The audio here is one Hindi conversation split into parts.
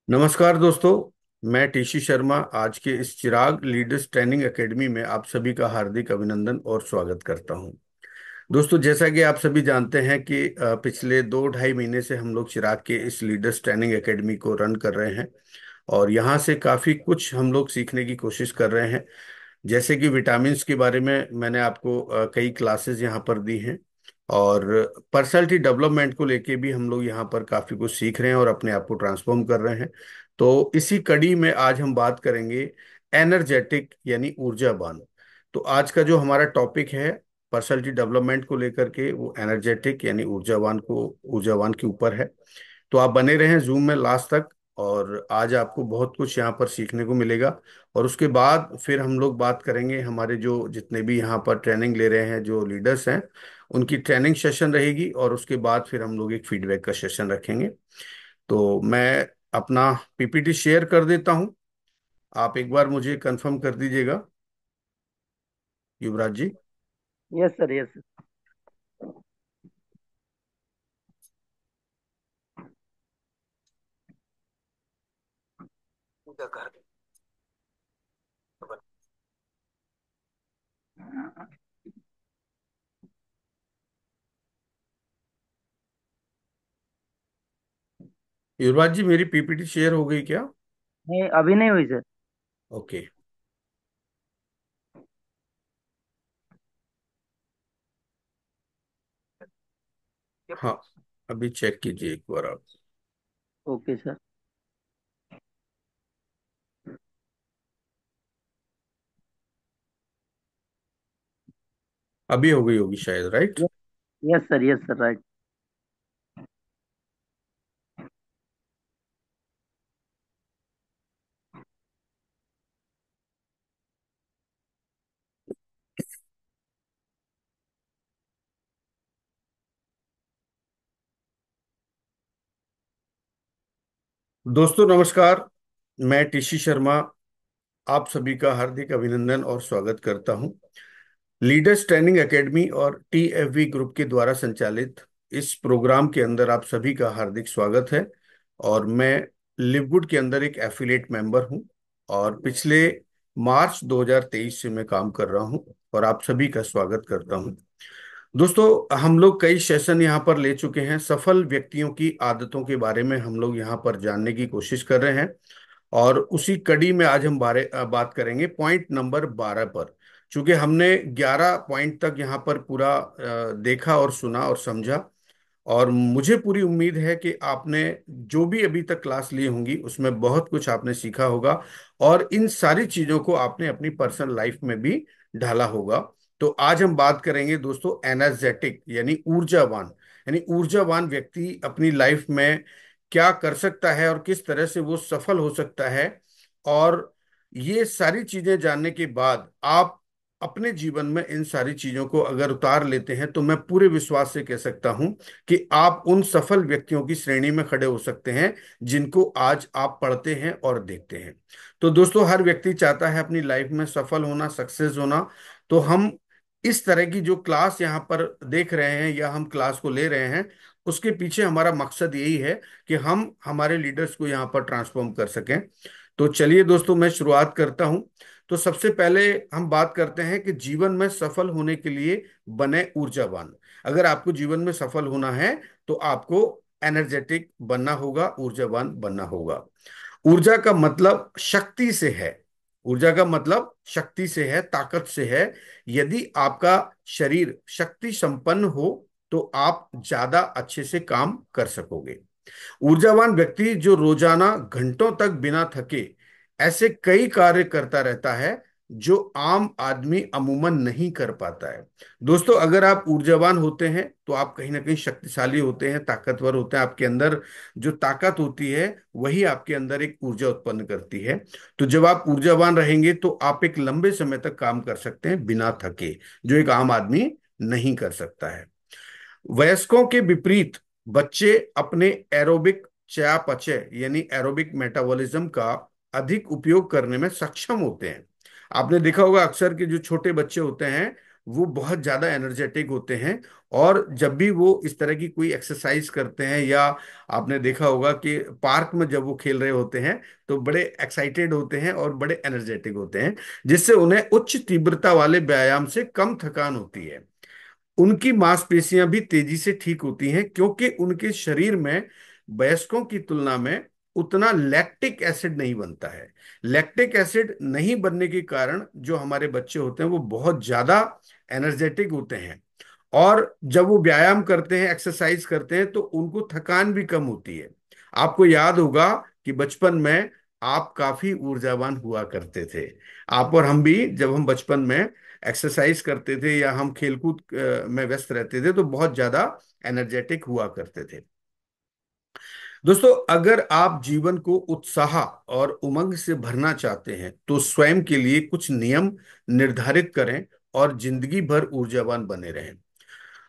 नमस्कार दोस्तों। मैं टीसी शर्मा आज के इस चिराग लीडर्स ट्रेनिंग एकेडमी में आप सभी का हार्दिक अभिनंदन और स्वागत करता हूं। दोस्तों, जैसा कि आप सभी जानते हैं कि पिछले 2 ढाई महीने से हम लोग चिराग के इस लीडर्स ट्रेनिंग एकेडमी को रन कर रहे हैं और यहाँ से काफ़ी कुछ हम लोग सीखने की कोशिश कर रहे हैं। जैसे कि विटामिन्स के बारे में मैंने आपको कई क्लासेस यहाँ पर दी हैं और पर्सनालिटी डेवलपमेंट को लेके भी हम लोग यहाँ पर काफ़ी कुछ सीख रहे हैं और अपने आप को ट्रांसफॉर्म कर रहे हैं। तो इसी कड़ी में आज हम बात करेंगे एनर्जेटिक यानी ऊर्जावान। तो आज का जो हमारा टॉपिक है पर्सनालिटी डेवलपमेंट को लेकर के वो एनर्जेटिक यानी ऊर्जावान के ऊपर है। तो आप बने रहें जूम में लास्ट तक और आज आपको बहुत कुछ यहाँ पर सीखने को मिलेगा। और उसके बाद फिर हम लोग बात करेंगे, हमारे जो जितने भी यहाँ पर ट्रेनिंग ले रहे हैं जो लीडर्स हैं उनकी ट्रेनिंग सेशन रहेगी और उसके बाद फिर हम लोग एक फीडबैक का सेशन रखेंगे। तो मैं अपना पीपीटी शेयर कर देता हूँ। आप एक बार मुझे कंफर्म कर दीजिएगा Yuvraj ji. Yes sir, yes sir. Yuvraj ji, मेरी पीपीटी शेयर हो गई क्या? नहीं, अभी नहीं हुई सर। ओके। हाँ, अभी चेक कीजिए एक बार आप। Okay sir. अभी हो गई होगी शायद, right? Yes sir, yes sir, right. दोस्तों नमस्कार। मैं टीसी शर्मा आप सभी का हार्दिक अभिनंदन और स्वागत करता हूं। लीडर्स ट्रेनिंग एकेडमी और टीएफवी ग्रुप के द्वारा संचालित इस प्रोग्राम के अंदर आप सभी का हार्दिक स्वागत है। और मैं लिववुड के अंदर एक एफिलिएट मेंबर हूं और पिछले मार्च 2023 से मैं काम कर रहा हूं और आप सभी का स्वागत करता हूं। दोस्तों, हम लोग कई सेशन यहाँ पर ले चुके हैं। सफल व्यक्तियों की आदतों के बारे में हम लोग यहाँ पर जानने की कोशिश कर रहे हैं और उसी कड़ी में आज हम बात करेंगे पॉइंट नंबर 12 पर। चूंकि हमने 11 पॉइंट तक यहाँ पर पूरा देखा और सुना और समझा और मुझे पूरी उम्मीद है कि आपने जो भी अभी तक क्लास ली होंगी उसमें बहुत कुछ आपने सीखा होगा और इन सारी चीजों को आपने अपनी पर्सनल लाइफ में भी ढाला होगा। तो आज हम बात करेंगे दोस्तों एनर्जेटिक यानी ऊर्जावान। यानी ऊर्जावान व्यक्ति अपनी लाइफ में क्या कर सकता है और किस तरह से वो सफल हो सकता है। और ये सारी चीजें जानने के बाद आप अपने जीवन में इन सारी चीजों को अगर उतार लेते हैं तो मैं पूरे विश्वास से कह सकता हूं कि आप उन सफल व्यक्तियों की श्रेणी में खड़े हो सकते हैं जिनको आज आप पढ़ते हैं और देखते हैं। तो दोस्तों, हर व्यक्ति चाहता है अपनी लाइफ में सफल होना, सक्सेस होना। तो हम इस तरह की जो क्लास यहाँ पर देख रहे हैं या हम क्लास को ले रहे हैं उसके पीछे हमारा मकसद यही है कि हम हमारे लीडर्स को यहाँ पर ट्रांसफॉर्म कर सकें। तो चलिए दोस्तों, मैं शुरुआत करता हूं। तो सबसे पहले हम बात करते हैं कि जीवन में सफल होने के लिए बने ऊर्जावान। अगर आपको जीवन में सफल होना है तो आपको एनर्जेटिक बनना होगा, ऊर्जावान बनना होगा। ऊर्जा का मतलब शक्ति से है। ऊर्जा का मतलब शक्ति से है, ताकत से है। यदि आपका शरीर शक्ति संपन्न हो तो आप ज्यादा अच्छे से काम कर सकोगे। ऊर्जावान व्यक्ति जो रोजाना घंटों तक बिना थके ऐसे कई कार्य करता रहता है जो आम आदमी अमूमन नहीं कर पाता है। दोस्तों, अगर आप ऊर्जावान होते हैं तो आप कहीं ना कहीं शक्तिशाली होते हैं, ताकतवर होते हैं। आपके अंदर जो ताकत होती है वही आपके अंदर एक ऊर्जा उत्पन्न करती है। तो जब आप ऊर्जावान रहेंगे तो आप एक लंबे समय तक काम कर सकते हैं बिना थके, जो एक आम आदमी नहीं कर सकता है। वयस्कों के विपरीत बच्चे अपने एरोबिक चयापचय यानी एरोबिक मेटाबॉलिज्म का अधिक उपयोग करने में सक्षम होते हैं। आपने देखा होगा अक्सर के जो छोटे बच्चे होते हैं वो बहुत ज्यादा एनर्जेटिक होते हैं। और जब भी वो इस तरह की कोई एक्सरसाइज करते हैं, या आपने देखा होगा कि पार्क में जब वो खेल रहे होते हैं तो बड़े एक्साइटेड होते हैं और बड़े एनर्जेटिक होते हैं, जिससे उन्हें उच्च तीव्रता वाले व्यायाम से कम थकान होती है। उनकी मांसपेशियां भी तेजी से ठीक होती हैं, क्योंकि उनके शरीर में वयस्कों की तुलना में उतना लैक्टिक एसिड नहीं बनता है। लैक्टिक एसिड नहीं बनने के कारण जो हमारे बच्चे होते हैं वो बहुत ज्यादा एनर्जेटिक होते हैं। और जब वो व्यायाम करते हैं, एक्सरसाइज करते हैं, तो उनको थकान भी कम होती है। आपको याद होगा कि बचपन में आप काफी ऊर्जावान हुआ करते थे। आप और हम भी, जब हम बचपन में एक्सरसाइज करते थे या हम खेलकूद में व्यस्त रहते थे, तो बहुत ज्यादा एनर्जेटिक हुआ करते थे। दोस्तों, अगर आप जीवन को उत्साह और उमंग से भरना चाहते हैं तो स्वयं के लिए कुछ नियम निर्धारित करें और जिंदगी भर ऊर्जावान बने रहें।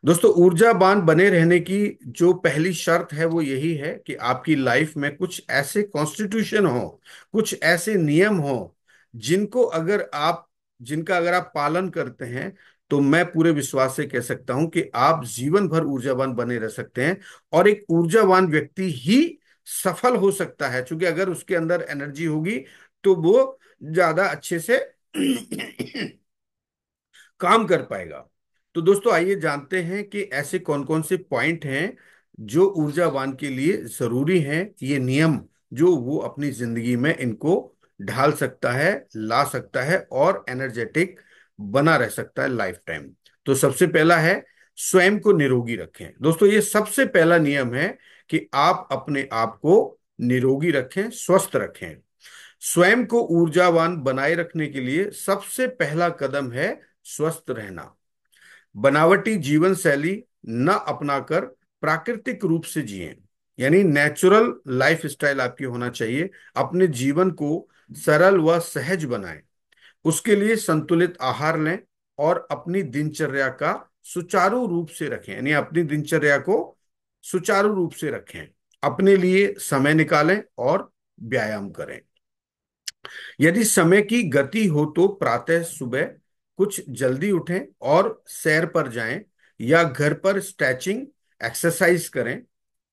दोस्तों, ऊर्जावान बने रहने की जो पहली शर्त है वो यही है कि आपकी लाइफ में कुछ ऐसे कॉन्स्टिट्यूशन हो, कुछ ऐसे नियम हो, जिनको अगर आप जिनका अगर आप पालन करते हैं, तो मैं पूरे विश्वास से कह सकता हूं कि आप जीवन भर ऊर्जावान बने रह सकते हैं। और एक ऊर्जावान व्यक्ति ही सफल हो सकता है, क्योंकि अगर उसके अंदर एनर्जी होगी तो वो ज्यादा अच्छे से काम कर पाएगा। तो दोस्तों, आइए जानते हैं कि ऐसे कौन कौन से पॉइंट हैं जो ऊर्जावान के लिए जरूरी हैं, ये नियम जो वो अपनी जिंदगी में इनको ढाल सकता है, ला सकता है और एनर्जेटिक बना रह सकता है लाइफ टाइम। तो सबसे पहला है, स्वयं को निरोगी रखें। दोस्तों, ये सबसे पहला नियम है कि आप अपने आप को निरोगी रखें, स्वस्थ रखें। स्वयं को ऊर्जावान बनाए रखने के लिए सबसे पहला कदम है स्वस्थ रहना। बनावटी जीवन शैली न अपनाकर प्राकृतिक रूप से जिएं, यानी नेचुरल लाइफ स्टाइल आपकी होना चाहिए। अपने जीवन को सरल व सहज बनाएं। उसके लिए संतुलित आहार लें और अपनी दिनचर्या का सुचारू रूप से रखें, यानी अपनी दिनचर्या को सुचारू रूप से रखें। अपने लिए समय निकालें और व्यायाम करें। यदि समय की गति हो तो प्रातः सुबह कुछ जल्दी उठें और सैर पर जाएं, या घर पर स्ट्रेचिंग एक्सरसाइज करें।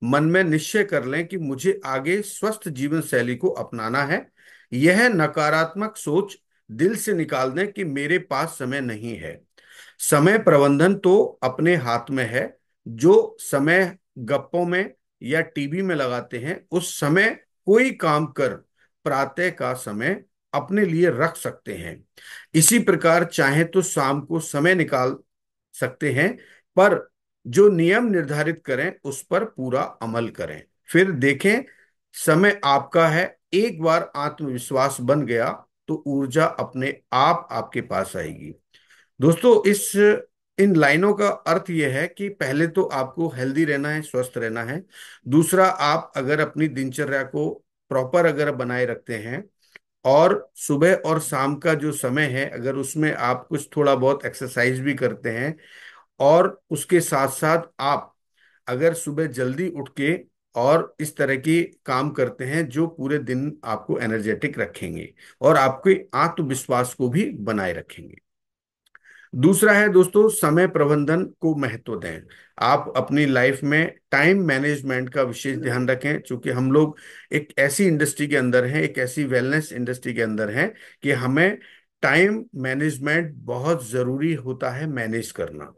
मन में निश्चय कर लें कि मुझे आगे स्वस्थ जीवन शैली को अपनाना है। यह नकारात्मक सोच दिल से निकाल दें कि मेरे पास समय नहीं है। समय प्रबंधन तो अपने हाथ में है। जो समय गप्पों में या टीवी में लगाते हैं, उस समय कोई काम कर प्रातः का समय अपने लिए रख सकते हैं। इसी प्रकार चाहे तो शाम को समय निकाल सकते हैं, पर जो नियम निर्धारित करें उस पर पूरा अमल करें। फिर देखें, समय आपका है। एक बार आत्मविश्वास बन गया तो ऊर्जा अपने आप आपके पास आएगी। दोस्तों, इस इन लाइनों का अर्थ यह है कि पहले तो आपको हेल्दी रहना है, स्वस्थ रहना है। दूसरा, आप अगर अपनी दिनचर्या को प्रॉपर अगर बनाए रखते हैं, और सुबह और शाम का जो समय है अगर उसमें आप कुछ थोड़ा बहुत एक्सरसाइज भी करते हैं, और उसके साथ साथ आप अगर सुबह जल्दी उठ के और इस तरह की काम करते हैं जो पूरे दिन आपको एनर्जेटिक रखेंगे और आपके आत्मविश्वास को भी बनाए रखेंगे। दूसरा है दोस्तों, समय प्रबंधन को महत्व दें। आप अपनी लाइफ में टाइम मैनेजमेंट का विशेष ध्यान रखें, क्योंकि हम लोग एक ऐसी इंडस्ट्री के अंदर हैं, एक ऐसी वेलनेस इंडस्ट्री के अंदर हैं कि हमें टाइम मैनेजमेंट बहुत जरूरी होता है, मैनेज करना।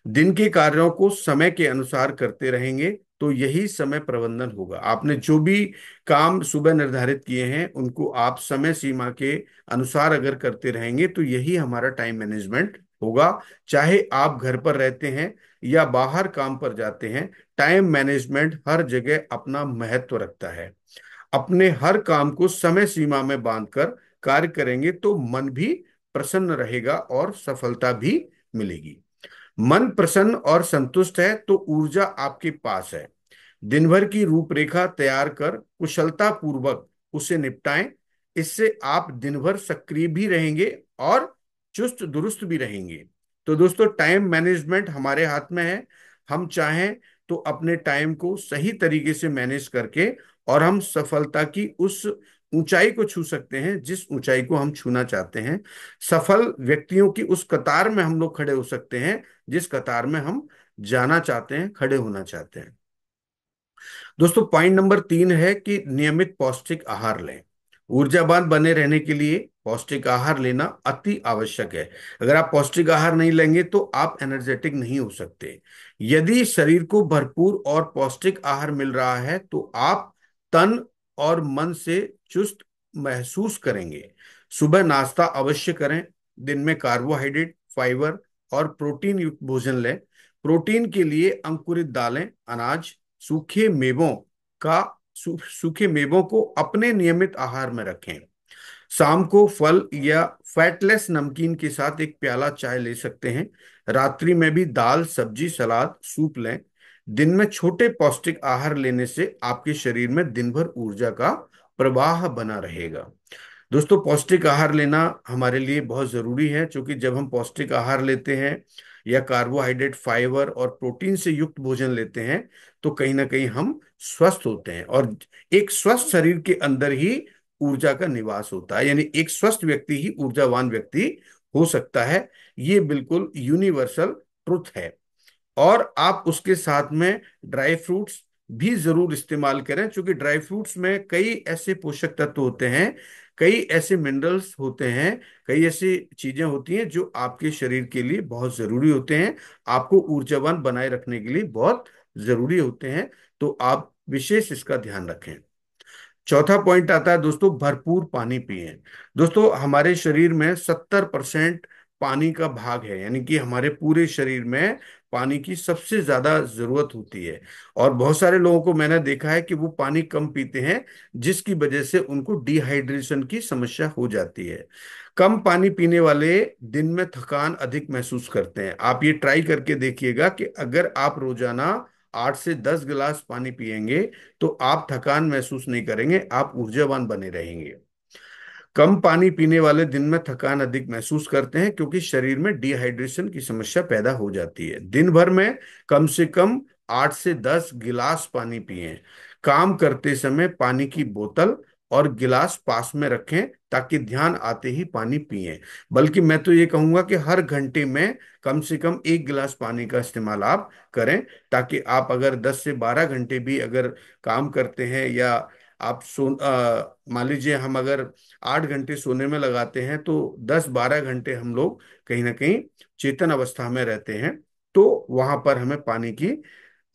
दिन के कार्यों को समय के अनुसार करते रहेंगे तो यही समय प्रबंधन होगा। आपने जो भी काम सुबह निर्धारित किए हैं उनको आप समय सीमा के अनुसार अगर करते रहेंगे तो यही हमारा टाइम मैनेजमेंट होगा। चाहे आप घर पर रहते हैं या बाहर काम पर जाते हैं, टाइम मैनेजमेंट हर जगह अपना महत्व रखता है। अपने हर काम को समय सीमा में बांधकर कार्य करेंगे तो मन भी प्रसन्न रहेगा और सफलता भी मिलेगी। मन प्रसन्न और संतुष्ट है तो ऊर्जा आपके पास है। दिन भर की रूपरेखा तैयार कर कुशलता पूर्वक उसे निपटाएं। इससे आप दिन भर सक्रिय भी रहेंगे और चुस्त दुरुस्त भी रहेंगे। तो दोस्तों, टाइम मैनेजमेंट हमारे हाथ में है। हम चाहें तो अपने टाइम को सही तरीके से मैनेज करके और हम सफलता की उस ऊंचाई को छू सकते हैं जिस ऊंचाई को हम छूना चाहते हैं। सफल व्यक्तियों की उस कतार में हम लोग खड़े हो सकते हैं जिस कतार में हम जाना चाहते हैं, खड़े होना चाहते हैं। दोस्तों, पॉइंट नंबर 3 है कि नियमित पौष्टिक आहार लें। ऊर्जावान बने रहने के लिए पौष्टिक आहार लेना अति आवश्यक है। अगर आप पौष्टिक आहार नहीं लेंगे तो आप एनर्जेटिक नहीं हो सकते। यदि शरीर को भरपूर और पौष्टिक आहार मिल रहा है तो आप तन और मन से चुस्त महसूस करेंगे। सुबह नाश्ता अवश्य करें। दिन में कार्बोहाइड्रेट, फाइबर और प्रोटीन युक्त भोजन लें। प्रोटीन के लिए अंकुरित दालें, अनाज, सूखे मेवों का सूखे मेवों को अपने नियमित आहार में रखें। शाम को फल या फैटलेस नमकीन के साथ एक प्याला चाय ले सकते हैं। रात्रि में भी दाल, सब्जी, सलाद, सूप लें। दिन में छोटे पौष्टिक आहार लेने से आपके शरीर में दिन भर ऊर्जा का प्रवाह बना रहेगा। दोस्तों, पौष्टिक आहार लेना हमारे लिए बहुत जरूरी है, क्योंकि जब हम पौष्टिक आहार लेते हैं या कार्बोहाइड्रेट, फाइबर और प्रोटीन से युक्त भोजन लेते हैं तो कहीं ना कहीं हम स्वस्थ होते हैं। और एक स्वस्थ शरीर के अंदर ही ऊर्जा का निवास होता है, यानी एक स्वस्थ व्यक्ति ही ऊर्जावान व्यक्ति हो सकता है। ये बिल्कुल यूनिवर्सल ट्रुथ है। और आप उसके साथ में ड्राई फ्रूट्स भी जरूर इस्तेमाल करें, क्योंकि ड्राई फ्रूट्स में कई ऐसे पोषक तत्व होते हैं, कई ऐसे मिनरल्स होते हैं, कई ऐसी चीजें होती हैं जो आपके शरीर के लिए बहुत जरूरी होते हैं, आपको ऊर्जावान बनाए रखने के लिए बहुत जरूरी होते हैं। तो आप विशेष इसका ध्यान रखें। चौथा पॉइंट आता है दोस्तों, भरपूर पानी पिएं। दोस्तों, हमारे शरीर में 70% पानी का भाग है, यानी कि हमारे पूरे शरीर में पानी की सबसे ज्यादा जरूरत होती है। और बहुत सारे लोगों को मैंने देखा है कि वो पानी कम पीते हैं, जिसकी वजह से उनको डिहाइड्रेशन की समस्या हो जाती है। कम पानी पीने वाले दिन में थकान अधिक महसूस करते हैं। आप ये ट्राई करके देखिएगा कि अगर आप रोजाना 8 से 10 गिलास पानी पिएंगे तो आप थकान महसूस नहीं करेंगे, आप ऊर्जावान बने रहेंगे। कम पानी पीने वाले दिन में थकान अधिक महसूस करते हैं, क्योंकि शरीर में डिहाइड्रेशन की समस्या पैदा हो जाती है। दिन भर में कम से कम 8 से 10 गिलास पानी पिएं। काम करते समय पानी की बोतल और गिलास पास में रखें ताकि ध्यान आते ही पानी पिएं। बल्कि मैं तो ये कहूंगा कि हर घंटे में कम से कम 1 गिलास पानी का इस्तेमाल आप करें, ताकि आप अगर 10 से 12 घंटे भी अगर काम करते हैं, या आप मान लीजिए हम अगर 8 घंटे सोने में लगाते हैं तो 10-12 घंटे हम लोग कहीं ना कहीं चेतन अवस्था में रहते हैं। तो वहां पर हमें पानी की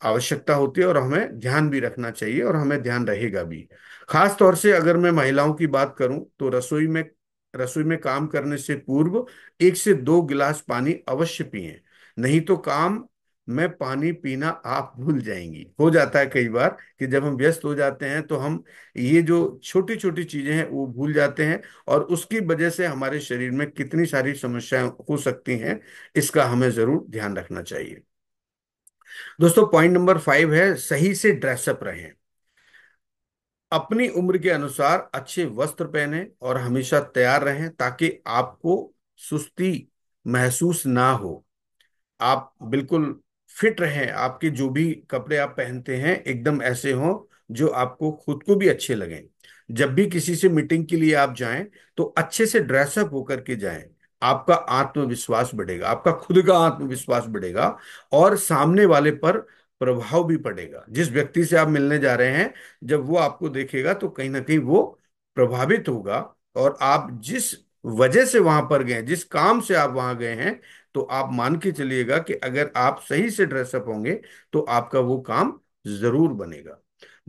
आवश्यकता होती है और हमें ध्यान भी रखना चाहिए, और हमें ध्यान रहेगा भी। खास तौर से अगर मैं महिलाओं की बात करूं तो रसोई में काम करने से पूर्व 1 से 2 गिलास पानी अवश्य पिएं। नहीं तो काम में पानी पीना आप भूल जाएंगी। हो जाता है कई बार कि जब हम व्यस्त हो जाते हैं तो हम ये जो छोटी छोटी चीजें हैं वो भूल जाते हैं, और उसकी वजह से हमारे शरीर में कितनी सारी समस्याएं हो सकती हैं, इसका हमें जरूर ध्यान रखना चाहिए। दोस्तों, पॉइंट नंबर 5 है, सही से ड्रेसअप रहें। अपनी उम्र के अनुसार अच्छे वस्त्र पहने और हमेशा तैयार रहें ताकि आपको सुस्ती महसूस ना हो। आप बिल्कुल फिट रहें, आपके जो भी कपड़े आप पहनते हैं एकदम ऐसे हों जो आपको खुद को भी अच्छे लगें। जब भी किसी से मीटिंग के लिए आप जाएं तो अच्छे से ड्रेसअप होकर के जाएं। आपका आत्मविश्वास बढ़ेगा, आपका खुद का आत्मविश्वास बढ़ेगा, और सामने वाले पर प्रभाव भी पड़ेगा। जिस व्यक्ति से आप मिलने जा रहे हैं, जब वो आपको देखेगा तो कहीं ना कहीं वो प्रभावित होगा। और आप जिस वजह से वहां पर गए, जिस काम से आप वहां गए हैं, तो आप मान के चलिएगा कि अगर आप सही से ड्रेसअप होंगे तो आपका वो काम जरूर बनेगा।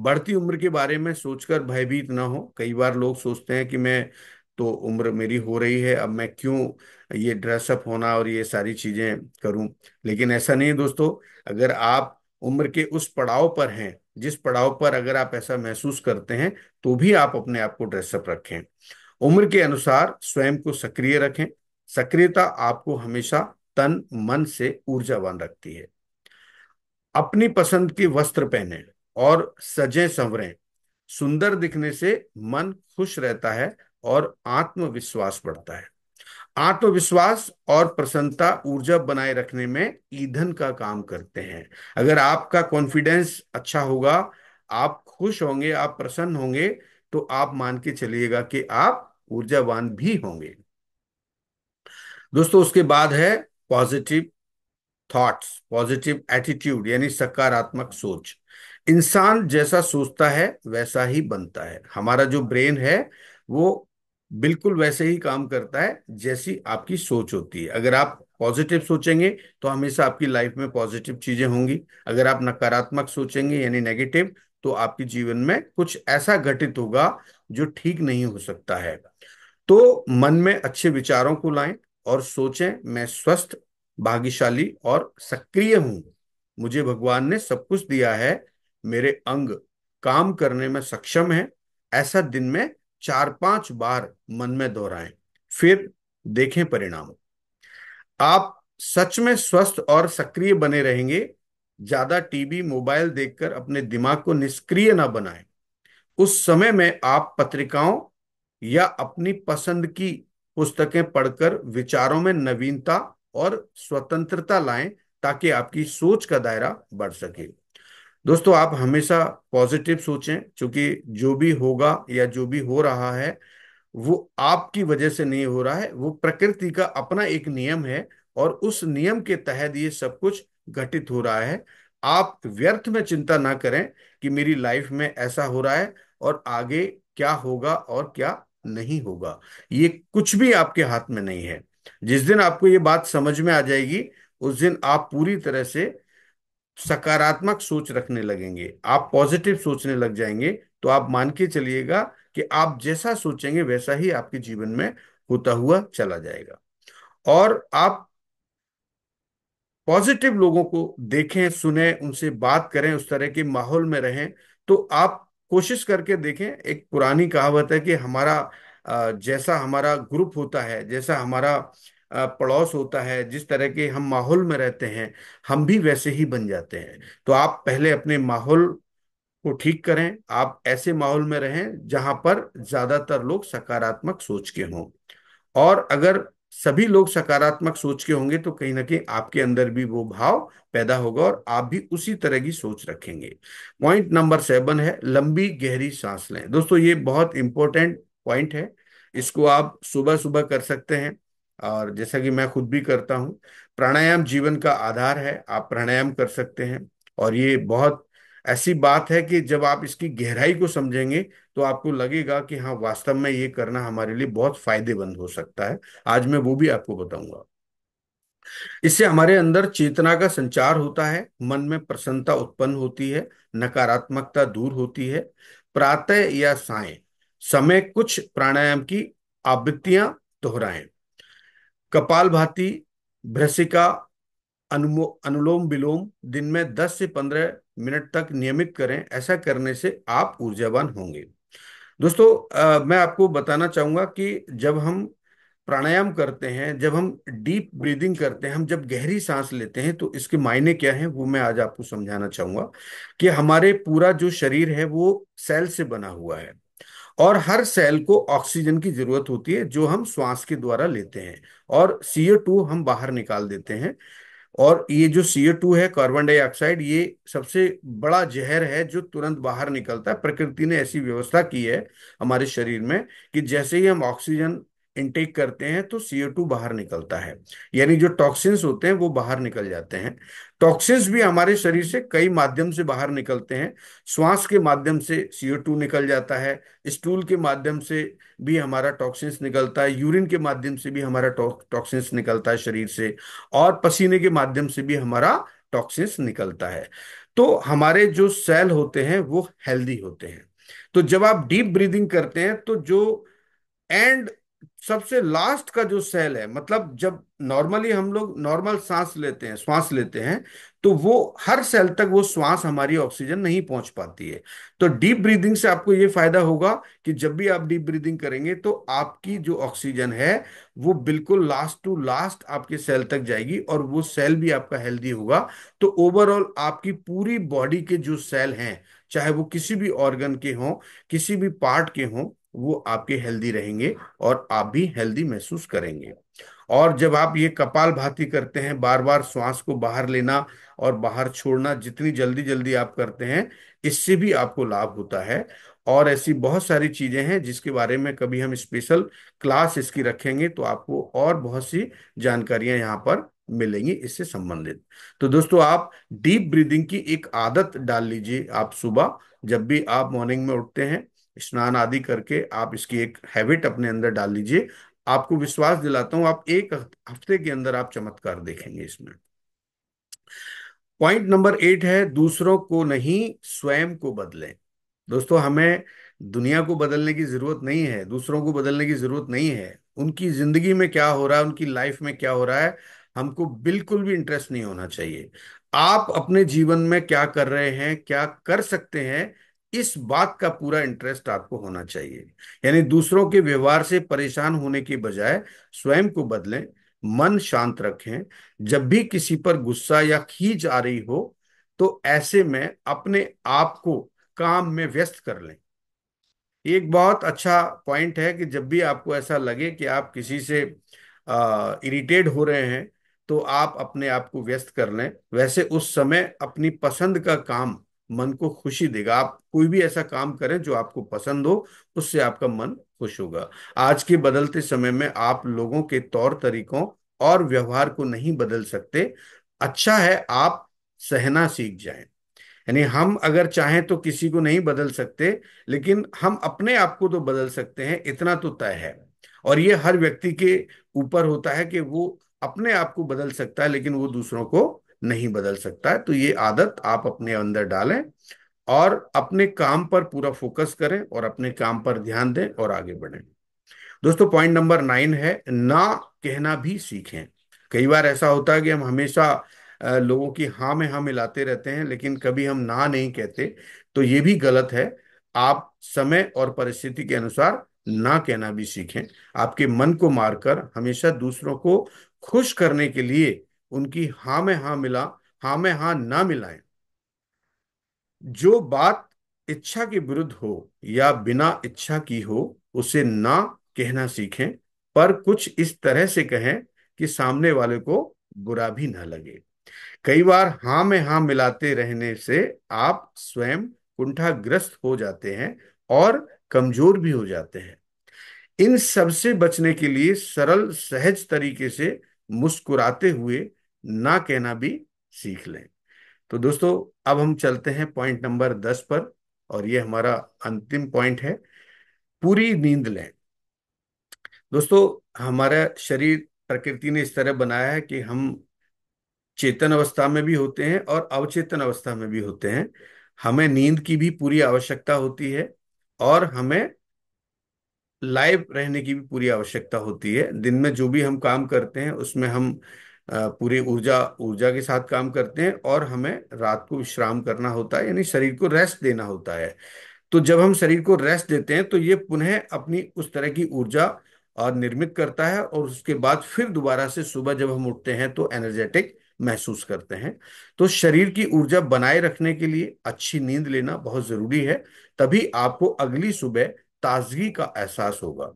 बढ़ती उम्र के बारे में सोचकर भयभीत ना हो। कई बार लोग सोचते हैं कि मैं तो उम्र मेरी हो रही है, अब मैं क्यों ये ड्रेसअप होना और ये सारी चीजें करूं। लेकिन ऐसा नहीं है दोस्तों। अगर आप उम्र के उस पड़ाव पर हैं जिस पड़ाव पर अगर आप ऐसा महसूस करते हैं, तो भी आप अपने आप को ड्रेसअप रखें। उम्र के अनुसार स्वयं को सक्रिय रखें। सक्रियता आपको हमेशा तन मन से ऊर्जावान रखती है। अपनी पसंद के वस्त्र पहने और सजें संवरें। सुंदर दिखने से मन खुश रहता है और आत्मविश्वास बढ़ता है। आत्मविश्वास और प्रसन्नता ऊर्जा बनाए रखने में ईंधन का काम करते हैं। अगर आपका कॉन्फिडेंस अच्छा होगा, आप खुश होंगे, आप प्रसन्न होंगे, तो आप मान के चलिएगा कि आप ऊर्जावान भी होंगे। दोस्तों उसके बाद है पॉजिटिव थॉट्स, पॉजिटिव एटीट्यूड, यानी सकारात्मक सोच। इंसान जैसा सोचता है वैसा ही बनता है। हमारा जो ब्रेन है वो बिल्कुल वैसे ही काम करता है जैसी आपकी सोच होती है। अगर आप पॉजिटिव सोचेंगे तो हमेशा आपकी लाइफ में पॉजिटिव चीजें होंगी। अगर आप नकारात्मक सोचेंगे यानी नेगेटिव, तो आपके जीवन में कुछ ऐसा घटित होगा जो ठीक नहीं हो सकता है। तो मन में अच्छे विचारों को लाएं और सोचें, मैं स्वस्थ, भाग्यशाली और सक्रिय हूं। मुझे भगवान ने सब कुछ दिया है, मेरे अंग काम करने में सक्षम है। ऐसा दिन में 4-5 बार मन में दोहराएं, फिर देखें परिणाम। आप सच में स्वस्थ और सक्रिय बने रहेंगे। ज्यादा टीवी मोबाइल देखकर अपने दिमाग को निष्क्रिय ना बनाएं। उस समय में आप पत्रिकाओं या अपनी पसंद की पुस्तकें पढ़कर विचारों में नवीनता और स्वतंत्रता लाएं, ताकि आपकी सोच का दायरा बढ़ सके। दोस्तों आप हमेशा पॉजिटिव सोचें, क्योंकि जो भी होगा या जो भी हो रहा है वो आपकी वजह से नहीं हो रहा है, वो प्रकृति का अपना एक नियम है और उस नियम के तहत ये सब कुछ घटित हो रहा है। आप व्यर्थ में चिंता ना करें कि मेरी लाइफ में ऐसा हो रहा है और आगे क्या होगा और क्या नहीं होगा। ये कुछ भी आपके हाथ में नहीं है। जिस दिन आपको ये बात समझ में आ जाएगी, उस दिन आप पूरी तरह से सकारात्मक सोच रखने लगेंगे, आप पॉजिटिव सोचने लग जाएंगे। तो आप मान के चलिएगा कि आप जैसा सोचेंगे वैसा ही आपके जीवन में होता हुआ चला जाएगा। और आप पॉजिटिव लोगों को देखें, सुने, उनसे बात करें, उस तरह के माहौल में रहें। तो आप कोशिश करके देखें। एक पुरानी कहावत है कि हमारा जैसा हमारा ग्रुप होता है, जैसा हमारा पड़ोस होता है, जिस तरह के हम माहौल में रहते हैं, हम भी वैसे ही बन जाते हैं। तो आप पहले अपने माहौल को ठीक करें। आप ऐसे माहौल में रहें जहां पर ज्यादातर लोग सकारात्मक सोच के हों। और अगर सभी लोग सकारात्मक सोच के होंगे तो कहीं ना कहीं आपके अंदर भी वो भाव पैदा होगा और आप भी उसी तरह की सोच रखेंगे। पॉइंट नंबर 7 है लंबी गहरी सांस लें। दोस्तों ये बहुत इंपॉर्टेंट पॉइंट है। इसको आप सुबह सुबह कर सकते हैं, और जैसा कि मैं खुद भी करता हूँ। प्राणायाम जीवन का आधार है, आप प्राणायाम कर सकते हैं। और ये बहुत ऐसी बात है कि जब आप इसकी गहराई को समझेंगे तो आपको लगेगा कि हाँ, वास्तव में ये करना हमारे लिए बहुत फायदेमंद हो सकता है। आज मैं वो भी आपको बताऊंगा। इससे हमारे अंदर चेतना का संचार होता है, मन में प्रसन्नता उत्पन्न होती है, नकारात्मकता दूर होती है। प्रातः या सायं समय कुछ प्राणायाम की आवृत्तियां दोहराएं। कपालभाति, भ्रसिका, अनुलोम विलोम दिन में 10 से 15 मिनट तक नियमित करें। ऐसा करने से आप ऊर्जावान होंगे। दोस्तों मैं आपको बताना चाहूंगा कि जब हम प्राणायाम करते हैं, जब हम डीप ब्रीदिंग करते हैं, हम जब गहरी सांस लेते हैं, तो इसके मायने क्या हैं वो मैं आज आपको समझाना चाहूंगा। कि हमारे पूरा जो शरीर है वो सेल से बना हुआ है, और हर सेल को ऑक्सीजन की जरूरत होती है जो हम श्वास के द्वारा लेते हैं, और CO2 हम बाहर निकाल देते हैं। और ये जो CO2 है, कार्बन डाइऑक्साइड, ये सबसे बड़ा जहर है जो तुरंत बाहर निकलता है। प्रकृति ने ऐसी व्यवस्था की है हमारे शरीर में कि जैसे ही हम ऑक्सीजन इनटेक करते हैं तो CO2 बाहर निकलता है, यानी जो टॉक्सिन्स होते हैं वो बाहर निकल जाते हैं। टॉक्सिन्स भी हमारे शरीर से कई माध्यम से बाहर निकलते हैं। श्वास के माध्यम से CO2 निकल जाता है, स्टूल के माध्यम से भी हमारा टॉक्सिन्स निकलता है, यूरिन के माध्यम से भी हमारा टॉक्सिन्स निकलता है शरीर से, और पसीने के माध्यम से भी हमारा टॉक्सिन्स निकलता है। तो हमारे जो सेल होते हैं वो हेल्दी होते हैं। तो जब आप डीप ब्रीदिंग करते हैं तो जो एंड सबसे लास्ट का जो सेल है, मतलब जब नॉर्मली हम लोग नॉर्मल सांस लेते हैं, श्वास लेते हैं, तो वो हर सेल तक वो श्वास हमारी ऑक्सीजन नहीं पहुंच पाती है। तो डीप ब्रीदिंग से आपको ये फायदा होगा कि जब भी आप डीप ब्रीदिंग करेंगे तो आपकी जो ऑक्सीजन है वो बिल्कुल लास्ट टू लास्ट आपके सेल तक जाएगी, और वो सेल भी आपका हेल्दी होगा। तो ओवरऑल आपकी पूरी बॉडी के जो सेल हैं, चाहे वो किसी भी ऑर्गन के हों, किसी भी पार्ट के हों, वो आपके हेल्दी रहेंगे और आप भी हेल्दी महसूस करेंगे। और जब आप ये कपाल भाती करते हैं, बार बार श्वास को बाहर लेना और बाहर छोड़ना, जितनी जल्दी जल्दी आप करते हैं इससे भी आपको लाभ होता है। और ऐसी बहुत सारी चीजें हैं जिसके बारे में कभी हम स्पेशल क्लास इसकी रखेंगे तो आपको और बहुत सी जानकारियां यहाँ पर मिलेंगी इससे संबंधित। तो दोस्तों आप डीप ब्रीदिंग की एक आदत डाल लीजिए। आप सुबह जब भी आप मॉर्निंग में उठते हैं, स्नान आदि करके आप इसकी एक हैबिट अपने अंदर डाल लीजिए। आपको विश्वास दिलाता हूं, आप एक हफ्ते के अंदर आप चमत्कार देखेंगे इसमें। पॉइंट नंबर 8 है, दूसरों को नहीं स्वयं को बदलें। दोस्तों हमें दुनिया को बदलने की जरूरत नहीं है, दूसरों को बदलने की जरूरत नहीं है। उनकी जिंदगी में क्या हो रहा है, उनकी लाइफ में क्या हो रहा है, हमको बिल्कुल भी इंटरेस्ट नहीं होना चाहिए। आप अपने जीवन में क्या कर रहे हैं, क्या कर सकते हैं, इस बात का पूरा इंटरेस्ट आपको होना चाहिए। यानी दूसरों के व्यवहार से परेशान होने के बजाय स्वयं को बदलें, मन शांत रखें। जब भी किसी पर गुस्सा या खींच आ रही हो तो ऐसे में अपने आप को काम में व्यस्त कर लें। एक बहुत अच्छा पॉइंट है कि जब भी आपको ऐसा लगे कि आप किसी से इरिटेट हो रहे हैं तो आप अपने आप को व्यस्त कर लें। वैसे उस समय अपनी पसंद का काम मन को खुशी देगा। आप कोई भी ऐसा काम करें जो आपको पसंद हो, उससे आपका मन खुश होगा। आज के बदलते समय में आप लोगों के तौर तरीकों और व्यवहार को नहीं बदल सकते। अच्छा है आप सहना सीख जाएं। यानी हम अगर चाहें तो किसी को नहीं बदल सकते, लेकिन हम अपने आप को तो बदल सकते हैं, इतना तो तय है। और ये हर व्यक्ति के ऊपर होता है कि वो अपने आप को बदल सकता है, लेकिन वो दूसरों को नहीं बदल सकता है। तो ये आदत आप अपने अंदर डालें और अपने काम पर पूरा फोकस करें और अपने काम पर ध्यान दें और आगे बढ़ें। दोस्तों पॉइंट नंबर 9 है, ना कहना भी सीखें। कई बार ऐसा होता है कि हम हमेशा लोगों की हाँ में हाँ मिलाते रहते हैं, लेकिन कभी हम ना नहीं कहते। तो ये भी गलत है। आप समय और परिस्थिति के अनुसार ना कहना भी सीखें। आपके मन को मारकर हमेशा दूसरों को खुश करने के लिए उनकी हाँ में हाँ मिला, हाँ में हाँ ना मिलाएं। जो बात इच्छा के विरुद्ध हो या बिना इच्छा की हो उसे ना कहना सीखें, पर कुछ इस तरह से कहें कि सामने वाले को बुरा भी ना लगे। कई बार हाँ में हाँ मिलाते रहने से आप स्वयं कुंठाग्रस्त हो जाते हैं और कमजोर भी हो जाते हैं। इन सब से बचने के लिए सरल सहज तरीके से मुस्कुराते हुए ना कहना भी सीख लें। तो दोस्तों अब हम चलते हैं पॉइंट नंबर 10 पर, और ये हमारा अंतिम पॉइंट है, पूरी नींद लें। दोस्तों हमारा शरीर प्रकृति ने इस तरह बनाया है कि हम चेतन अवस्था में भी होते हैं और अवचेतन अवस्था में भी होते हैं। हमें नींद की भी पूरी आवश्यकता होती है और हमें लाइव रहने की भी पूरी आवश्यकता होती है। दिन में जो भी हम काम करते हैं उसमें हम पूरी ऊर्जा ऊर्जा के साथ काम करते हैं, और हमें रात को विश्राम करना होता है, यानी शरीर को रेस्ट देना होता है। तो जब हम शरीर को रेस्ट देते हैं तो ये पुनः अपनी उस तरह की ऊर्जा और निर्मित करता है, और उसके बाद फिर दोबारा से सुबह जब हम उठते हैं तो एनर्जेटिक महसूस करते हैं। तो शरीर की ऊर्जा बनाए रखने के लिए अच्छी नींद लेना बहुत जरूरी है। तभी आपको अगली सुबह ताजगी का एहसास होगा।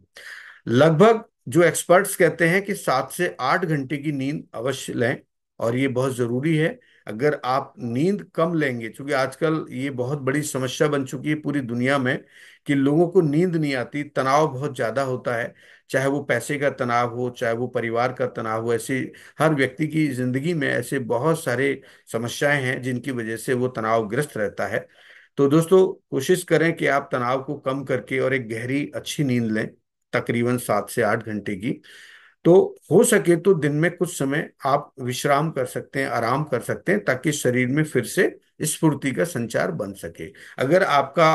लगभग जो एक्सपर्ट्स कहते हैं कि 7 से 8 घंटे की नींद अवश्य लें, और ये बहुत जरूरी है। अगर आप नींद कम लेंगे, क्योंकि आजकल ये बहुत बड़ी समस्या बन चुकी है पूरी दुनिया में कि लोगों को नींद नहीं आती, तनाव बहुत ज्यादा होता है। चाहे वो पैसे का तनाव हो, चाहे वो परिवार का तनाव हो, ऐसे हर व्यक्ति की जिंदगी में ऐसे बहुत सारे समस्याएं हैं जिनकी वजह से वो तनावग्रस्त रहता है। तो दोस्तों कोशिश करें कि आप तनाव को कम करके और एक गहरी अच्छी नींद लें, तकरीबन 7 से 8 घंटे की। तो हो सके तो दिन में कुछ समय आप विश्राम कर सकते हैं, आराम कर सकते हैं, ताकि शरीर में फिर से स्फूर्ति का संचार बन सके। अगर आपका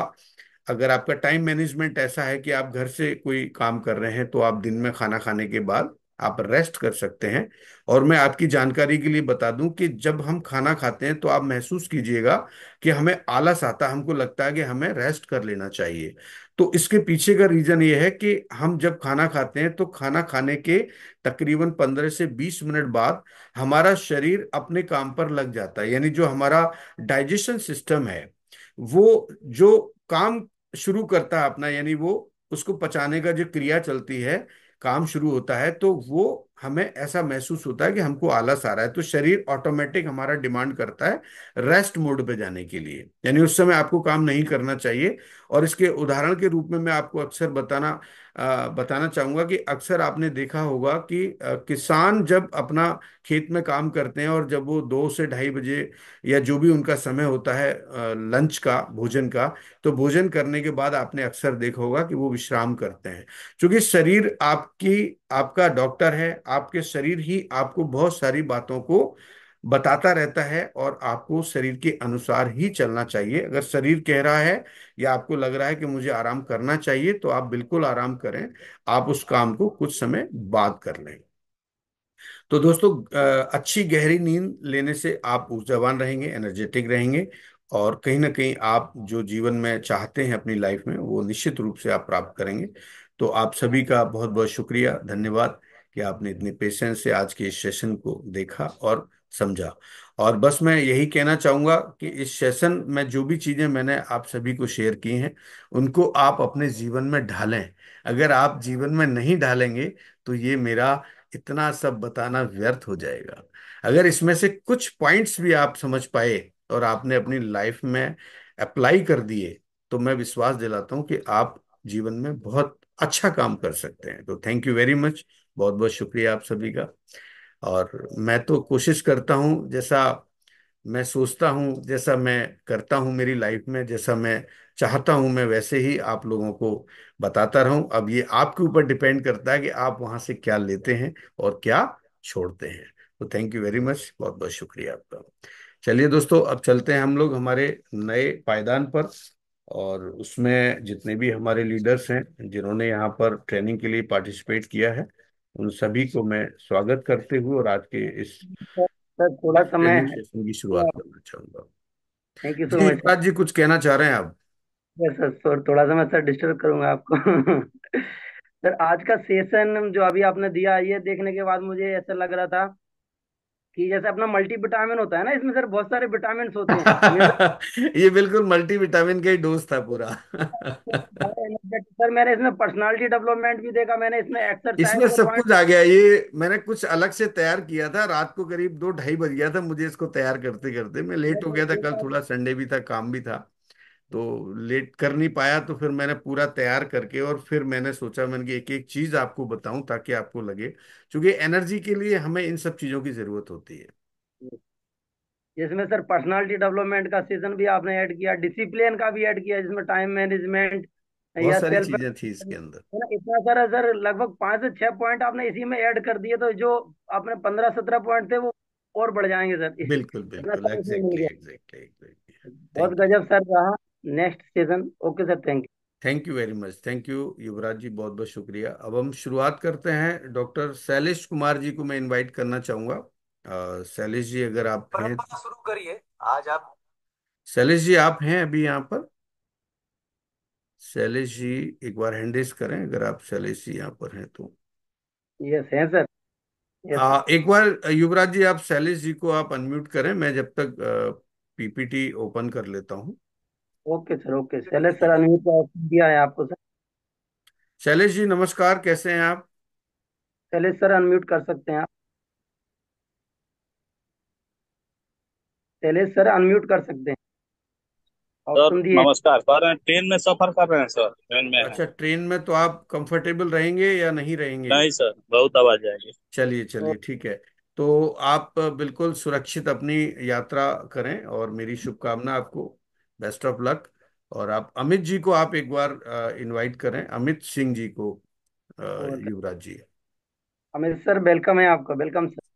अगर आपका टाइम मैनेजमेंट ऐसा है कि आप घर से कोई काम कर रहे हैं तो आप दिन में खाना खाने के बाद आप रेस्ट कर सकते हैं। और मैं आपकी जानकारी के लिए बता दूं कि जब हम खाना खाते हैं तो आप महसूस कीजिएगा कि हमें आलस आता है, हमको लगता है कि हमें रेस्ट कर लेना चाहिए। तो इसके पीछे का रीजन ये है कि हम जब खाना खाते हैं तो खाना खाने के तकरीबन 15 से 20 मिनट बाद हमारा शरीर अपने काम पर लग जाता है। यानी जो हमारा डाइजेशन सिस्टम है वो जो काम शुरू करता है अपना, यानी वो उसको पचाने का जो क्रिया चलती है, काम शुरू होता है, तो वो हमें ऐसा महसूस होता है कि हमको आलस आ रहा है, तो शरीर ऑटोमेटिक हमारा डिमांड करता है रेस्ट मोड पे जाने के लिए, यानी उस समय आपको काम नहीं करना चाहिए। और इसके उदाहरण के रूप में मैं आपको अक्सर बताना चाहूंगा कि अक्सर आपने देखा होगा कि किसान जब अपना खेत में काम करते हैं और जब वो 2 से ढाई बजे या जो भी उनका समय होता है लंच का, भोजन का, तो भोजन करने के बाद आपने अक्सर देखा होगा कि वो विश्राम करते हैं। क्योंकि शरीर आपका डॉक्टर है, आपके शरीर ही आपको बहुत सारी बातों को बताता रहता है और आपको शरीर के अनुसार ही चलना चाहिए। अगर शरीर कह रहा है या आपको लग रहा है कि मुझे आराम करना चाहिए, तो आप बिल्कुल आराम करें। आप उस काम को कुछ समय बाद कर लें। तो दोस्तों, अच्छी गहरी नींद लेने से आप ऊर्जावान रहेंगे, एनर्जेटिक रहेंगे, और कहीं ना कहीं आप जो जीवन में चाहते हैं अपनी लाइफ में, वो निश्चित रूप से आप प्राप्त करेंगे। तो आप सभी का बहुत बहुत शुक्रिया, धन्यवाद कि आपने इतने पेशेंस से आज के इस सेशन को देखा और समझा। और बस मैं यही कहना चाहूंगा कि इस सेशन में जो भी चीजें मैंने आप सभी को शेयर की हैं, उनको आप अपने जीवन में ढालें। अगर आप जीवन में नहीं ढालेंगे, तो ये मेरा इतना सब बताना व्यर्थ हो जाएगा। अगर इसमें से कुछ पॉइंट्स भी आप समझ पाए और आपने अपनी लाइफ में अप्लाई कर दिए, तो मैं विश्वास दिलाता हूं कि आप जीवन में बहुत अच्छा काम कर सकते हैं। तो थैंक यू वेरी मच, बहुत बहुत शुक्रिया आप सभी का। और मैं तो कोशिश करता हूं, जैसा मैं सोचता हूं, जैसा मैं करता हूं मेरी लाइफ में, जैसा मैं चाहता हूं, मैं वैसे ही आप लोगों को बताता रहूं। अब ये आपके ऊपर डिपेंड करता है कि आप वहां से क्या लेते हैं और क्या छोड़ते हैं। तो थैंक यू वेरी मच, बहुत बहुत शुक्रिया आपका। चलिए दोस्तों, अब चलते हैं हम लोग हमारे नए पायदान पर। और उसमें जितने भी हमारे लीडर्स हैं जिन्होंने यहाँ पर ट्रेनिंग के लिए पार्टिसिपेट किया है, उन सभी को मैं स्वागत करते हुए और आज के इस सर, सर थोड़ा समय ट्रेनिंग है। सेशन की शुरुआत करना चाहूंगा। थैंक यू सो जी मच। युवराज जी, कुछ कहना चाह रहे हैं आप? यस सर, सर थोड़ा सा मैं सर डिस्टर्ब करूंगा आपको। सर आज का सेशन जो अभी आपने दिया, ये देखने के बाद मुझे ऐसा लग रहा था कि जैसे अपना मल्टी विटामिन होता है ना, इसमें सर बहुत सारे विटामिन होते हैं मिनरल। ये बिल्कुल मल्टीविटामिन का ही डोज था पूरा। सर मैंने इसमें पर्सनालिटी डेवलपमेंट भी देखा, मैंने इसमें एक्सरसाइज इसमें के सब पॉइंट। कुछ आ गया। ये मैंने कुछ अलग से तैयार किया था, रात को करीब 2 ढाई बज गया था मुझे इसको तैयार करते करते। मैं लेट हो गया था, कल थोड़ा संडे भी था, काम भी था, तो लेट कर नहीं पाया। तो फिर मैंने पूरा तैयार करके और फिर मैंने सोचा, मैंने कि एक एक चीज आपको बताऊं ताकि आपको लगे, क्योंकि एनर्जी के लिए हमें इन सब चीजों की जरूरत होती है। जिसमें सर पर्सनालिटी डेवलपमेंट का सेशन भी आपने ऐड किया, डिसिप्लिन का भी ऐड किया, जिसमें टाइम मैनेजमेंट बहुत या सारी सेल्फ, चीजें थी इसके अंदर। है ना, इतना सारा सर, लगभग 5 से 6 पॉइंट आपने इसी में ऐड कर दिए, तो जो आपने 15-17 पॉइंट थे वो और बढ़ जाएंगे सर। बिल्कुल इतना बिल्कुल, सारा इसमें मिल एग्जैक्टली गया। Exactly exactly. बहुत थैंक यू। गजब सर रहा। Next session. Okay sir, thank thank you very much, thank you Yuvraj ji, बहुत बहुत शुक्रिया। अब हम शुरुआत करते हैं। डॉक्टर शैलेश कुमार जी को मैं इनवाइट करना चाहूंगा। शैलेश जी, अगर आप हैं, परंपरा शुरू करिए आज आप। शैलेश जी आप हैं अभी यहाँ पर? शैलेश जी, एक बार हैंड रेज करें अगर आप, शैलेश जी यहाँ पर हैं तो। यस है सर। Yes sir. एक बार युवराज जी, आप शैलेश जी को आप अनम्यूट करें, मैं जब तक पीपीटी ओपन कर लेता हूँ। Okay sir, okay Shailesh sir, unmute का ऑप्शन दिया है आपको सर। शैलेश जी नमस्कार, कैसे हैं आप? शैलेश सर अनम्यूट कर सकते हैं आप। शैलेश सर अनम्यूट कर सकते हैं, सर ऑप्शन दिए। नमस्कार। कर रहे हैं, ट्रेन में सफर कर रहे हैं सर, ट्रेन में हैं। अच्छा, ट्रेन में तो आप कंफर्टेबल रहेंगे या नहीं रहेंगे? नहीं सर, बहुत आवाज आएगी। चलिए तो चलिए, ठीक है। तो आप बिल्कुल सुरक्षित अपनी यात्रा करें और मेरी शुभकामना आपको, बेस्ट ऑफ लक। और आप अमित जी को आप एक बार इनवाइट करें, अमित सिंह जी को, युवराज जी। अमित सर वेलकम है आपका, welcome sir.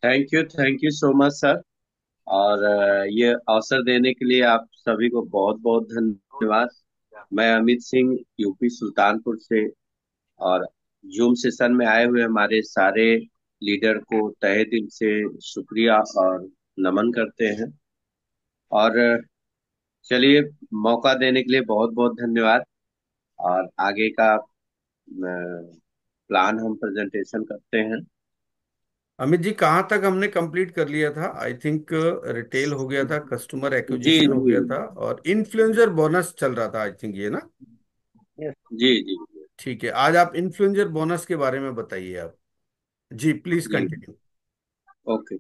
Thank you so much sir. और ये अवसर देने के लिए आप सभी को बहुत बहुत धन्यवाद। मैं अमित सिंह, यूपी सुल्तानपुर से। और जूम सेशन में आए हुए हमारे सारे लीडर को तहे दिल से शुक्रिया और नमन करते हैं। और चलिए, मौका देने के लिए बहुत बहुत धन्यवाद। और आगे का प्लान हम प्रेजेंटेशन करते हैं। अमित जी, कहाँ तक हमने कंप्लीट कर लिया था? आई थिंक रिटेल हो गया था, कस्टमर जी एक्विजिशन हो जी गया था, और इन्फ्लुएंसर बोनस चल रहा था, आई थिंक, ये ना? यस। जी जी। ठीक है, आज आप इन्फ्लुएंसर बोनस के बारे में बताइए आप। जी प्लीज जी। Continue. Okay.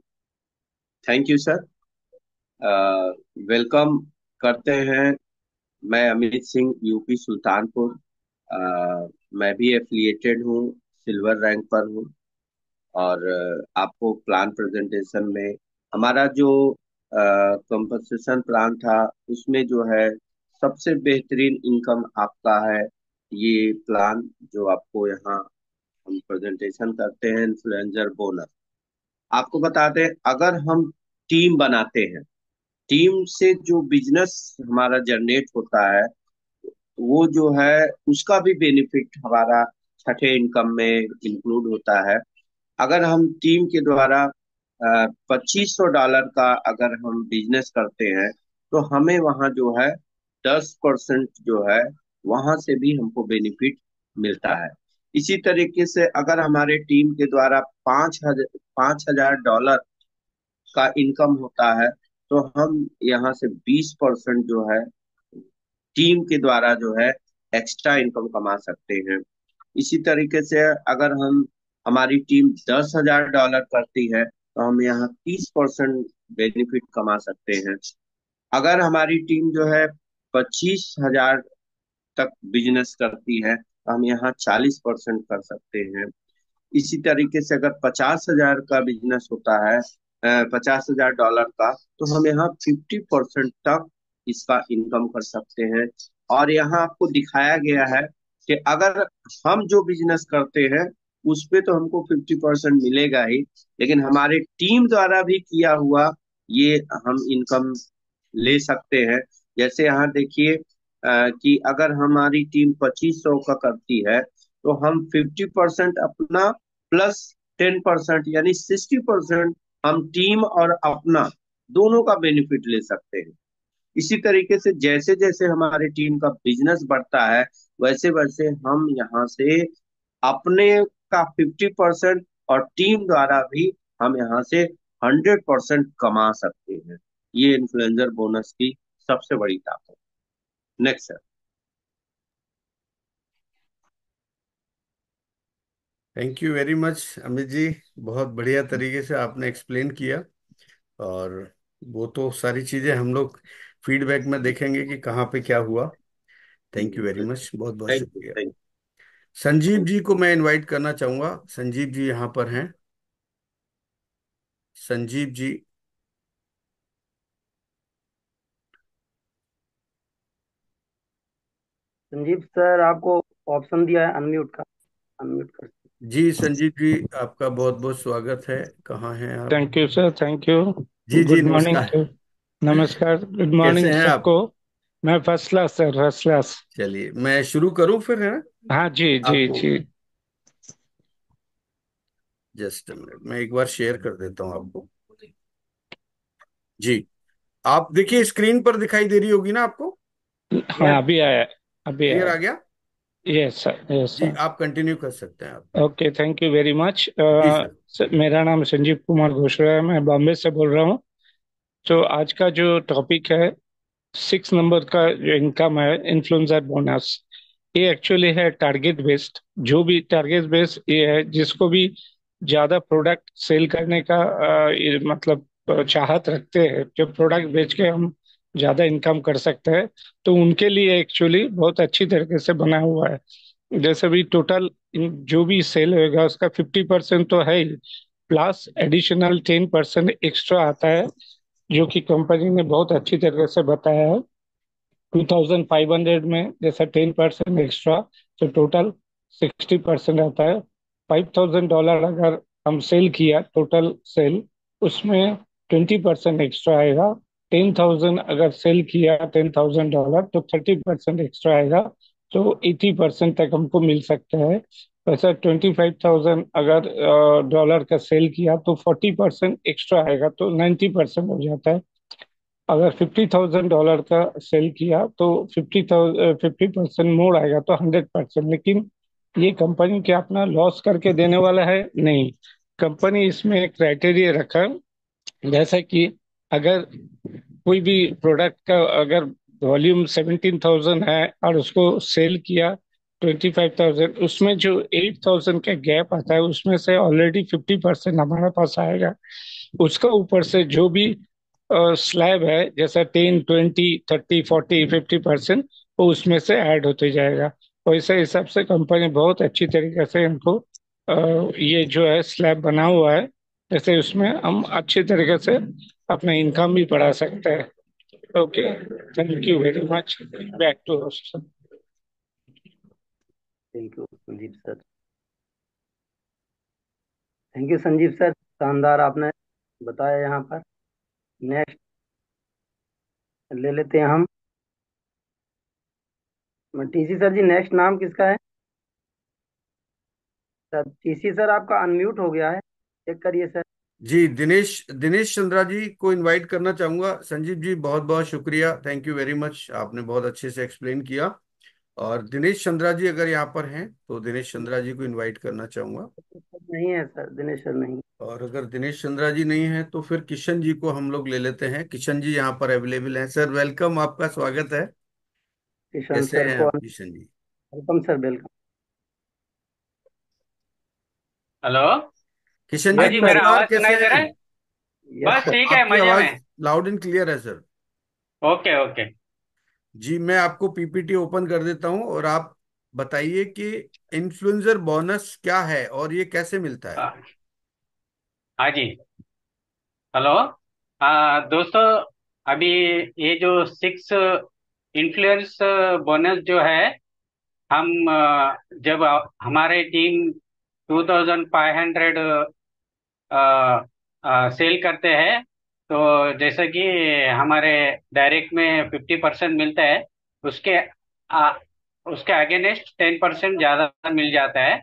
Thank you sir. Welcome करते हैं। मैं अमित सिंह, यूपी सुल्तानपुर। मैं भी एफिलिएटेड हूँ, सिल्वर रैंक पर हूँ। और आपको प्लान प्रेजेंटेशन में हमारा जो कंपनसेशन प्लान था, उसमें जो है सबसे बेहतरीन इनकम आपका है ये प्लान जो आपको यहाँ हम प्रेजेंटेशन करते हैं, इन्फ्लुएंसर बोनस। आपको बता दें, अगर हम टीम बनाते हैं, टीम से जो बिजनेस हमारा जनरेट होता है, वो जो है उसका भी बेनिफिट हमारा छठे इनकम में इंक्लूड होता है। अगर हम टीम के द्वारा $2500 का अगर हम बिजनेस करते हैं, तो हमें वहाँ जो है 10% जो है वहां से भी हमको बेनिफिट मिलता है। इसी तरीके से अगर हमारे टीम के द्वारा $5000 का इनकम होता है, तो हम यहाँ से 20% जो है टीम के द्वारा जो है एक्स्ट्रा इनकम कमा सकते हैं। इसी तरीके से अगर हम हमारी टीम $10,000 करती है, तो हम यहाँ 30% बेनिफिट कमा सकते हैं। अगर हमारी टीम जो है 25,000 तक बिजनेस करती है, तो हम यहाँ 40% कर सकते हैं। इसी तरीके से अगर 50,000 का बिजनेस होता है, $50,000 का, तो हम यहाँ 50% तक इसका इनकम कर सकते हैं। और यहाँ आपको दिखाया गया है कि अगर हम जो बिजनेस करते हैं उस पे तो हमको 50% मिलेगा ही, लेकिन हमारे टीम द्वारा भी किया हुआ ये हम इनकम ले सकते हैं। जैसे यहाँ देखिए कि अगर हमारी टीम 2500 का करती है, तो हम 50% अपना प्लस 10% यानी 60% हम टीम और अपना दोनों का बेनिफिट ले सकते हैं। इसी तरीके से जैसे जैसे हमारे टीम का बिजनेस बढ़ता है, वैसे वैसे हम यहाँ से अपने का 50% और टीम द्वारा भी हम यहाँ से 100% कमा सकते हैं। ये इन्फ्लुएंसर बोनस की सबसे बड़ी ताकत। Next sir. Thank you very much Amit ji, बहुत बढ़िया तरीके से आपने एक्सप्लेन किया। और वो तो सारी चीजें हम लोग फीडबैक में देखेंगे कि कहाँ पे क्या हुआ। थैंक यू वेरी मच, बहुत बहुत थैंक यू। शुक्रिया। Thank Sanjeev you. जी को मैं इनवाइट करना चाहूंगा। संजीव जी यहाँ पर हैं। संजीव जी। संजीव सर, आपको ऑप्शन दिया है अनम्यूट का, अनम्यूट कर। जी संजीव जी, आपका बहुत बहुत स्वागत है। कहाँ हैं आप? Thank you sir, thank you. जी जी गुड मॉर्निंग नमस्कार। टू। नमस्कार, गुड कैसे मॉर्निंग हैं आप? सबको। मैं first class sir, first class. चलिए मैं शुरू करूं फिर, है ना? हाँ जी जी आपको जी। जस्ट मिनट, मैं एक बार शेयर कर देता हूं आपको। जी, आप देखिए स्क्रीन पर दिखाई दे रही होगी ना आपको? हाँ यस। अभी आया, अभी क्लियर आ आया। गया? यस सर, यस जी सर। आप कंटिन्यू कर सकते हैं आप। Okay, thank you very much. जी सर। मेरा नाम संजीव कुमार घोषरा है, मैं बॉम्बे से बोल रहा हूँ। तो आज का जो टॉपिक है, 6 नंबर का जो इनकम है, इन्फ्लुएंसर बोनस। ये एक्चुअली है टारगेट बेस्ड। जो भी टारगेट बेस्ड ये है, जिसको भी ज्यादा प्रोडक्ट सेल करने का ये मतलब चाहत रखते हैं, जो प्रोडक्ट बेच के हम ज्यादा इनकम कर सकते हैं, तो उनके लिए एक्चुअली बहुत अच्छी तरीके से बना हुआ है। जैसे भी टोटल जो भी सेल होगा उसका 50% तो है ही, प्लस एडिशनल 10% एक्स्ट्रा आता है, जो कि कंपनी ने बहुत अच्छी तरीके से बताया है। 2500 में जैसा 10% एक्स्ट्रा, तो टोटल 60% आता है। $5000 अगर हम सेल किया, टोटल सेल, उसमें 20% एक्स्ट्रा आएगा। 10,000 अगर सेल किया, $10,000, तो 30% एक्स्ट्रा आएगा। तो 80% तक हमको मिल सकता है। वैसा 25,000 अगर डॉलर का सेल किया, तो 40% एक्स्ट्रा आएगा, तो 90% हो जाता है। अगर $50,000 का सेल किया, तो 50% मोड़ आएगा, तो 100%। लेकिन ये कंपनी क्या अपना लॉस करके देने वाला है? नहीं। कंपनी इसमें एक क्राइटेरिया रखा है, जैसा कि अगर कोई भी प्रोडक्ट का अगर वॉल्यूम 17,000 है और उसको सेल किया 25,000, उसमें जो 8,000 का गैप आता है उसमें से ऑलरेडी 50% हमारे पास आएगा। उसका ऊपर से जो भी स्लैब है, जैसा 10, 20, 30, 40, 50%, वो उसमें से ऐड होते जाएगा। और इस हिसाब से कंपनी बहुत अच्छी तरीके से हमको ये जो है स्लैब बना हुआ है, जैसे उसमें हम अच्छी तरीके से अपना इनकम भी बढ़ा सकते हैं। Okay, thank you very much. Back to host. Thank you Sanjeev sir. Thank you Sanjeev sir, शानदार आपने बताया। यहाँ पर नेक्स्ट ले लेते हैं हम टीसी सर जी। नेक्स्ट नाम किसका है सर? टीसी सर आपका अनम्यूट हो गया है, चेक करिए सर। जी, दिनेश दिनेश चंद्रा जी को इनवाइट करना चाहूंगा। संजीव जी, बहुत बहुत शुक्रिया, थैंक यू वेरी मच, आपने बहुत अच्छे से एक्सप्लेन किया। और दिनेश चंद्रा जी अगर यहाँ पर हैं तो दिनेश चंद्रा जी को इनवाइट करना चाहूंगा। नहीं है सर, दिनेश सर नहीं। और अगर दिनेश चंद्रा जी नहीं है तो फिर किशन जी को हम लोग ले लेते हैं। किशन जी यहाँ पर अवेलेबल हैं। सर वेलकम, आपका स्वागत है। किशन कैसे सर हैं को आप Kishan ji? Welcome sir, welcome. Hello. Kishan ji हाँ यस जी, सर। मेरा नमस्कार, आवाज कैसे सुनाई दे रहा हैं? है? यस बस सर। ठीक है, आपकी मजे आवाज में। लाउड एंड क्लियर है सर। Okay okay. जी, मैं आपको पीपीटी ओपन कर देता हूं और आप बताइए कि इन्फ्लुएंसर बोनस क्या है और ये कैसे मिलता है। हाँ जी। हेलो। दोस्तों, अभी ये जो 6 इन्फ्लुएंस बोनस जो है, हम जब हमारे टीम 2,500 सेल करते हैं, तो जैसे कि हमारे डायरेक्ट में 50% मिलता है, उसके आ, उसके अगेंस्ट 10% ज़्यादा मिल जाता है।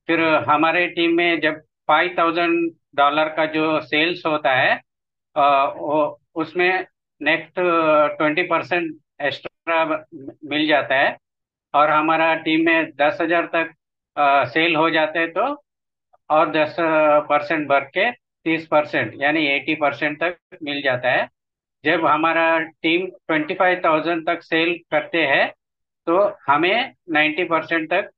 फिर हमारे टीम में जब $5,000 का जो सेल्स होता है, वो उसमें नेक्स्ट 20% एक्स्ट्रा मिल जाता है। और हमारा टीम में 10,000 तक सेल हो जाते हैं, तो और 10% भर के 30% यानी 80% तक मिल जाता है। जब हमारा टीम 25,000 तक सेल करते हैं, तो हमें 90% तक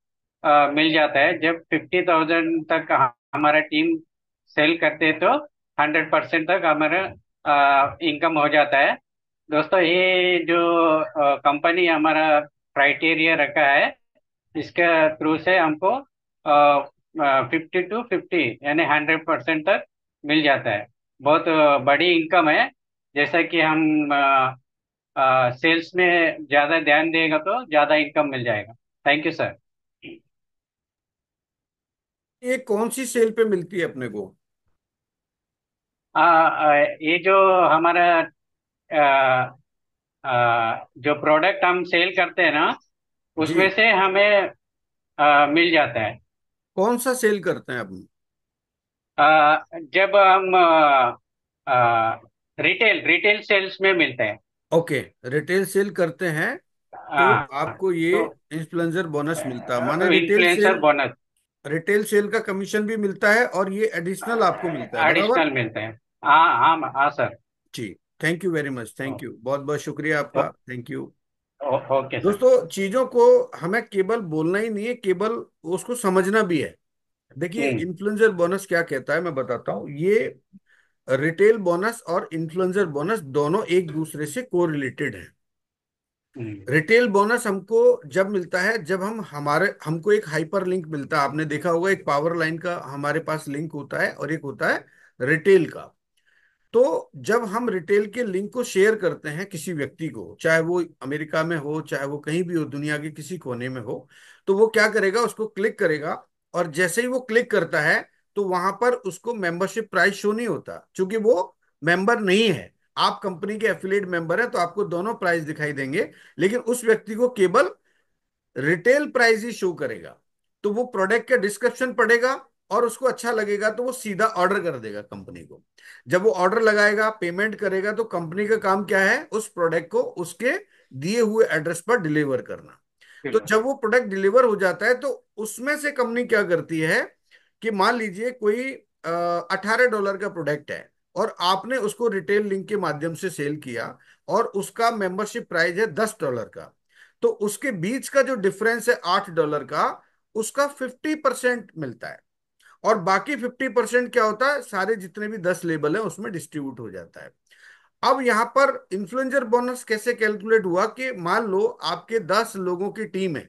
मिल जाता है। जब 50,000 तक हमारा टीम सेल करते हैं, तो 100% तक हमारा इनकम हो जाता है। दोस्तों, ये जो कंपनी हमारा क्राइटेरिया रखा है, इसके थ्रू से हमको 50 to 50 यानी 100% तक मिल जाता है। बहुत बड़ी इनकम है। जैसा कि हम सेल्स में ज़्यादा ध्यान देगा तो ज़्यादा इनकम मिल जाएगा। Thank you sir. ये कौन सी सेल पे मिलती है अपने को? ये जो हमारा जो प्रोडक्ट हम सेल करते हैं ना, उसमें जी, से हमें मिल जाता है। कौन सा सेल करते हैं अपने? जब हम रिटेल रिटेल सेल्स में मिलते हैं। ओके, रिटेल सेल करते हैं तो आपको ये तो इन्फ्लुएंसर बोनस मिलता है, माने retail influencer sale. Bonus retail sale का कमीशन भी मिलता है और ये एडिशनल आपको मिलता है, बराबर? एडिशनल मिलते हैं। हाँ हाँ हाँ सर। जी, thank you very much, thank you, बहुत बहुत शुक्रिया आपका, थैंक यू। Okay sir. दोस्तों, चीजों को हमें केवल बोलना ही नहीं है, केवल उसको समझना भी है। देखिए, हम्म इन्फ्लुएंसर बोनस क्या कहता है मैं बताता हूँ। ये रिटेल बोनस और इन्फ्लुएंसर बोनस दोनों एक दूसरे से कोरिलेटेड है। हम्म रिटेल बोनस हमको जब मिलता है जब हमको एक हाइपर लिंक मिलता है। आपने देखा होगा, एक पावर लाइन का हमारे पास लिंक होता है और एक होता है रिटेल का। तो जब हम रिटेल के लिंक को शेयर करते हैं किसी व्यक्ति को, चाहे वो अमेरिका में हो, चाहे वो कहीं भी हो, दुनिया के किसी कोने में हो, तो वो क्या करेगा, उसको क्लिक करेगा। और जैसे ही वो क्लिक करता है तो वहां पर उसको मेंबरशिप प्राइस शो नहीं होता, क्योंकि वो मेंबर नहीं है। आप कंपनी के एफिलिएट मेंबर हैं तो आपको दोनों प्राइस दिखाई देंगे, लेकिन उस व्यक्ति को केवल रिटेल प्राइस ही शो करेगा। तो वो प्रोडक्ट का डिस्क्रिप्शन पढ़ेगा और उसको अच्छा लगेगा तो वो सीधा ऑर्डर कर देगा कंपनी को। जब वो ऑर्डर लगाएगा, पेमेंट करेगा, तो कंपनी का काम क्या है, उस प्रोडक्ट को उसके दिए हुए एड्रेस पर डिलीवर करना। तो ठीक जब वो प्रोडक्ट डिलीवर हो जाता है तो उसमें से कंपनी क्या करती है कि मान लीजिए कोई $18 का प्रोडक्ट है और आपने उसको रिटेल लिंक के माध्यम से सेल किया और उसका मेंबरशिप प्राइस है $10 का। तो उसके बीच का जो डिफरेंस है $8 का, उसका 50% मिलता है। और बाकी 50% क्या होता है, सारे जितने भी 10 लेबल हैं उसमें डिस्ट्रीब्यूट हो जाता है। अब यहां पर इन्फ्लुएंसर बोनस कैसे कैलकुलेट हुआ कि मान लो आपके 10 लोगों की टीम है,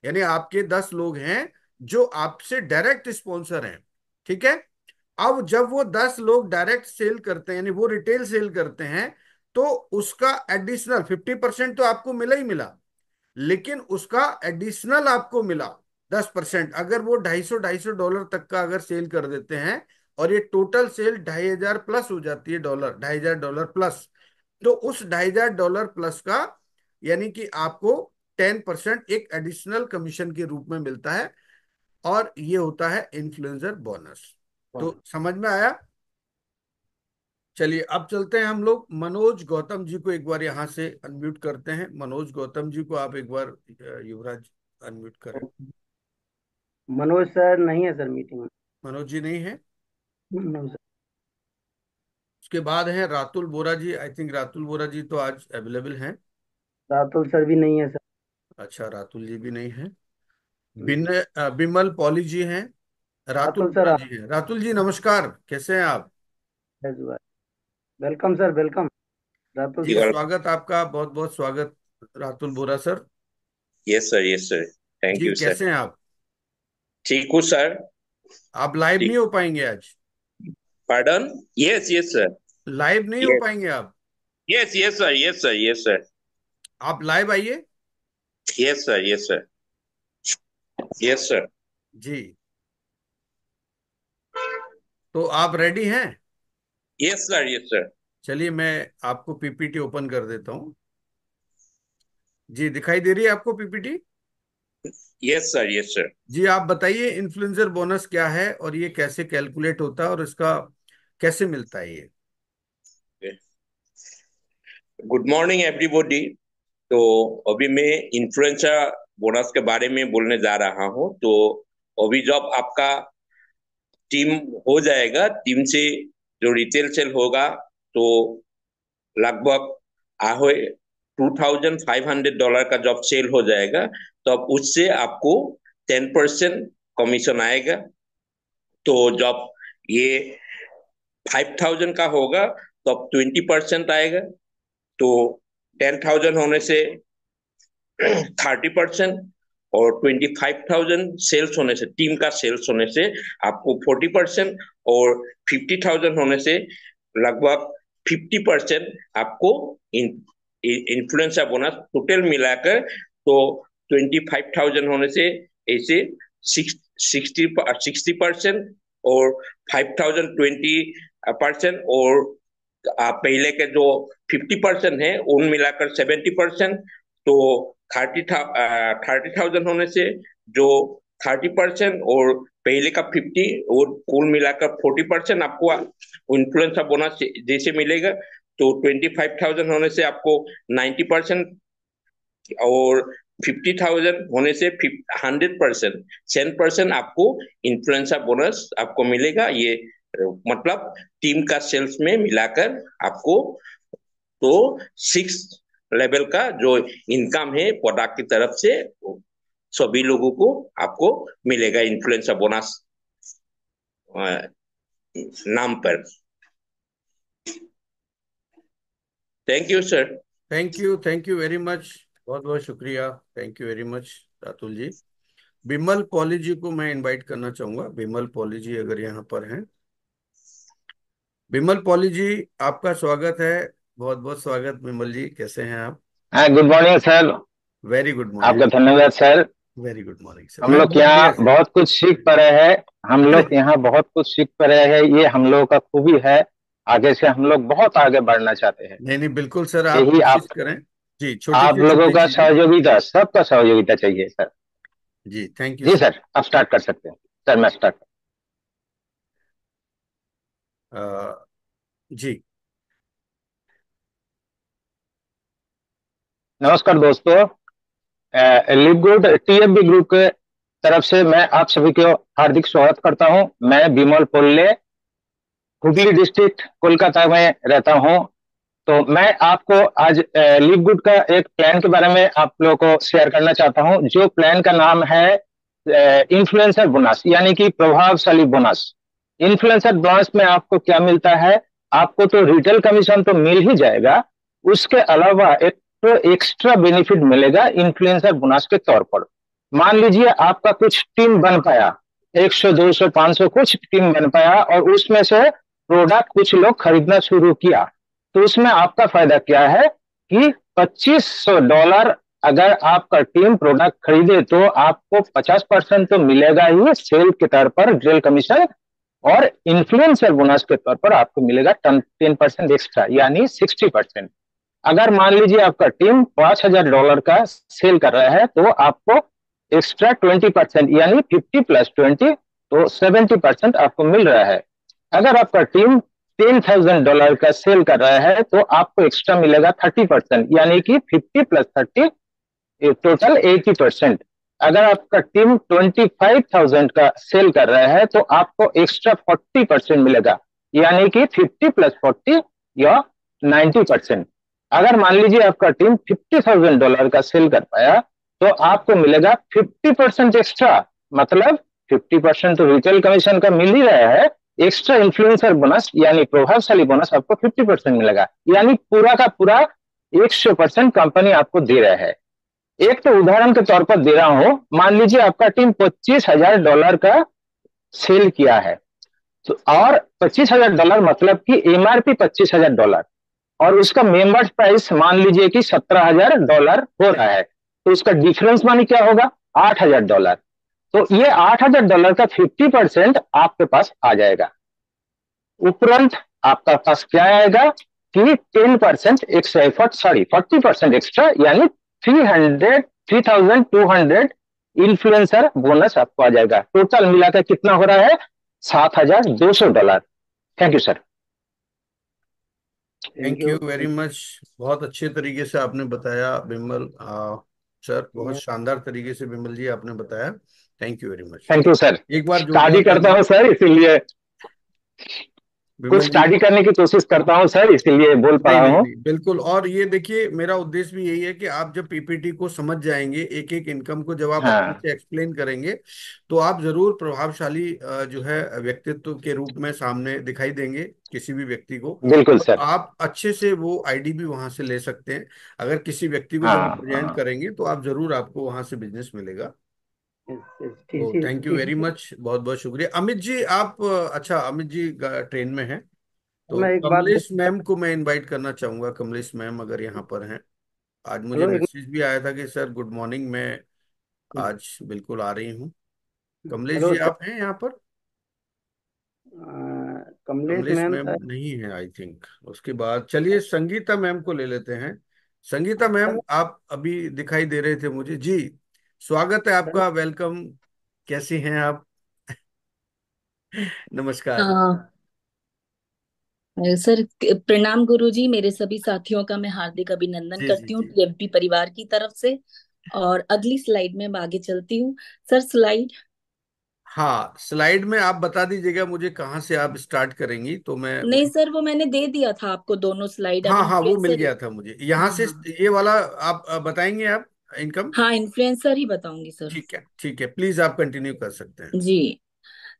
यानी आपके 10 लोग हैं जो आपसे डायरेक्ट स्पॉन्सर हैं, ठीक है। अब जब वो 10 लोग डायरेक्ट सेल करते हैं, यानी वो रिटेल सेल करते हैं, तो उसका एडिशनल 50% तो आपको मिला ही मिला, लेकिन उसका एडिशनल आपको मिला 10%। अगर वो $250 तक का अगर सेल कर देते हैं और ये टोटल सेल 2,500 प्लस हो जाती है, डॉलर $2,500 प्लस, तो उस $2,500 प्लस का यानी कि आपको 10% एक एडिशनल कमीशन के रूप में मिलता है, और ये होता है इन्फ्लुएंसर बोनस। तो समझ में आया? चलिए अब चलते हैं हम लोग मनोज गौतम जी को एक बार यहाँ से अनम्यूट करते हैं। मनोज गौतम जी को आप एक बार युवराज अनम्यूट करें। मनोज सर नहीं है सर मीटिंग में। मनोज जी नहीं है। मनोज सर। उसके बाद है रातुल बोरा जी। आई थिंक रातुल बोरा जी तो आज अवेलेबल हैं। रातुल सर भी नहीं है सर। अच्छा, रातुल जी भी नहीं है। हम्म। बिमल पॉली जी हैं। रातुल रातुल बोरा सर जी हैं। रातुल जी नमस्कार, कैसे हैं आप? Welcome sir, welcome. Ratul ji sir. स्वागत आपका, बहुत बहुत स्वागत Ratul Bora sir. Yes sir, yes sir. Thank जी यू सर। कैसे हैं आप? ठीक हूँ सर। आप लाइव नहीं ठीक। हो पाएंगे आज? Pardon. Yes yes sir. Live नहीं हो यस पाएंगे आप? Yes yes sir, yes sir, yes sir. आप लाइव आइए। Yes sir, yes sir, yes sir. जी, तो आप रेडी हैं? Yes sir, yes sir. चलिए मैं आपको पीपीटी ओपन कर देता हूँ। जी दिखाई दे रही है आपको PPT? Yes sir, yes sir. जी आप बताइए इन्फ्लुएंसर बोनस क्या है और ये कैसे कैलकुलेट होता है और इसका कैसे मिलता है ये? Good morning everybody. तो अभी मैं इन्फ्लुएंसर बोनस के बारे में बोलने जा रहा हूँ। तो अभी जब आपका टीम हो जाएगा, टीम से जो रिटेल सेल होगा, तो लगभग आहो $2,500 का जब सेल हो जाएगा, तब उससे आपको 10% कमीशन आएगा। तो जब ये 5,000 का होगा तब 20% आएगा। तो 10,000 होने से 30%, और 25,000 सेल्स होने से, टीम का सेल्स होने से आपको 40%, और 50,000 होने से लगभग 50% आपको इन्फ्लुएंसर बोनस टोटल मिलाकर। तो 25,000 होने से ऐसे 60% और 5,000 20%, और पहले के जो 50% है उन मिलाकर 70%। तो 30,000 होने से जो 30% और पहले का 50, और कुल मिलाकर 40% आपको इन्फ्लुएंसर बोनस जैसे मिलेगा। तो 25,000 होने से आपको 90%, और 50,000 होने से 100%, 10% आपको इन्फ्लुएंसर बोनस आपको मिलेगा। ये मतलब टीम का सेल्स में मिलाकर आपको, तो 6 लेवल का जो इनकम है प्रोडक्ट की तरफ से, सभी लोगों को आपको मिलेगा इन्फ्लुएंसर बोनस नाम पर। Thank you sir. Thank you very much. बहुत बहुत शुक्रिया। Thank you very much Ratul ji. Bimal Poly ji को मैं इनवाइट करना चाहूंगा। बिमल पॉली जी अगर यहाँ पर हैं। बिमल पॉली जी आपका स्वागत है। बहुत बहुत स्वागत बिमल जी, कैसे हैं आप? हाँ, good morning sir. Very good आपका मॉर्निंग। धन्यवाद sir. Very good morning sir, हम मैं लोग बहुत यहाँ बढ़िया सर। बहुत कुछ सीख पा रहे हैं। हम अरे लोग यहाँ बहुत कुछ सीख पा रहे हैं। ये हम लोगों का खूबी है। आगे से हम लोग बहुत आगे बढ़ना चाहते हैं। नहीं नहीं बिल्कुल सर, आप यही कोशिश आप करें। जी छोटी आप से लोगों छोटी का चीजें। सहयोगिता, सबका सहयोगिता चाहिए सर। जी थैंक यू जी सर। सर, आप स्टार्ट कर सकते हैं। सर मैं स्टार्ट। जी नमस्कार दोस्तों। लिव गुड टीएफबी ग्रुप के तरफ से मैं आप सभी को हार्दिक स्वागत करता हूं। मैं बिमल पोल्ले, हुगली डिस्ट्रिक्ट कोलकाता में रहता हूं। तो मैं आपको आज लिव गुड का एक प्लान के बारे में आप लोगों को शेयर करना चाहता हूं, जो प्लान का नाम है इन्फ्लुएंसर बोनस, यानी कि प्रभावशाली बोनस। इन्फ्लुएंसर बोनस में आपको क्या मिलता है? आपको तो रिटेल कमीशन तो मिल ही जाएगा, उसके अलावा एक तो एक्स्ट्रा बेनिफिट मिलेगा इन्फ्लुएंसर बोनस के तौर पर। मान लीजिए आपका कुछ टीम बन पाया, 100 200 500 कुछ टीम बन पाया, और उसमें से प्रोडक्ट कुछ लोग खरीदना शुरू किया, तो उसमें आपका फायदा क्या है कि $2500 अगर आपका टीम प्रोडक्ट खरीदे तो आपको 50% तो मिलेगा ही सेल के तौर पर रिटेल कमीशन, और इन्फ्लुएंसर बोनस के तौर पर आपको मिलेगा 10% एक्स्ट्रा, यानी 60%। अगर मान लीजिए आपका टीम $5000 का सेल कर रहा है तो आपको एक्स्ट्रा 20%, यानी 50 + 20, तो 70% आपको मिल रहा है। अगर आपका टीम $10,000 का सेल कर रहा है तो आपको एक्स्ट्रा मिलेगा 30%, यानी कि 50 + 30, टोटल 80%। अगर आपका टीम 25,000 का सेल कर रहा है तो आपको एक्स्ट्रा 40% मिलेगा, यानी कि 50 + 40 या 90%। अगर मान लीजिए आपका टीम $50,000 का सेल कर पाया तो आपको मिलेगा 50% एक्स्ट्रा, मतलब 50% तो रिटेल कमीशन का मिल ही रहा है, एक्स्ट्रा इन्फ्लुएंसर बोनस यानी प्रभावशाली बोनस आपको 50% मिलेगा, यानी पूरा का पूरा 100% कंपनी आपको दे रहा है। एक तो उदाहरण के तौर पर दे रहा हूं, मान लीजिए आपका टीम $25,000 का सेल किया है, तो और $25,000 मतलब कि एमआरपी $25,000, और उसका मेंबर्स प्राइस मान लीजिए कि $17,000 हो रहा है, तो उसका डिफरेंस मानी क्या होगा? $8,000। तो ये $8,000 का 50% आपके पास आ जाएगा। उपरंत आपका पास क्या आएगा कि 10% एक्स्ट्रा, सॉरी 40% एक्स्ट्रा, यानी 3,200 इन्फ्लुएंसर बोनस आपको आ जाएगा। टोटल मिलाकर कितना हो रहा है? $7,200। Thank you sir. Thank thank you. You very much. बहुत अच्छे तरीके से आपने बताया बिमल सर, बहुत शानदार तरीके से बिमल जी आपने बताया। Thank you very much. Thank you sir. एक बार जोरदार स्टडी करता ताली। हूँ सर, इसीलिए कुछ बिमल जी, स्टडी करने की कोशिश करता हूँ सर, इसीलिए बोल पा नहीं रहा नहीं हूँ। नहीं, बिल्कुल। और ये देखिए, मेरा उद्देश्य भी यही है कि आप जब पीपीटी को समझ जाएंगे, एक एक इनकम को जब आप अच्छे हाँ, से एक्सप्लेन करेंगे, तो आप जरूर प्रभावशाली जो है व्यक्तित्व के रूप में सामने दिखाई देंगे किसी भी व्यक्ति को। बिल्कुल और सर। आप अच्छे से वो आईडी भी वहां से ले सकते हैं। अगर किसी व्यक्ति को जब हाँ प्रेजेंट हाँ। करेंगे तो आप जरूर, आपको वहां से बिजनेस मिलेगा। तो TC thank you very TC much, बहुत बहुत शुक्रिया। अमित जी आप अच्छा, अमित जी ट्रेन में हैं, तो मैं एक बात कमलेश मैम को मैं इनवाइट करना चाहूंगा। कमलेश मैम अगर यहाँ पर हैं। आज मुझे हेलो एक मैसेज भी आया था कि सर गुड मॉर्निंग, मैं आज बिल्कुल आ रही हूँ। कमलेश हेलो जी सर। आप हैं यहाँ पर? Kamlesh Kamlesh ma'am ma'am sir. नहीं है आई थिंक। उसके बाद चलिए संगीता मैम को ले लेते हैं। संगीता मैम सर आप अभी दिखाई दे रहे थे मुझे जी। स्वागत है सर आपका, वेलकम। कैसी हैं आप? नमस्कार। हाँ सर, प्रणाम गुरुजी। मेरे सभी साथियों का मैं हार्दिक अभिनंदन जी जी करती हूँ जी। टीएमपी परिवार की तरफ से। और अगली स्लाइड में मैं आगे चलती हूँ। Sir slide. हाँ, स्लाइड में आप बता दीजिएगा मुझे कहाँ से आप स्टार्ट करेंगी, तो मैं नहीं वही। सर, वो मैंने दे दिया था आपको दोनों स्लाइड। अब हाँ हाँ, वो मिल इन्फ्लुएंसर। गया था मुझे यहाँ हाँ से। हाँ। ये वाला आप बताएंगे आप, इनकम? हाँ, इन्फ्लुएंसर ही बताऊंगी सर। ठीक है, प्लीज आप कंटिन्यू कर सकते हैं। जी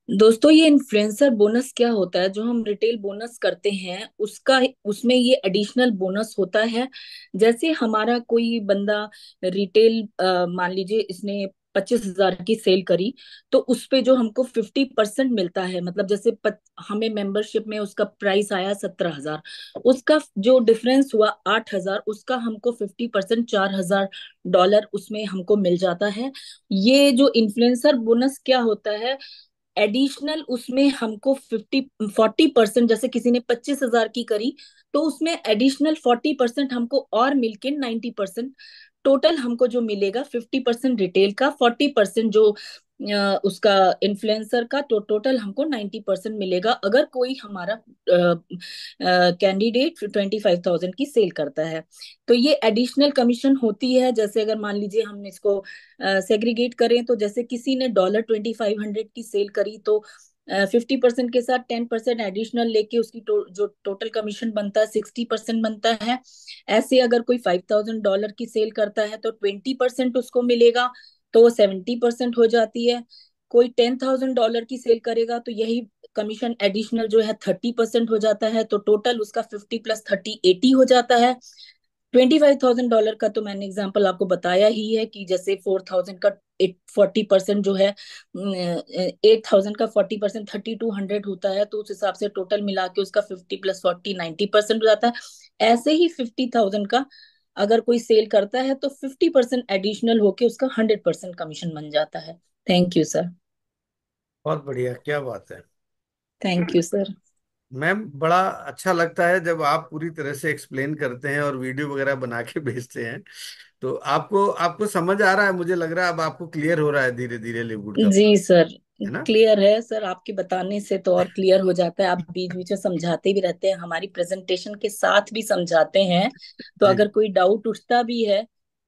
दोस्तों, ये इन्फ्लुएंसर बोनस क्या होता है? जो हम रिटेल बोनस करते हैं उसका, उसमें ये एडिशनल बोनस होता है। जैसे हमारा कोई बंदा रिटेल, मान लीजिए इसने 25,000 की सेल करी, तो उस पे जो हमको 50% मिलता है, मतलब जैसे हमें मेंबरशिप में उसका प्राइस आया 17,000, उसका जो डिफरेंस हुआ 8,000, उसका हमको 50%, $4,000 उसमें हमको मिल जाता है। ये जो इन्फ्लुएंसर बोनस क्या होता है, एडिशनल उसमें हमको 40%, जैसे किसी ने 25,000 की करी तो उसमें एडिशनल 40% हमको और मिलके 90%। टोटल हमको जो मिलेगा 50% रिटेल का, 40% जो उसका इन्फ्लुएंसर का, तो टोटल हमको 90% मिलेगा अगर कोई हमारा कैंडिडेट 25,000 की सेल करता है। तो ये एडिशनल कमीशन होती है। जैसे अगर मान लीजिए हम इसको सेग्रीगेट करें, तो जैसे किसी ने $2500 की सेल करी तो 50% के साथ 10% एडिशनल लेके उसकी जो टोटल कमीशन बनता है 60% बनता है। ऐसे अगर कोई $5,000 की सेल करता है तो 20% उसको मिलेगा, तो वो 70% हो जाती है। कोई $10,000 की सेल करेगा तो यही कमीशन एडिशनल जो है 30% हो जाता है, तो टोटल उसका 50 + 30 80 हो जाता है। $25,000 का तो मैंने एग्जांपल आपको बताया ही है कि जैसे 4,000 का 40% जो है, 8,000 का 40% 3,200 होता है, तो उस हिसाब से टोटल मिला के उसका 50 + 40 90% हो जाता है। ऐसे ही 50,000 का अगर कोई सेल करता है तो 50% एडिशनल होके उसका 100% कमीशन बन जाता है। Thank you sir. बहुत बढ़िया, क्या बात है। Thank you sir. मैम बड़ा अच्छा लगता है जब आप पूरी तरह से एक्सप्लेन करते हैं और वीडियो वगैरह बना के भेजते हैं। तो आपको आपको समझ आ रहा है, मुझे लग रहा है अब आपको क्लियर हो रहा है धीरे धीरे लिववुड का, जी सर, है ना। क्लियर है सर, आपके बताने से तो और क्लियर हो जाता है। आप बीच बीच में समझाते भी रहते हैं, हमारी प्रेजेंटेशन के साथ भी समझाते हैं, तो जी। अगर कोई डाउट उठता भी है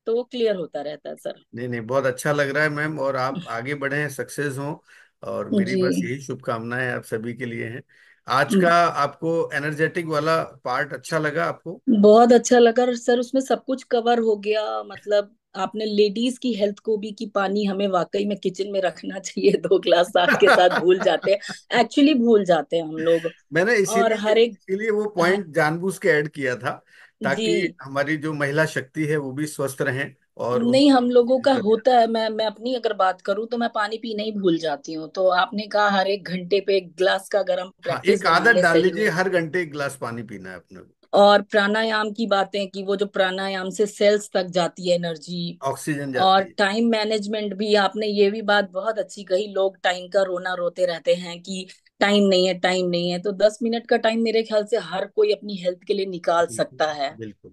तो वो क्लियर होता रहता है सर। नहीं नहीं, बहुत अच्छा लग रहा है मैम, और आप आगे बढ़े हैं, सक्सेस हों, और मेरी जी। बस यही शुभकामनाएं आप सभी के लिए हैं। आज का आपको एनर्जेटिक वाला पार्ट अच्छा लगा आपको? बहुत अच्छा लगा सर, उसमें सब कुछ कवर हो गया। मतलब आपने लेडीज की हेल्थ को भी, कि पानी हमें वाकई में किचन में रखना चाहिए, 2 ग्लास साथ के साथ भूल जाते हैं, एक्चुअली भूल जाते हैं हम लोग। मैंने और इसीलिए हर एक इसीलिए वो ह- पॉइंट जानबूझ के ऐड किया था, जी। ताकि हमारी जो महिला शक्ति है वो भी स्वस्थ रहें और नहीं, उनको हम लोगों का बेहतर होता है, मैं अपनी अगर बात करूं तो मैं पानी पीना ही भूल जाती हूँ, तो आपने कहा हर एक घंटे पे 1 ग्लास का, अगर हम हाँ, प्रैक्टिस एक बना आदत ले डाल सही लीजिए, में। हर घंटे एक गिलास पानी पीना है अपने को। और प्राणायाम की बातें, कि वो जो प्राणायाम से सेल्स तक जाती है एनर्जी। ऑक्सीजन और जाती है। टाइम मैनेजमेंट भी, आपने ये भी बात बहुत अच्छी कही, लोग टाइम का रोना रोते रहते हैं कि टाइम नहीं है, टाइम नहीं है, तो 10 मिनट का टाइम मेरे ख्याल से हर कोई अपनी हेल्थ के लिए निकाल बिल्कुल सकता है। बिल्कुल।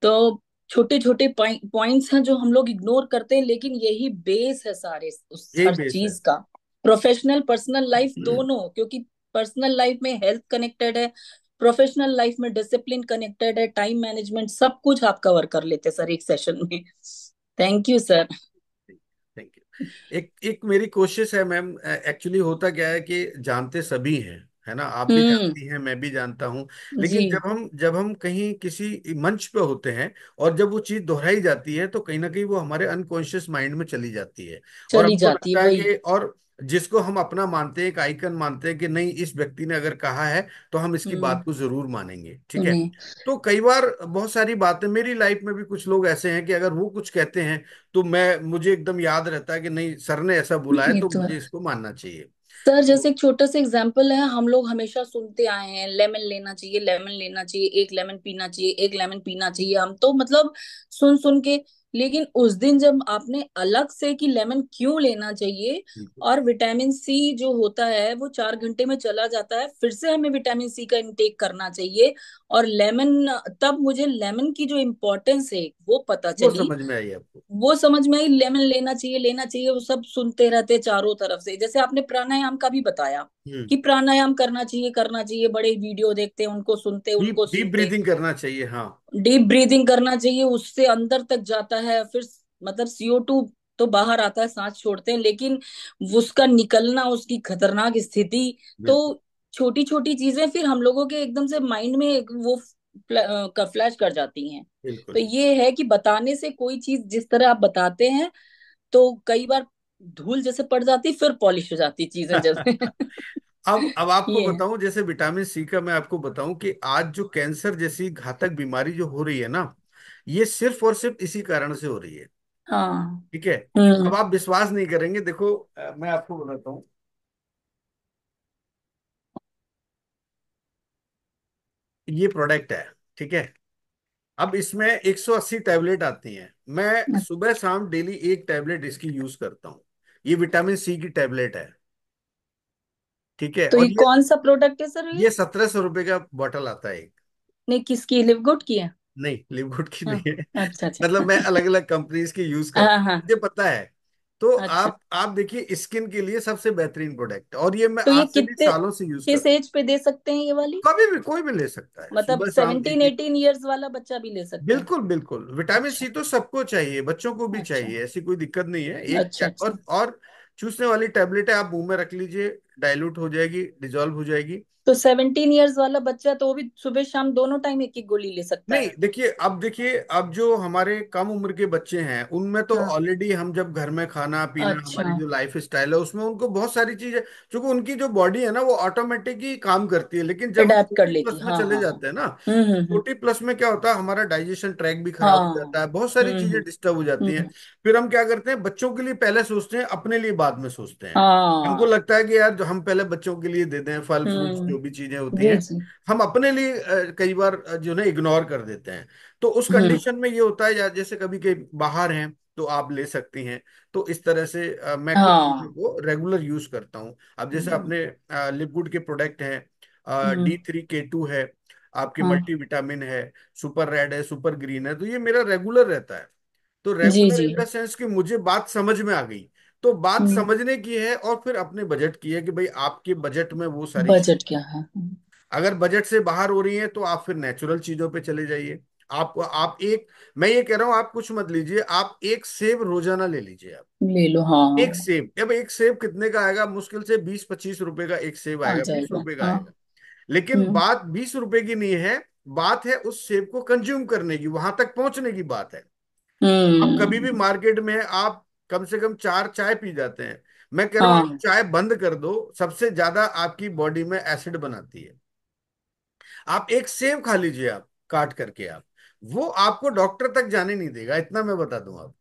तो छोटे छोटे पॉइंट्स हैं जो हम लोग इग्नोर करते हैं, लेकिन यही बेस है सारे उस यही हर बेस है। चीज का। प्रोफेशनल पर्सनल लाइफ दोनों, क्योंकि पर्सनल लाइफ में हेल्थ कनेक्टेड है, प्रोफेशनल लाइफ में डिसिप्लिन कनेक्टेड है, टाइम मैनेजमेंट, सब कुछ आप कवर कर लेते सर एक सेशन में। Thank you sir. Thank you. एक एक मेरी कोशिश है मैम, एक्चुअली होता क्या है कि जानते सभी हैं, है ना, आप भी हम्म। जानती हैं, मैं भी जानता हूं, जी। लेकिन जब हम कहीं किसी मंच पे होते हैं और जब वो चीज दोहराई जाती है तो कहीं ना कहीं वो हमारे अनकॉन्शियस माइंड में चली जाती है, और चली हमको जाती है लगता है वही। कि, और जिसको हम अपना मानते हैं, एक आइकन मानते हैं कि नहीं, इस व्यक्ति ने अगर कहा है तो हम इसकी बात हम्म। को जरूर मानेंगे, ठीक है। सुने। तो कई बार बहुत सारी बातें मेरी लाइफ में भी, कुछ लोग ऐसे हैं कि अगर वो कुछ कहते हैं तो मुझे एकदम याद रहता है कि नहीं, सर ने ऐसा बोला है ये तो तो मुझे है इसको मानना चाहिए। सर, जैसे तो एक छोटा सा एग्जांपल है, हम लोग हमेशा सुनते आए हैं लेमन लेना चाहिए, लेमन लेना चाहिए, एक लेमन पीना चाहिए, एक लेमन पीना चाहिए, हम तो मतलब सुन सुन के। लेकिन उस दिन जब आपने अलग से कि लेमन क्यों लेना चाहिए, बिल्कुल। और विटामिन सी जो होता है वो 4 घंटे में चला जाता है, फिर से हमें विटामिन सी का इंटेक करना चाहिए। और लेमन, तब मुझे लेमन की जो इम्पोर्टेंस है वो पता वो चली। समझ में आई आपको? वो समझ में आई, लेमन लेना चाहिए, लेना चाहिए, वो सब सुनते रहते चारों तरफ से। जैसे आपने प्राणायाम का भी बताया हम्म। कि प्राणायाम करना चाहिए, करना चाहिए, बड़े वीडियो देखते हैं, उनको सुनते, डीप उनको डीप सुनते। ब्रीदिंग करना चाहिए, हाँ। डीप ब्रीदिंग करना चाहिए, उससे अंदर तक जाता है, फिर मतलब CO2 तो बाहर आता है, सांस छोड़ते हैं, लेकिन उसका निकलना, उसकी खतरनाक स्थिति। तो बिल्कुल छोटी छोटी चीजें फिर हम लोगों के एकदम से माइंड में वो फ्लैश कर जाती हैं। तो बिल्कुल। ये है कि बताने से कोई चीज जिस तरह आप बताते हैं, तो कई बार धूल जैसे पड़ जाती, फिर पॉलिश हो जाती चीजें जैसे। अब आपको ये है। बताऊं, जैसे विटामिन सी का मैं आपको बताऊं कि आज जो कैंसर जैसी घातक बीमारी जो हो रही है ना, ये सिर्फ और सिर्फ इसी कारण से हो रही है, हाँ। ठीक है। हम्म। अब आप विश्वास नहीं करेंगे, देखो, मैं आपको बताता हूँ, ये प्रोडक्ट है, ठीक है। अब इसमें 180 टैबलेट आती हैं, मैं सुबह शाम डेली एक टैबलेट इसकी यूज करता हूँ। ये विटामिन सी की टैबलेट है, ठीक है। तो ये और ये कौन सा प्रोडक्ट है सर ये ये? 1700 रुपए का बॉटल आता है एक। नहीं, किसकी, लिव गुड की है? नहीं, लिवगुड की हाँ। नहीं है। अच्छा मतलब मैं अच्छा। अलग अलग कंपनीज की यूज हाँ करता हूँ, हाँ। मुझे पता है। तो अच्छा। आप देखिए, स्किन के लिए सबसे बेहतरीन प्रोडक्ट, और ये मैं तो ये आज से नहीं, कितने, सालों से यूज कर, किस एज पे दे सकते हैं ये वाली? कभी भी कोई भी ले सकता है, मतलब सुबह शाम, एक 17 18 ईयर्स वाला बच्चा भी ले सकता है? बिल्कुल बिल्कुल। विटामिन अच्छा सी तो सबको चाहिए, बच्चों को भी अच्छा चाहिए, ऐसी कोई दिक्कत नहीं है। अच्छा। अच्छा। और चूसने वाली टैबलेट है, आप मुंह में रख लीजिए, डाइल्यूट हो जाएगी, डिजॉल्व हो जाएगी। तो 17 ईयर्स वाला बच्चा तो वो भी सुबह शाम दोनों टाइम एक एक गोली ले सकता नहीं है? देखिए अब जो हमारे कम उम्र के बच्चे हैं उनमें तो हाँ। ऑलरेडी हम जब घर में खाना पीना, अच्छा। हमारी जो लाइफ स्टाइल है उसमें उनको बहुत सारी चीजें, क्योंकि उनकी जो बॉडी है ना वो ऑटोमेटिक ही काम करती है। लेकिन जब हम अडेप्ट कर 40+ लेती, में हाँ चले हाँ हाँ। जाते हैं ना, हम्म। 40+ में क्या होता है, हमारा डाइजेशन ट्रैक भी खराब हो हाँ। जाता है, बहुत सारी चीजें हम्म डिस्टर्ब हो जाती हैं। हम्म। फिर हम क्या करते हैं, बच्चों के लिए पहले सोचते हैं, अपने लिए बाद में सोचते हैं। हमको हाँ। लगता है कि यार जो हम पहले बच्चों के लिए दे दें फल फ्रूट्स जो भी चीजें होती जी हैं, जी। हम अपने लिए कई बार जो है इग्नोर कर देते हैं। तो उस हम्म। कंडीशन में ये होता है, या जैसे कभी कभी बाहर हैं तो आप ले सकती हैं। तो इस तरह से मैं कुछ चीजों हाँ। को रेगुलर यूज करता हूँ। अब जैसे हम्म अपने लिपगुड के प्रोडक्ट हैं, हम्म, D3K2 है, आपके हाँ। मल्टीविटामिन है, सुपर रेड है, सुपर ग्रीन है, तो ये मेरा रेगुलर रहता है। तो जी रेगुलर जी। इन द सेंस कि मुझे बात समझ में आ गई। तो बात हम्म। समझने की है और फिर अपने बजट की है कि भाई आपके बजट में वो सारी बजट चीजें, क्या है? अगर बजट से बाहर हो रही है तो आप फिर नेचुरल चीजों पे चले जाइए। आप एक, मैं ये कह रहा हूं आप कुछ मत लीजिए, आप एक सेब रोजाना ले लीजिए आप। ले लो, हाँ। एक सेब, अब एक सेब कितने का आएगा, मुश्किल से 20-25 रुपए का एक सेब आ आएगा, बीस जाएगा, रुपए का हाँ। आएगा। लेकिन हम्म बात 20 रुपए की नहीं है, बात है उस सेब को कंज्यूम करने की, वहां तक पहुंचने की बात है। आप कभी भी हम्म। मार्केट में आप कम से कम 4 चाय पी जाते हैं। मैं कह रहा हूँ आप हाँ। चाय बंद कर दो, सबसे ज्यादा आपकी बॉडी में एसिड बनाती है। आप एक सेब खा लीजिए, आप काट करके आप, वो आपको डॉक्टर तक जाने नहीं देगा, इतना मैं बता दूं आप।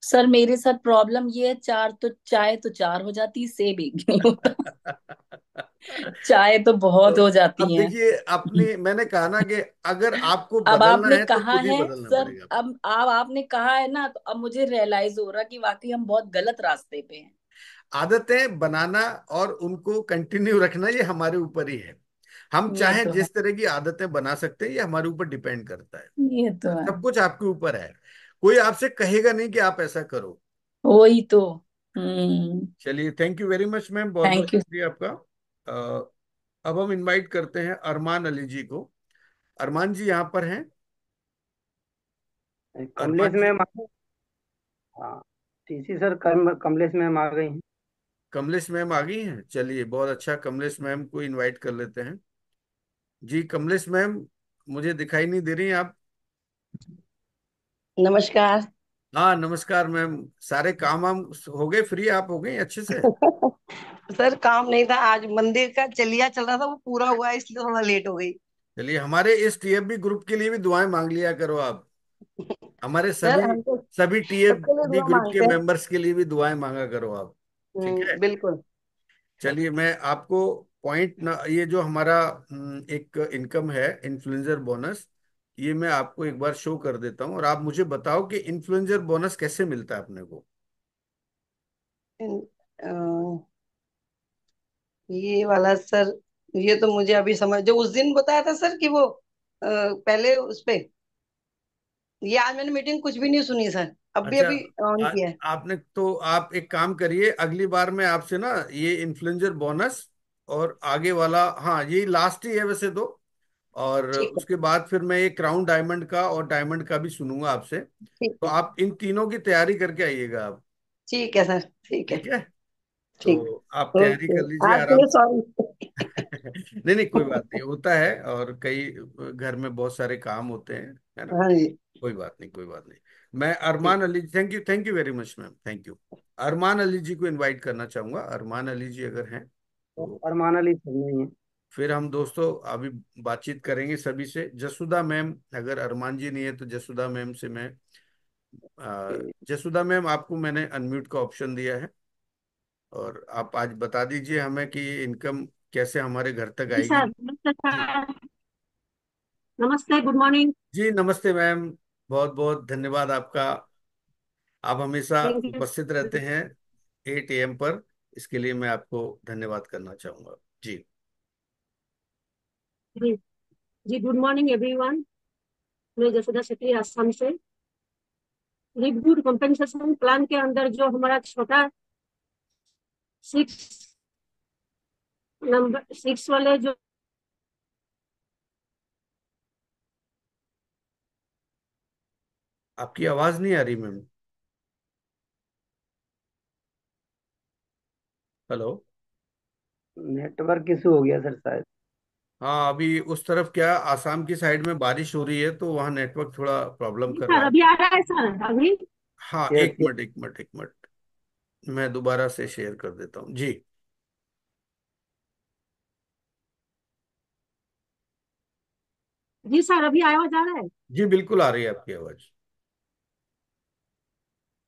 सर मेरे साथ प्रॉब्लम ये है, चार तो चाय तो चार हो जाती, सेब एक नहीं होता। चाय तो तो बहुत हो जाती अब है। देखिए, अपनी मैंने कहा ना कि अगर आपको अब बदलना आपने है तो कहा खुद ही है बदलना सर, पड़ेगा। अब आपने कहा है ना, तो अब मुझे रियलाइज हो रहा कि वाकई हम बहुत गलत रास्ते पे हैं। आदतें बनाना और उनको कंटिन्यू रखना ये हमारे ऊपर ही है। हम ये चाहें तो है। जिस तरह की आदतें बना सकते हैं, ये हमारे ऊपर डिपेंड करता है। ये तो है। सब कुछ आपके ऊपर है, कोई आपसे कहेगा नहीं कि आप ऐसा करो। वही तो। हम्म। चलिए, thank you very much ma'am, बहुत बहुत थैंक यू। शुक्रिया आपका। अब हम इनवाइट करते हैं अरमान अली जी को। अरमान जी यहाँ पर हैं? कमलेश अरमान जी, मैम हाँ, टीसी सर, कमलेश मैम आ गई हैं। कमलेश मैम आ गई हैं, चलिए बहुत अच्छा, कमलेश मैम को इनवाइट कर लेते हैं। जी कमलेश मैम, मुझे दिखाई नहीं दे रही हैं आप। नमस्कार। हाँ नमस्कार मैम, सारे काम वाम हो गए, फ्री आप हो गए अच्छे से? सर काम नहीं था, आज मंदिर का चलिया चल रहा था, वो पूरा हुआ इसलिए थोड़ा लेट हो गई। चलिए, हमारे इस TFB ग्रुप के लिए भी दुआएं मांग लिया करो आप। हमारे सर सभी हम तो सभी सबके लिए TFB दुआ ग्रुप के मांगते हैं। मेंबर्स के लिए भी दुआएं मांगा करो आप। ठीक है, बिल्कुल। चलिए मैं आपको पॉइंट ना, ये जो हमारा एक इनकम है इन्फ्लुएंसर बोनस, ये मैं आपको एक बार शो कर देता हूँ और आप मुझे बताओ कि इन्फ्लुएंसर बोनस कैसे मिलता है अपने को। अ, ये वाला सर, ये तो मुझे अभी समझ, जो उस दिन बताया था सर कि वो पहले उस पे, ये आज मैंने मीटिंग कुछ भी नहीं सुनी सर, अभी अच्छा, अभी ऑन किया है। आपने तो आप एक काम करिए, अगली बार मैं आपसे ना ये इन्फ्लुएंसर बोनस और आगे वाला, हाँ ये लास्ट ही है वैसे तो, और ठीक है। उसके बाद फिर मैं ये क्राउन डायमंड का और डायमंड का भी सुनूंगा आपसे। ठीक तो है। आप इन तीनों की तैयारी करके आइएगा आप। ठीक है सर। ठीक है। ठीक है, तो ठीक। आप तैयारी ओके। कर लीजिए आपके आराम लिए से। सॉरी। नहीं नहीं, कोई बात नहीं, होता है, और कई घर में बहुत सारे काम होते हैं, है ना। हाँ जी। कोई बात नहीं, कोई बात नहीं। मैं ठीक। Arman Ali, thank you very much ma'am, thank you. Arman Ali ji को इनवाइट करना चाहूंगा, अरमान अली जी अगर हैं तो अरमान अली सर नहीं है। फिर हम दोस्तों अभी बातचीत करेंगे सभी से। जसुदा मैम, अगर अरमान जी नहीं है तो जसुदा मैम से मैं जसुदा मैम, आपको मैंने अनम्यूट का ऑप्शन दिया है, और आप आज बता दीजिए हमें कि ये इनकम कैसे हमारे घर तक जी आएगी। सर, नमस्ते जी, सर। नमस्ते, गुड मॉर्निंग। जी नमस्ते मैम, बहुत बहुत धन्यवाद आपका। आप हमेशा थैंक यू। उपस्थित रहते हैं 8 AM पर, इसके लिए मैं आपको धन्यवाद करना चाहूंगा। जी जी। जी, गुड मॉर्निंग एवरीवन। मैं जसोदा शेट्टी असम से। लिवलीहुड कंपनसेशन प्लान के अंदर जो हमारा छोटा 6 वाले जो आपकी आवाज नहीं आ रही मैम, हेलो। नेटवर्क इशू हो गया सर शायद। हाँ, अभी उस तरफ क्या आसाम की साइड में बारिश हो रही है तो वहाँ नेटवर्क थोड़ा प्रॉब्लम जी कर सर, रहा है। अभी आ रहा है सर अभी। हाँ, यस एक यस। मिनट एक मिनट एक मिनट, मैं दोबारा से शेयर कर देता हूँ जी। जी सर, अभी आवाज आ रहा है। जी बिल्कुल आ रही है आपकी आवाज।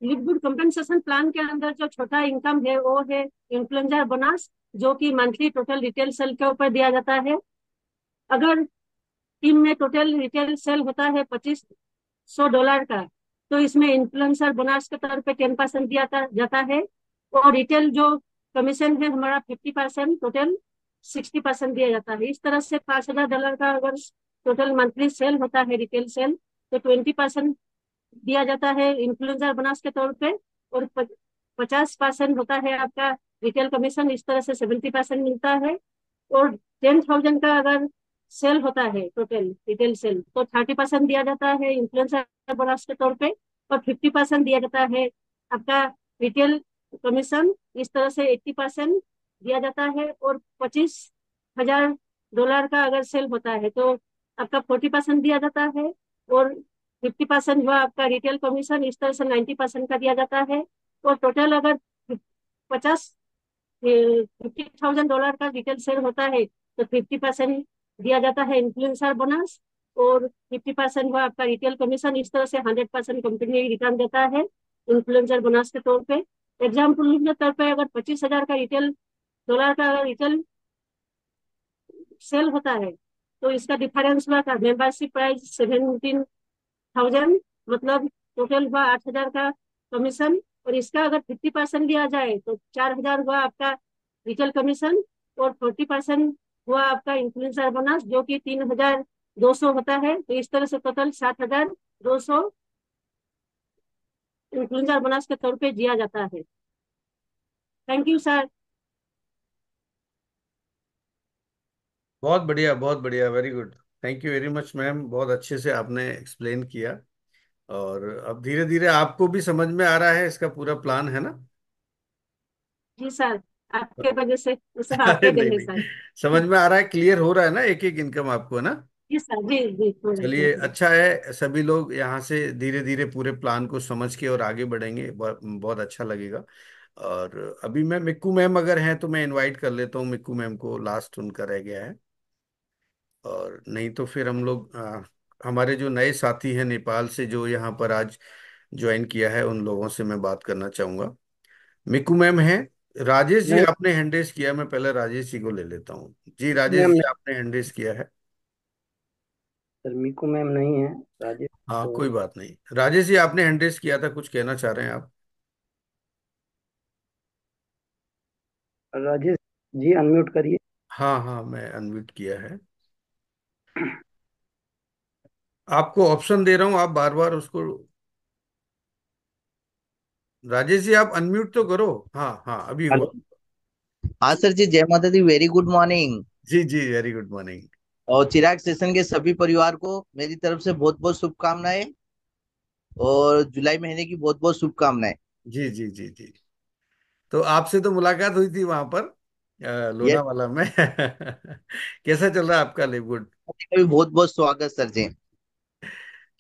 लिक्विड कंपनसेशन प्लान के अंदर जो छोटा इनकम है वो है इन्फ्लुएंजा बोनस, जो कि मंथली टोटल रिटेल सेल के ऊपर दिया जाता है। अगर टीम में टोटल रिटेल सेल होता है $2500 का, तो इसमें इन्फ्लुएंसर बोनस के तौर पे 10% दिया जाता है। और रिटेल जो कमीशन है हमारा 50%, टोटल 60% दिया जाता है। इस तरह से $5000 का अगर टोटल मंथली सेल होता है रिटेल सेल, तो 20% दिया जाता है इन्फ्लुएंसर बोनस के तौर पे। और 50% होता है आपका रिटेल कमीशन। इस तरह से 70% मिलता है। और 10,000 का अगर सेल होता है टोटल रिटेल सेल, तो 30% दिया जाता है इन्फ्लुएंसर बोनस के तौर पे। और 50% दिया जाता है आपका रिटेल कमीशन। इस तरह से 80% दिया जाता है। और $25,000 का अगर सेल होता है तो आपका 40% दिया जाता है। और 50% हुआ आपका रिटेल कमीशन। इस तरह से 90% का दिया जाता है। और टोटल अगर 50,000 डॉलर का रिटेल सेल होता है तो 50% दिया जाता है इन्फ्लुएंसर बोनस। और 50% हुआ आपका रिटेल कमीशन। इस तरह से 100% कंपनी रिटर्न देता है इन्फ्लुएंसर बोनस के तौर पे। एग्जाम्पल के तौर पे अगर 25,000 का रिटेल डॉलर का रिटेल सेल होता है, तो इसका डिफरेंस हुआ था मेंबरशिप प्राइस 17,000, मतलब टोटल हुआ 8,000 का कमीशन। और इसका अगर 50% लिया जाए तो 4,000 हुआ आपका रिटेल कमीशन। और 40% हुआ आपका इन्फ्लुएंसर बोनस, जो कि 3,200 होता है। तो इस तरह से टोटल 7,200 इन्फ्लुएंसर बोनस के तौर पे दिया जाता है। Thank you sir. बहुत बढ़िया, very good. Thank you very much ma'am, बहुत अच्छे से आपने एक्सप्लेन किया। और अब धीरे धीरे आपको भी समझ में आ रहा है इसका पूरा प्लान, है ना? जी सर, आपके वजह से सर, अरे आपके नहीं दिन है नहीं, सर। समझ में आ रहा है, क्लियर हो रहा है ना एक एक इनकम आपको, है ना? जी सर, जी जी, हो रहा है, हो चलिए रहा है। अच्छा है, सभी लोग यहाँ से धीरे धीरे पूरे प्लान को समझ के और आगे बढ़ेंगे, बहुत अच्छा लगेगा। और अभी मैं मिक्कू मैम अगर हैं तो मैं इनवाइट कर लेता हूँ मिक्कू मैम को, लास्ट उनका रह गया है। और नहीं तो फिर हम लोग हमारे जो नए साथी हैं नेपाल से जो यहाँ पर आज ज्वाइन किया है उन लोगों से मैं बात करना चाहूंगा। मिक्कू मैम हैं? राजेश जी नहीं आपने हैंड रेस किया, मैं पहले राजेश जी को ले लेता हूँ। जी राजेश मैम जी नहीं। आपने हैंड रेस किया है। सर मीकू मैम नहीं है। राजेश हाँ तो कोई बात नहीं, राजेश जी आपने हैंड रेस किया था, कुछ कहना चाह रहे हैं आप? राजेश जी अनम्यूट करिए। हाँ हाँ, मैं अनम्यूट किया है। आपको ऑप्शन दे रहा हूँ, आप बार बार उसको। राजेश जी आप अनम्यूट तो करो। हाँ हाँ, अभी हुआ। हेलो। हाँ सर जी, जय माता दी, वेरी गुड मॉर्निंग। जी जी, वेरी गुड मॉर्निंग। और चिराग सेशन के सभी परिवार को मेरी तरफ से बहुत बहुत शुभकामनाएं। और जुलाई महीने की बहुत बहुत शुभकामनाएं। जी जी जी जी। तो आपसे तो मुलाकात हुई थी वहां पर ये लोनावाला में। कैसा चल रहा है आपका लिवगुड? भी बहुत बहुत स्वागत सर जी।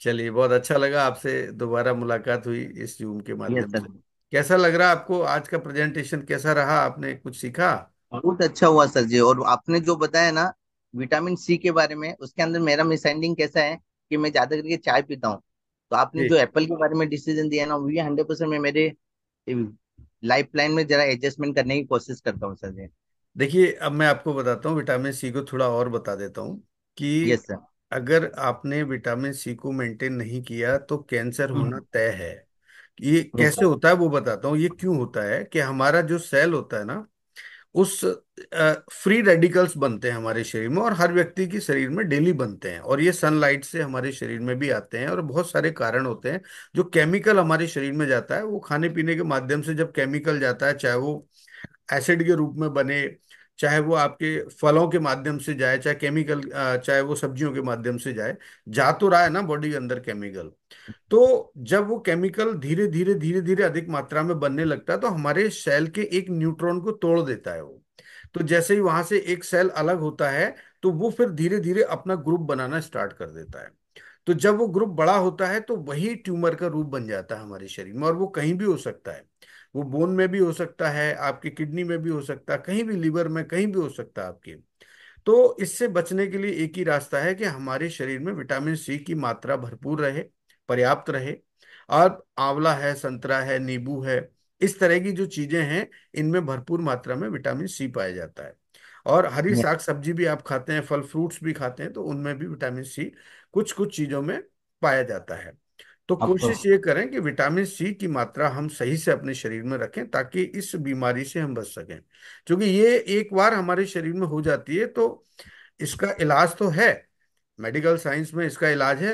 चलिए, बहुत अच्छा लगा आपसे दोबारा मुलाकात हुई इस जूम के यस माध्यम सर। से। कैसा लग रहा है आपको? आज का प्रेजेंटेशन कैसा रहा? आपने कुछ सीखा? बहुत अच्छा हुआ सर जी। और आपने जो बताया ना विटामिन सी के बारे में, उसके अंदर मेरा मिसअंडरस्टैंडिंग कैसा है कि मैं ज्यादा करके चाय पीता हूँ। तो आपने जी जो एप्पल के बारे में डिसीजन दिया ना, वो भी 100% मैं मेरे लाइफ प्लान में जरा एडजस्टमेंट करने की कोशिश करता हूँ सर जी। देखिए, अब मैं आपको बताता हूँ, विटामिन सी को थोड़ा और बता देता हूँ कि यस सर। अगर आपने विटामिन सी को मेंटेन नहीं किया तो कैंसर होना हम्म। तय है। ये यस कैसे सर। होता है वो बताता हूँ। ये क्यों होता है कि हमारा जो सेल होता है ना, उस फ्री रेडिकल्स बनते हैं हमारे शरीर में, और हर व्यक्ति के शरीर में डेली बनते हैं, और ये सनलाइट से हमारे शरीर में भी आते हैं। और बहुत सारे कारण होते हैं। जो केमिकल हमारे शरीर में जाता है वो खाने पीने के माध्यम से, जब केमिकल जाता है, चाहे वो एसिड के रूप में बने, चाहे वो आपके फलों के माध्यम से जाए, चाहे केमिकल चाहे वो सब्जियों के माध्यम से जाए, जा तो रहा है ना बॉडी के अंदर केमिकल। तो जब वो केमिकल धीरे धीरे अधिक मात्रा में बनने लगता है तो हमारे सेल के एक न्यूट्रॉन को तोड़ देता है वो। तो जैसे ही वहां से एक सेल अलग होता है तो वो फिर धीरे धीरे अपना ग्रुप बनाना स्टार्ट कर देता है। तो जब वो ग्रुप बड़ा होता है तो वही ट्यूमर का रूप बन जाता है हमारे शरीर में, और वो कहीं भी हो सकता है। वो बोन में भी हो सकता है, आपकी किडनी में भी हो सकता है, कहीं भी लीवर में, कहीं भी हो सकता है आपके। तो इससे बचने के लिए एक ही रास्ता है कि हमारे शरीर में विटामिन सी की मात्रा भरपूर रहे, पर्याप्त रहे। और आंवला है, संतरा है, नींबू है, इस तरह की जो चीजें हैं, इनमें भरपूर मात्रा में विटामिन सी पाया जाता है। और हरी साग सब्जी भी आप खाते हैं, फल फ्रूट्स भी खाते हैं, तो उनमें भी विटामिन सी कुछ कुछ चीजों में पाया जाता है। तो ऑफकोर्स। कोशिश ये करें कि विटामिन सी की मात्रा हम सही से अपने शरीर में रखें ताकि इस बीमारी से हम बच सकें। क्योंकि ये एक बार हमारे शरीर में हो जाती है तो इसका इलाज तो है, मेडिकल साइंस में इसका इलाज है।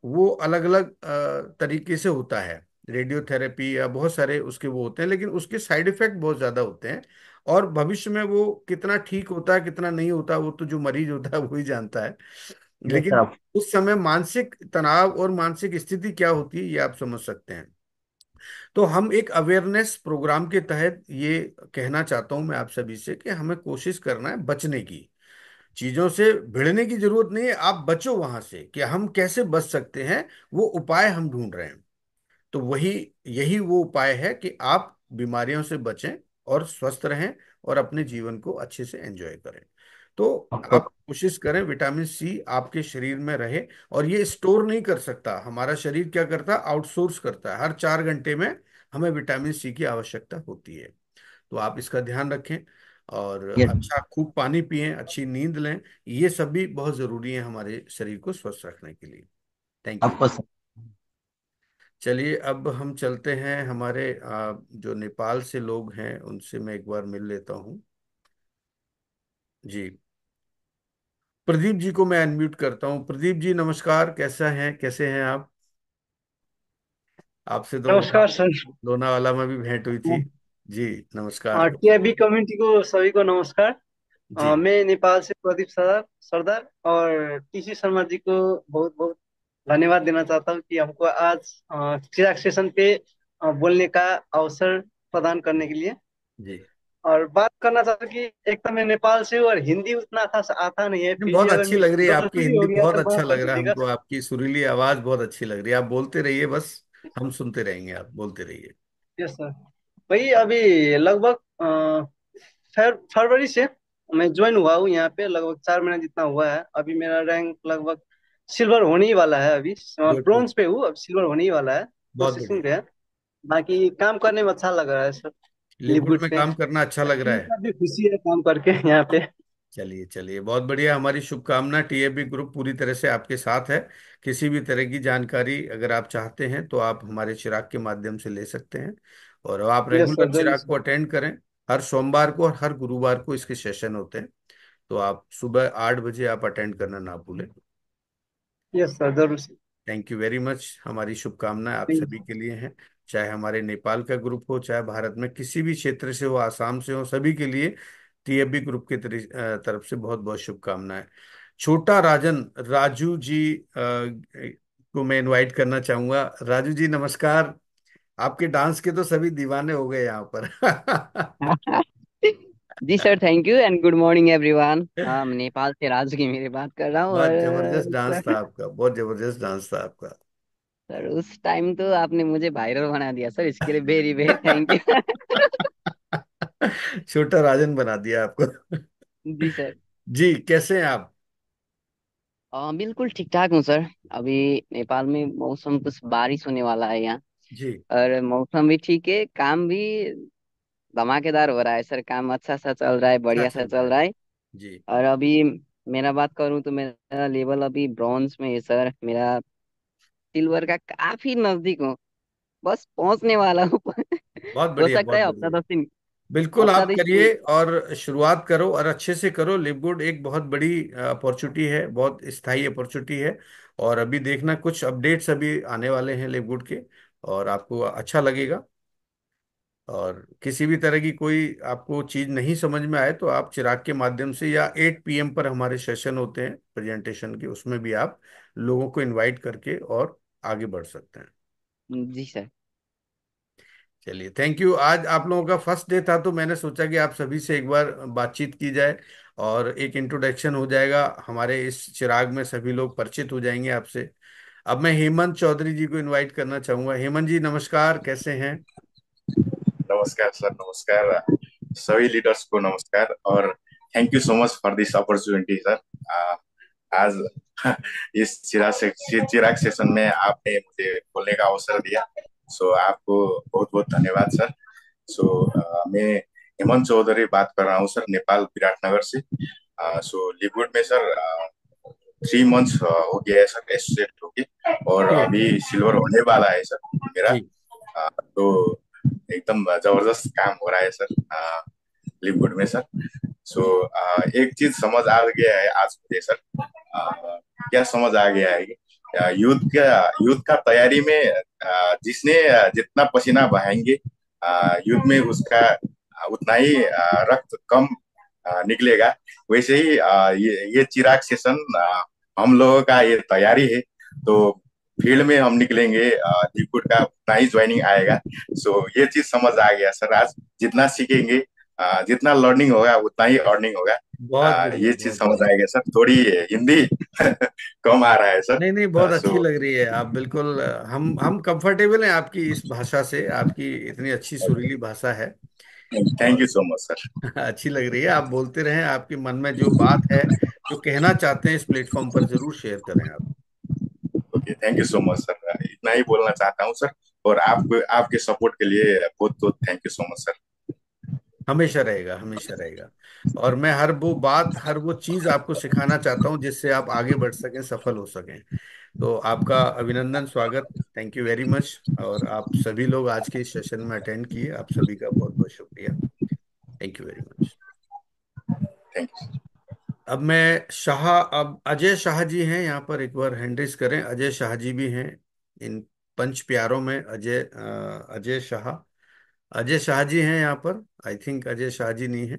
वो अलग अलग तरीके से होता है, रेडियोथेरेपी या बहुत सारे उसके वो होते हैं, लेकिन उसके साइड इफेक्ट बहुत ज्यादा होते हैं। और भविष्य में वो कितना ठीक होता है कितना नहीं होता, वो तो जो मरीज होता है वही जानता है। यस लेकिन सर। उस समय मानसिक तनाव और मानसिक स्थिति क्या होती है ये आप समझ सकते हैं। तो हम एक अवेयरनेस प्रोग्राम के तहत ये कहना चाहता हूं मैं आप सभी से कि हमें कोशिश करना है बचने की। चीजों से भिड़ने की जरूरत नहीं है, आप बचो वहां से, कि हम कैसे बच सकते हैं वो उपाय हम ढूंढ रहे हैं। तो वही यही वो उपाय है कि आप बीमारियों से बचें और स्वस्थ रहें और अपने जीवन को अच्छे से एंजॉय करें। तो आप ऑफकोर्स। कोशिश करें विटामिन सी आपके शरीर में रहे। और ये स्टोर नहीं कर सकता, हमारा शरीर क्या करता है, आउटसोर्स करता है। हर 4 घंटे में हमें विटामिन सी की आवश्यकता होती है। तो आप इसका ध्यान रखें और यस। अच्छा खूब पानी पिएं, अच्छी नींद लें। ये सब भी बहुत जरूरी है हमारे शरीर को स्वस्थ रखने के लिए। Thank you. ऑफकोर्स। चलिए अब हम चलते हैं हमारे जो नेपाल से लोग हैं उनसे मैं एक बार मिल लेता हूँ। जी, प्रदीप जी को मैं अनम्यूट करता हूँ। प्रदीप जी नमस्कार, कैसा हैं, कैसे हैं आप? आपसे तो नमस्कार सर। लोनावाला में भी भेंट हुई थी। जी नमस्कार। टीआईबी कम्युनिटी को सभी को नमस्कार। जी मैं नेपाल से प्रदीप सरदार सरदार और टीसी शर्मा जी को बहुत बहुत धन्यवाद देना चाहता हूँ कि हमको आज चिराग सेशन पे बोलने का अवसर प्रदान करने के लिए। जी। और बात करना चाहता हूँ कि एक तो मैं नेपाल से हूँ और हिंदी उतना खास आता नहीं है, नहीं, फिर भी बहुत अगर अच्छी लग रही है आपकी गलती भी हिंदी, हो गया बहुत तो अच्छा माफ लग कर रहा है दीजिएगा। हमको, आपकी सुरीली आवाज बहुत अच्छी लग रही है। आप बोलते रहिए बस, हम सुनते रहेंगे, आप बोलते रहिए। Yes sir. वही अभी लगभग फरवरी से मैं ज्वाइन हुआ हूँ यहाँ पे, लगभग 4 महीना जितना हुआ है। अभी मेरा रैंक लगभग सिल्वर होने ही वाला है। अभी गुड गुड। ब्रोंज पे हूँ, अब सिल्वर होने ही वाला है, बहुत प्रोसेसिंग बढ़िया। पे है। बाकी काम करने में अच्छा लग रहा है सर, लिवगुड लिवगुड में पे। काम करना अच्छा लग रहा टीम है। का भी खुशी है काम करके यहाँ पे। चलिए चलिए, बहुत बढ़िया, हमारी शुभकामना। टीएबी ग्रुप पूरी तरह से आपके साथ है। किसी भी तरह की जानकारी अगर आप चाहते हैं तो आप हमारे चिराग के माध्यम से ले सकते हैं। और आप यस रेगुलर सर, जरूर चिराग को सर। अटेंड करें। हर सोमवार को और हर गुरुवार को इसके सेशन होते हैं। तो आप सुबह 8 बजे आप अटेंड करना ना भूलें। यस सर, जरूर sir. Thank you very much. हमारी शुभकामनाएं आप थैंक सभी यू। के लिए हैं। चाहे हमारे नेपाल का ग्रुप हो, चाहे भारत में किसी भी क्षेत्र से हो, आसाम से हो, सभी के लिए टीएबी ग्रुप के तरफ से बहुत बहुत शुभकामनाएं। छोटा राजन, राजू जी को मैं इनवाइट करना चाहूंगा। राजू जी नमस्कार। आपके डांस के तो सभी दीवाने हो गए यहाँ पर। जी sir, thank you and good morning everyone. मैं नेपाल से राजू की मेरी बात कर रहा हूँ। बहुत और जबरदस्त डांस था आपका, बहुत जबरदस्त डांस था आपका। सर उस टाइम तो आपने मुझे वायरल बना दिया सर, इसके लिए वेरी वेरी थैंक यू। छोटा राजन बना दिया आपको। जी सर। जी कैसे हैं आप? बिल्कुल ठीक ठाक हूँ सर। अभी नेपाल में मौसम कुछ बारिश होने वाला है यहाँ। जी और मौसम भी ठीक है, काम भी धमाकेदार हो रहा है सर। काम अच्छा सा चल रहा है, अच्छा बढ़िया सा चल रहा चल है। रहा है। जी और अभी मेरा बात करूँ तो मेरा लेवल अभी ब्रॉन्ज में है सर। मेरा सिल्वर का काफी नजदीक हूँ, बस पहुंचने वाला हूँ। बहुत हो बढ़िया, सकता बहुत है हफ्ता बढ़िया। 10 दिन, बिल्कुल हफ्ता आप 10 दिन। करिए और शुरुआत करो और अच्छे से करो। लिवगुड एक बहुत बड़ी अपॉर्चुनिटी है, बहुत स्थायी अपॉर्चुनिटी है। और अभी देखना कुछ अपडेट्स अभी आने वाले हैं लिवगुड के, और आपको अच्छा लगेगा। और किसी भी तरह की कोई आपको चीज नहीं समझ में आए तो आप चिराग के माध्यम से, या 8 PM पर हमारे सेशन होते हैं प्रेजेंटेशन के, उसमें भी आप लोगों को इनवाइट करके और आगे बढ़ सकते हैं। जी सर। चलिए, थैंक यू। आज आप लोगों का फर्स्ट डे था तो मैंने सोचा कि आप सभी से एक बार बातचीत की जाए और एक इंट्रोडक्शन हो जाएगा। हमारे इस चिराग में सभी लोग परिचित हो जाएंगे आपसे। अब मैं हेमंत चौधरी जी को इनवाइट करना चाहूंगा। हेमंत जी नमस्कार, कैसे हैं? नमस्कार सर, नमस्कार सभी लीडर्स को नमस्कार। और thank you so much for this opportunity sir. आज इस चिराग सेशन में आपने मुझे बोलने का अवसर दिया, सो आपको बहुत बहुत धन्यवाद सर। मैं हेमंत चौधरी बात कर रहा हूँ सर, नेपाल विराटनगर से। लिवुड में सर 3 मंथ्स हो गया है सर एसोसिएट होके, और ओके। अभी सिल्वर होने वाला है सर मेरा। जी। तो एकदम जबरदस्त काम हो रहा है सर लिवुड में सर। एक चीज समझ आ गया है आज मुझे सर। क्या समझ आ गया है कि युद्ध का तैयारी में जिसने जितना पसीना बहाएंगे युद्ध में उसका उतना ही रक्त कम निकलेगा। वैसे ही ये चिराग सेशन हम लोगों का ये तैयारी है। तो फील्ड में हम निकलेंगे, लिक्विड का उतना ही ज्वाइनिंग आएगा। ये चीज समझ आ गया सर आज। जितना सीखेंगे जितना लर्निंग होगा उतना ही अर्निंग होगा। बहुत बढ़िया, ये चीज बहुत समझ बढ़िया। आ गया सर। थोड़ी हिंदी कम आ रहा है सर। नहीं नहीं, बहुत अच्छी सो लग रही है आप, बिल्कुल। हम कंफर्टेबल हैं आपकी इस भाषा से। आपकी इतनी अच्छी सुरीली भाषा है थैंक और यू सो मच सर। अच्छी लग रही है। आप बोलते रहें, आपके मन में जो बात है, जो कहना चाहते हैं, इस प्लेटफॉर्म पर जरूर शेयर करें आप। Okay, thank you so much sir. इतना ही बोलना चाहता हूँ सर। और आपके सपोर्ट के लिए बहुत बहुत thank you so much sir. हमेशा रहेगा, हमेशा रहेगा। और मैं हर वो बात, हर वो चीज आपको सिखाना चाहता हूँ जिससे आप आगे बढ़ सकें, सफल हो सकें। तो आपका अभिनंदन, स्वागत, थैंक यू वेरी मच। और आप सभी लोग आज के इस सेशन में अटेंड किए, आप सभी का बहुत बहुत शुक्रिया। Thank you very much. Thank you. अब अजय शाह जी हैं यहाँ पर, एक बार हैंड रेज करें। अजय शाह जी भी हैं इन पंच प्यारों में। अजय शाह, अजय शाह जी हैं यहाँ पर। आई थिंक अजय शाह जी नहीं है।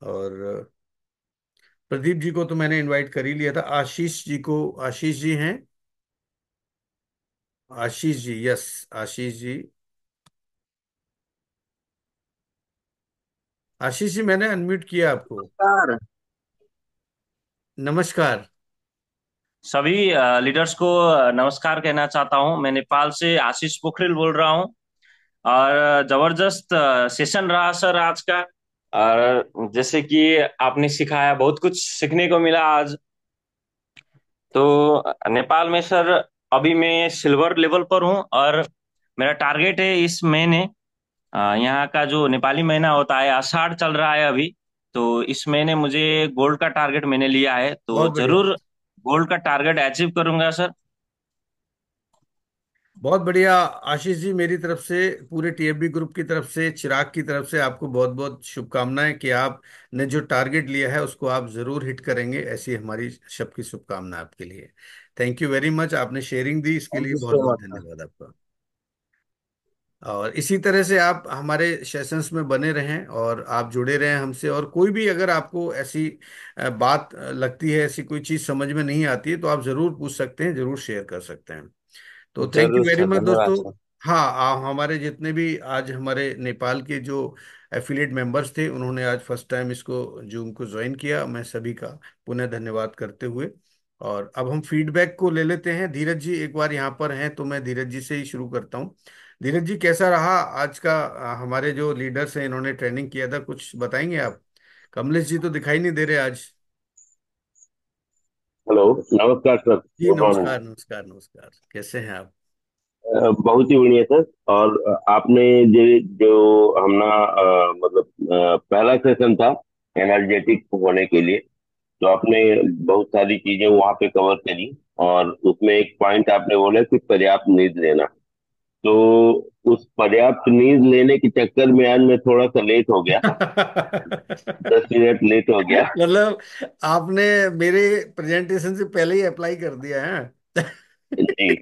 और प्रदीप जी को तो मैंने इनवाइट कर ही लिया था। आशीष जी को, आशीष जी हैं? आशीष जी, यस, आशीष जी। आशीष जी, मैंने अनम्यूट किया आपको। नमस्कार नमस्कार। सभी लीडर्स को नमस्कार कहना चाहता हूं। मैं नेपाल से आशीष पोखरेल बोल रहा हूं। और जबरदस्त सेशन रहा सर आज का। और जैसे कि आपने सिखाया, बहुत कुछ सीखने को मिला आज। तो नेपाल में सर अभी मैं सिल्वर लेवल पर हूं, और मेरा टारगेट है इस महीने, यहाँ का जो नेपाली महीना होता है, आषाढ़ चल रहा है अभी, तो इस महीने मुझे गोल्ड का टारगेट मैंने लिया है, तो बहुत बढ़िया, जरूर गोल्ड का टारगेट अचीव करूंगा सर। बहुत बढ़िया। आशीष जी, मेरी तरफ से, पूरे टीएफबी ग्रुप की तरफ से, चिराग की तरफ से आपको बहुत बहुत शुभकामनाएं कि आपने जो टारगेट लिया है उसको आप जरूर हिट करेंगे। ऐसी हमारी सबकी शुभकामना आपके लिए। Thank you very much. आपने शेयरिंग दी, इसके थैंक लिए यू बहुत सो बहुत मच सर। धन्यवाद आपका। और इसी तरह से आप हमारे सेशंस में बने रहें और आप जुड़े रहें हमसे। और कोई भी अगर आपको ऐसी बात लगती है, ऐसी कोई चीज समझ में नहीं आती है, तो आप जरूर पूछ सकते हैं, जरूर शेयर कर सकते हैं। तो थैंक यू जरूर वेरी सर, मच धन्यवाद दोस्तों। सर। हाँ, हमारे जितने भी आज हमारे नेपाल के जो एफिलिएट मेंबर्स थे, उन्होंने आज फर्स्ट टाइम इसको जूम को ज्वाइन किया, मैं सभी का पुनः धन्यवाद करते हुए। और अब हम फीडबैक को ले लेते हैं। धीरज जी एक बार यहाँ पर हैं, तो मैं धीरज जी से ही शुरू करता हूँ। धीरज जी, कैसा रहा आज का? हमारे जो लीडर्स हैं, इन्होंने ट्रेनिंग किया था, कुछ बताएंगे आप? कमलेश जी तो दिखाई नहीं दे रहे आज। हेलो, नमस्कार सर, जी गुड मॉर्निंग। नमस्कार, नमस्कार, नमस्कार, कैसे हैं आप? बहुत ही बढ़िया सर। और आपने जो जो हमना मतलब पहला सेशन था एनर्जेटिक होने के लिए, तो आपने बहुत सारी चीजें वहाँ पे कवर करी। और उसमें एक पॉइंट आपने बोला कि पर्याप्त नींद लेना। तो उस पर्याप्त नींद लेने के चक्कर में आज मैं थोड़ा सा लेट हो गया, 10 मिनट लेट हो गया। मतलब आपने मेरे प्रेजेंटेशन से पहले ही अप्लाई कर दिया है। जी,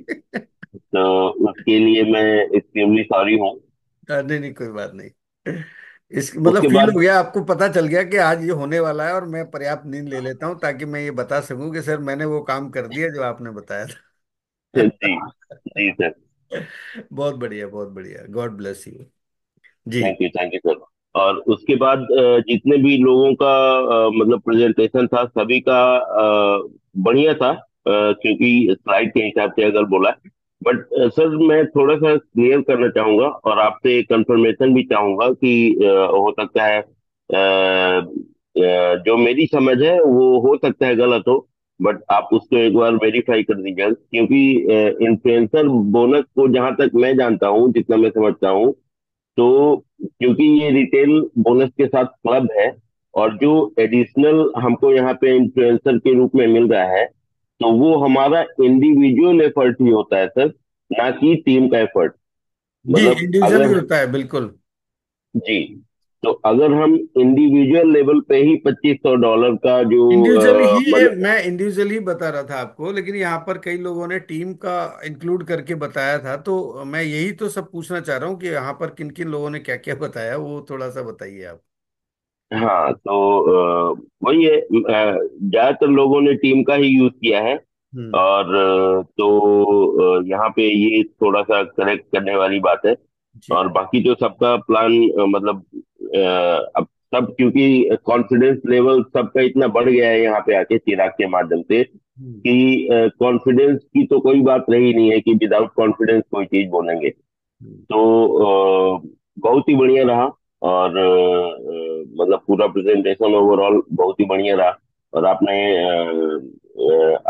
तो उसके लिए मैं एक्सट्रीमली सॉरी हूँ। नहीं नहीं, कोई बात नहीं। इस मतलब उसके फील बाद हो गया, आपको पता चल गया कि आज ये होने वाला है, और मैं पर्याप्त नींद ले लेता हूँ ताकि मैं ये बता सकूं कि सर मैंने वो काम कर दिया जो आपने बताया था। जी, जी सर। बहुत बढ़िया, बहुत बढ़िया, गॉड ब्लेस यू। जी। Thank you sir. और उसके बाद जितने भी लोगों का मतलब प्रेजेंटेशन था सभी का बढ़िया था, क्योंकि स्लाइड के हिसाब से अगर बोला। बट सर मैं थोड़ा सा क्लियर करना चाहूंगा और आपसे कंफर्मेशन भी चाहूंगा कि हो सकता है जो मेरी समझ है वो हो सकता है गलत हो, बट आप उसको एक बार वेरीफाई कर दीजिए, क्योंकि इन्फ्लुएंसर बोनस को जहां तक मैं जानता हूँ, जितना मैं समझता हूँ, तो क्योंकि ये रिटेल बोनस के साथ क्लब है, और जो एडिशनल हमको यहाँ पे इन्फ्लुएंसर के रूप में मिल रहा है, तो वो हमारा इंडिविजुअल एफर्ट ही होता है सर, ना कि टीम का एफर्ट। जी, मतलब इंडिविजुअल ही अगर होता है, बिल्कुल। जी, तो अगर हम इंडिविजुअल लेवल पे ही $2500 का जो इंडिविजुअल ही है, मतलब। मैं इंडिविजुअल ही बता रहा था आपको, लेकिन यहाँ पर कई लोगों ने टीम का इंक्लूड करके बताया था, तो मैं यही तो सब पूछना चाह रहा हूँ कि यहाँ पर किन किन लोगों ने क्या क्या बताया, वो थोड़ा सा बताइए आप। हाँ, तो वही है, ज्यादातर लोगों ने टीम का ही यूज किया है। हम्म। और यहाँ पे ये थोड़ा सा करेक्ट करने वाली बात है। जी। और बाकी जो सबका प्लान मतलब अब सब, क्योंकि कॉन्फिडेंस लेवल सबका इतना बढ़ गया है यहाँ पे आके चिराग के माध्यम से, हम्म। कि कॉन्फिडेंस की तो कोई बात रही नहीं है कि विदाउट कॉन्फिडेंस कोई चीज बोलेंगे। हम्म। तो बहुत ही बढ़िया रहा। और मतलब पूरा प्रेजेंटेशन ओवरऑल बहुत ही बढ़िया रहा। और आपने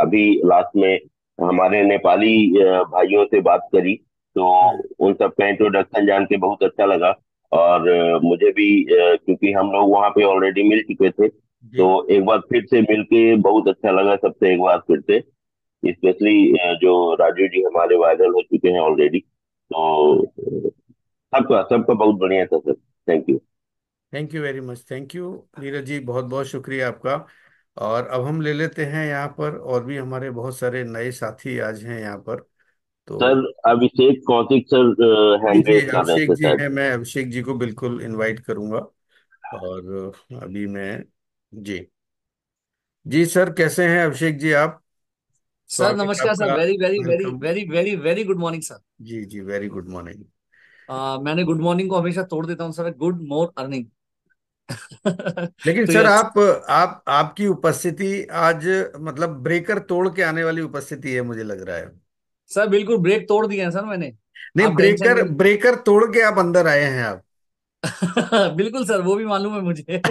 अभी लास्ट में हमारे नेपाली भाइयों से बात करी, तो हम्म। उन सबका इंट्रोडक्शन जान के बहुत अच्छा लगा। और मुझे भी क्योंकि हम लोग वहाँ पे ऑलरेडी मिल चुके थे, जी। तो एक बार फिर से मिल के बहुत अच्छा लगा सबसे एक बार फिर से। स्पेशली जो राजू जी हमारे वायरल हो चुके हैं ऑलरेडी, तो सबका सबका बहुत बढ़िया था sir. Thank you. Thank you very much, thank you Neeraj ji, बहुत बहुत शुक्रिया आपका। और अब हम ले लेते हैं यहाँ पर, और भी हमारे बहुत सारे नए साथी आज हैं यहाँ पर, तो। सर अभिषेक कौशिक सर जी हैंड जी, रेस कर रहे अभिषेक थे जी शायद। हैं, मैं अभिषेक जी को बिल्कुल इनवाइट करूंगा। और अभी मैं। जी। जी सर, कैसे हैं अभिषेक जी आप? सर स्वागत है नमस्कार सर, आपका। Very very very welcome. Very very very good morning sir. जी जी, वेरी गुड मॉर्निंग। मैंने गुड मॉर्निंग को हमेशा तोड़ देता हूँ सर, गुड मोर अर्निंग। लेकिन तो सर यस आप आपकी उपस्थिति आज मतलब ब्रेकर तोड़ के आने वाली उपस्थिति है, मुझे लग रहा है। सर, बिल्कुल ब्रेक तोड़ दिए हैं सर मैंने। नहीं, आप टेंशन ब्रेकर नहीं ब्रेकर तोड़ के आप अंदर आए हैं आप। बिल्कुल सर, वो भी मालूम है मुझे।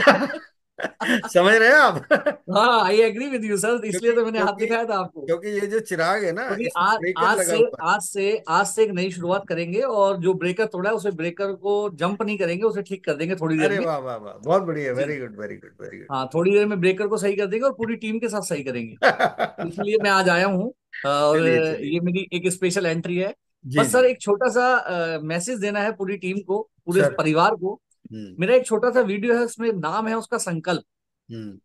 समझ रहे हैं आप? हाँ, I agree with you sir, इसलिए क्योंकि तो मैंने हाथ क्योंकि दिखाया था आपको। क्योंकि ये जो चिराग है ना, क्योंकि इसमें आज ब्रेकर आज लगा से हुआ है। आज से आज से एक नई शुरुआत करेंगे, और जो ब्रेकर तोड़ा है उसे ब्रेकर को जंप नहीं करेंगे, उसे ठीक कर देंगे थोड़ी देर अरे में। वाह वाह वाह, बहुत बढ़िया, जी, very good, very good, very हाँ, थोड़ी देर में ब्रेकर को सही कर देंगे और पूरी टीम के साथ सही करेंगे। गुड। इसलिए मैं आज आया हूँ। और चलिए चलिए। ये मेरी एक स्पेशल एंट्री है। जी बस जी। सर, एक छोटा सा मैसेज देना है पूरी टीम को, पूरे सर। परिवार को। हम्म। मेरा एक छोटा सा वीडियो है, उसमें नाम है उसका संकल्प। हम्म।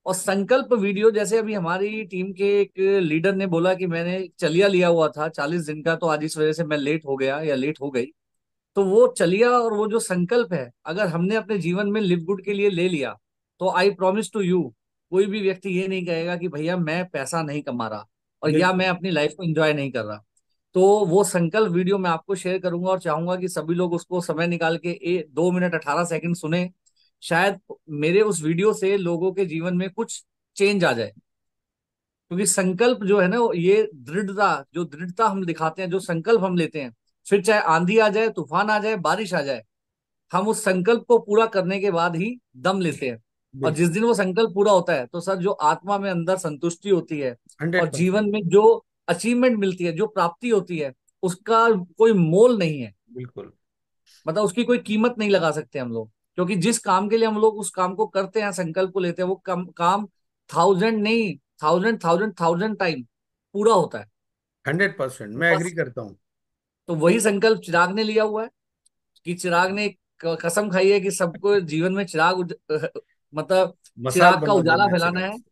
और संकल्प वीडियो, जैसे अभी हमारी टीम के एक लीडर ने बोला कि मैंने चलिया लिया हुआ था 40 दिन का, तो आज इस वजह से मैं लेट हो गया या लेट हो गई। तो वो चलिया और वो जो संकल्प है, अगर हमने अपने जीवन में लिव गुड के लिए ले लिया, तो आई प्रॉमिस टू यू, कोई भी व्यक्ति ये नहीं कहेगा कि भैया मैं पैसा नहीं कमा रहा और या मैं बिल्कुल। अपनी लाइफ को एंजॉय नहीं कर रहा। तो वो संकल्प वीडियो मैं आपको शेयर करूंगा, और चाहूंगा कि सभी लोग उसको समय निकाल के 2 मिनट 18 सेकंड सुने। शायद मेरे उस वीडियो से लोगों के जीवन में कुछ चेंज आ जाए। क्योंकि संकल्प जो है ना, ये दृढ़ता, जो दृढ़ता हम दिखाते हैं, जो संकल्प हम लेते हैं, फिर चाहे आंधी आ जाए, तूफान आ जाए, बारिश आ जाए, हम उस संकल्प को पूरा करने के बाद ही दम लेते हैं। और बिल्कुल। जिस दिन वो संकल्प पूरा होता है, तो सर जो आत्मा में अंदर संतुष्टि होती है, और 100%। जीवन में जो अचीवमेंट मिलती है, जो प्राप्ति होती है, उसका कोई मोल नहीं है। बिल्कुल। मतलब उसकी कोई कीमत नहीं लगा सकते हम लोग। क्योंकि जिस काम के लिए हम लोग उस काम को करते हैं, संकल्प को लेते हैं, वो काम थाउजेंड नहीं, थाउजेंड थाउजेंड थाउजेंड टाइम पूरा होता है। 100%, तो मैं एग्री बस, करता हूँ। तो वही संकल्प चिराग ने लिया हुआ है। कि चिराग ने कसम खाई है कि सबको जीवन में मतलब मसाल चिराग का बना उजाला देना है फैलाना चिराग है, से।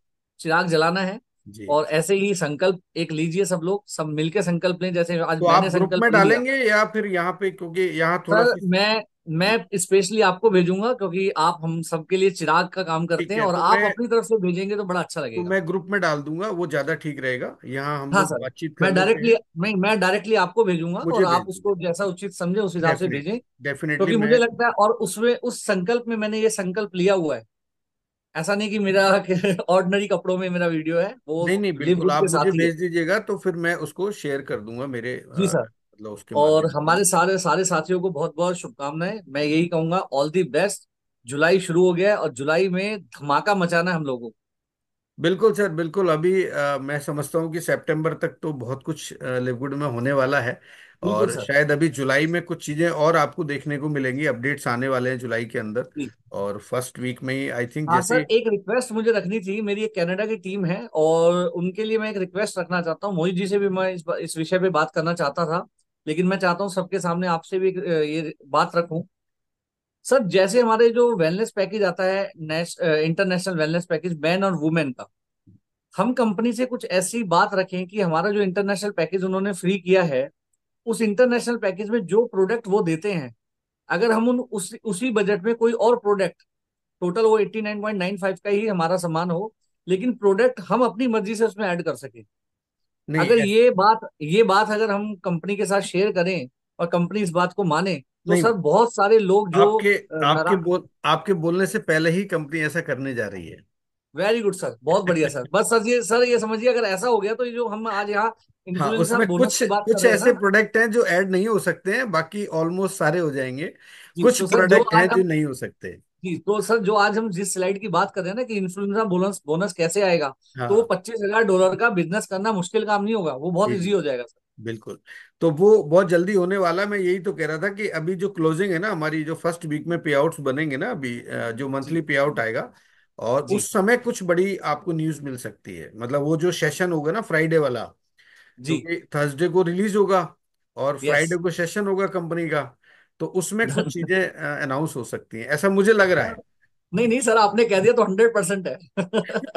चिराग जलाना है। जी। और ऐसे ही संकल्प एक लीजिए, सब लोग सब मिलके संकल्प लें, जैसे आज तो आप मैंने ग्रुप संकल्प में ले लिया। डालेंगे या फिर यहाँ पे, क्योंकि यहाँ थोड़ा सर सा। मैं मैं स्पेशली आपको भेजूंगा, क्योंकि आप हम सबके लिए चिराग का काम करते ठीक हैं, है, और तो आप मैं अपनी तरफ से भेजेंगे तो बड़ा अच्छा तो लगेगा। मैं ग्रुप में डाल दूंगा, वो ज्यादा ठीक रहेगा, यहाँ हम हाँ लोग सर, बातचीत कर मैं लेते डायरेक्टली हैं। मैं डायरेक्टली आपको भेजूंगा, मुझे और भेज आप दीजिए। उसको जैसा उचित समझे उस हिसाब से भेजें। डेफिनेटली डेफिनेटली क्योंकि मैं। मुझे लगता है, और उसमें उस संकल्प में मैंने ये संकल्प लिया हुआ है, ऐसा नहीं कि मेरा ऑर्डिनरी कपड़ों में मेरा वीडियो है, वो नहीं नहीं, लिव बिल्कुल गुड आप के मुझे साथ ही है। भेज दीजिएगा, तो फिर मैं उसको शेयर कर दूंगा मेरे जी सर। मतलब उसके और माध्यम से। हमारे सारे सारे साथियों को बहुत बहुत शुभकामनाएं। मैं यही कहूंगा, ऑल दी बेस्ट। जुलाई शुरू हो गया है, और जुलाई में धमाका मचाना है हम लोगों को। बिल्कुल सर, बिल्कुल। अभी मैं समझता हूँ कि सितंबर तक तो बहुत कुछ लिवगुड में होने वाला है, बिल्कुल और सर। शायद अभी जुलाई में कुछ चीजें और आपको देखने को मिलेंगी, अपडेट्स आने वाले हैं जुलाई के अंदर। जी। और फर्स्ट वीक में ही आई थिंक, हाँ जैसे। सर, एक रिक्वेस्ट मुझे रखनी थी। मेरी एक कनाडा की टीम है, और उनके लिए मैं एक रिक्वेस्ट रखना चाहता हूँ। मोहित जी से भी मैं इस विषय पे बात करना चाहता था, लेकिन मैं चाहता हूँ सबके सामने आपसे भी ये बात रखूं। सर, जैसे हमारे जो वेलनेस पैकेज आता है, इंटरनेशनल वेलनेस पैकेज मैन और वुमेन का, हम कंपनी से कुछ ऐसी बात रखें कि हमारा जो इंटरनेशनल पैकेज उन्होंने फ्री किया है, उस इंटरनेशनल पैकेज में जो प्रोडक्ट वो देते हैं, अगर हम उसी बजट में कोई और प्रोडक्ट, टोटल वो 89.95 का ही हमारा सामान हो, लेकिन प्रोडक्ट हम अपनी मर्जी से उसमें ऐड कर सके। नहीं अगर ये बात अगर हम कंपनी के साथ शेयर करें, और कंपनी इस बात को माने, तो नहीं, सर बहुत सारे लोग जो आपके नारा। आपके बोलने से पहले ही कंपनी ऐसा करने जा रही है। वेरी गुड सर, बहुत बढ़िया सर। बस सर ये समझिए, अगर ऐसा हो गया तो ये जो हम आज यहाँ हाँ, इन्फ्लुएंसर उसमें बोनस कुछ की बात कर कुछ रहे हैं ऐसे ना। प्रोडक्ट हैं जो ऐड नहीं हो सकते हैं, बाकी ऑलमोस्ट सारे हो जाएंगे। जी कुछ तो सर, जो प्रोडक्ट आज हैं जो हम नहीं हो सकते। जी तो सर, जो आज हम जिस स्लाइड की बात कर रहे हैं ना, कि इन्फ्लुएंसर बोनस बोनस कैसे आएगा, तो वो हाँ $25,000 का बिजनेस करना मुश्किल काम नहीं होगा, वो बहुत जी इजी जी, हो जाएगा सर। बिल्कुल। तो वो बहुत जल्दी होने वाला है। मैं यही तो कह रहा था कि अभी जो क्लोजिंग है ना हमारी, जो फर्स्ट वीक में पे आउट्स बनेंगे ना अभी, जो जी मंथली पे आउट आएगा, और जी उस समय कुछ बड़ी आपको न्यूज मिल सकती है। मतलब वो जो सेशन होगा ना फ्राइडे वाला, जी। क्योंकि थर्सडे को रिलीज होगा और यस। फ्राइडे को सेशन होगा कंपनी का, तो उसमें कुछ चीजें अनाउंस हो सकती हैं, ऐसा मुझे लग रहा है। नहीं नहीं सर, आपने कह दिया तो 100% है।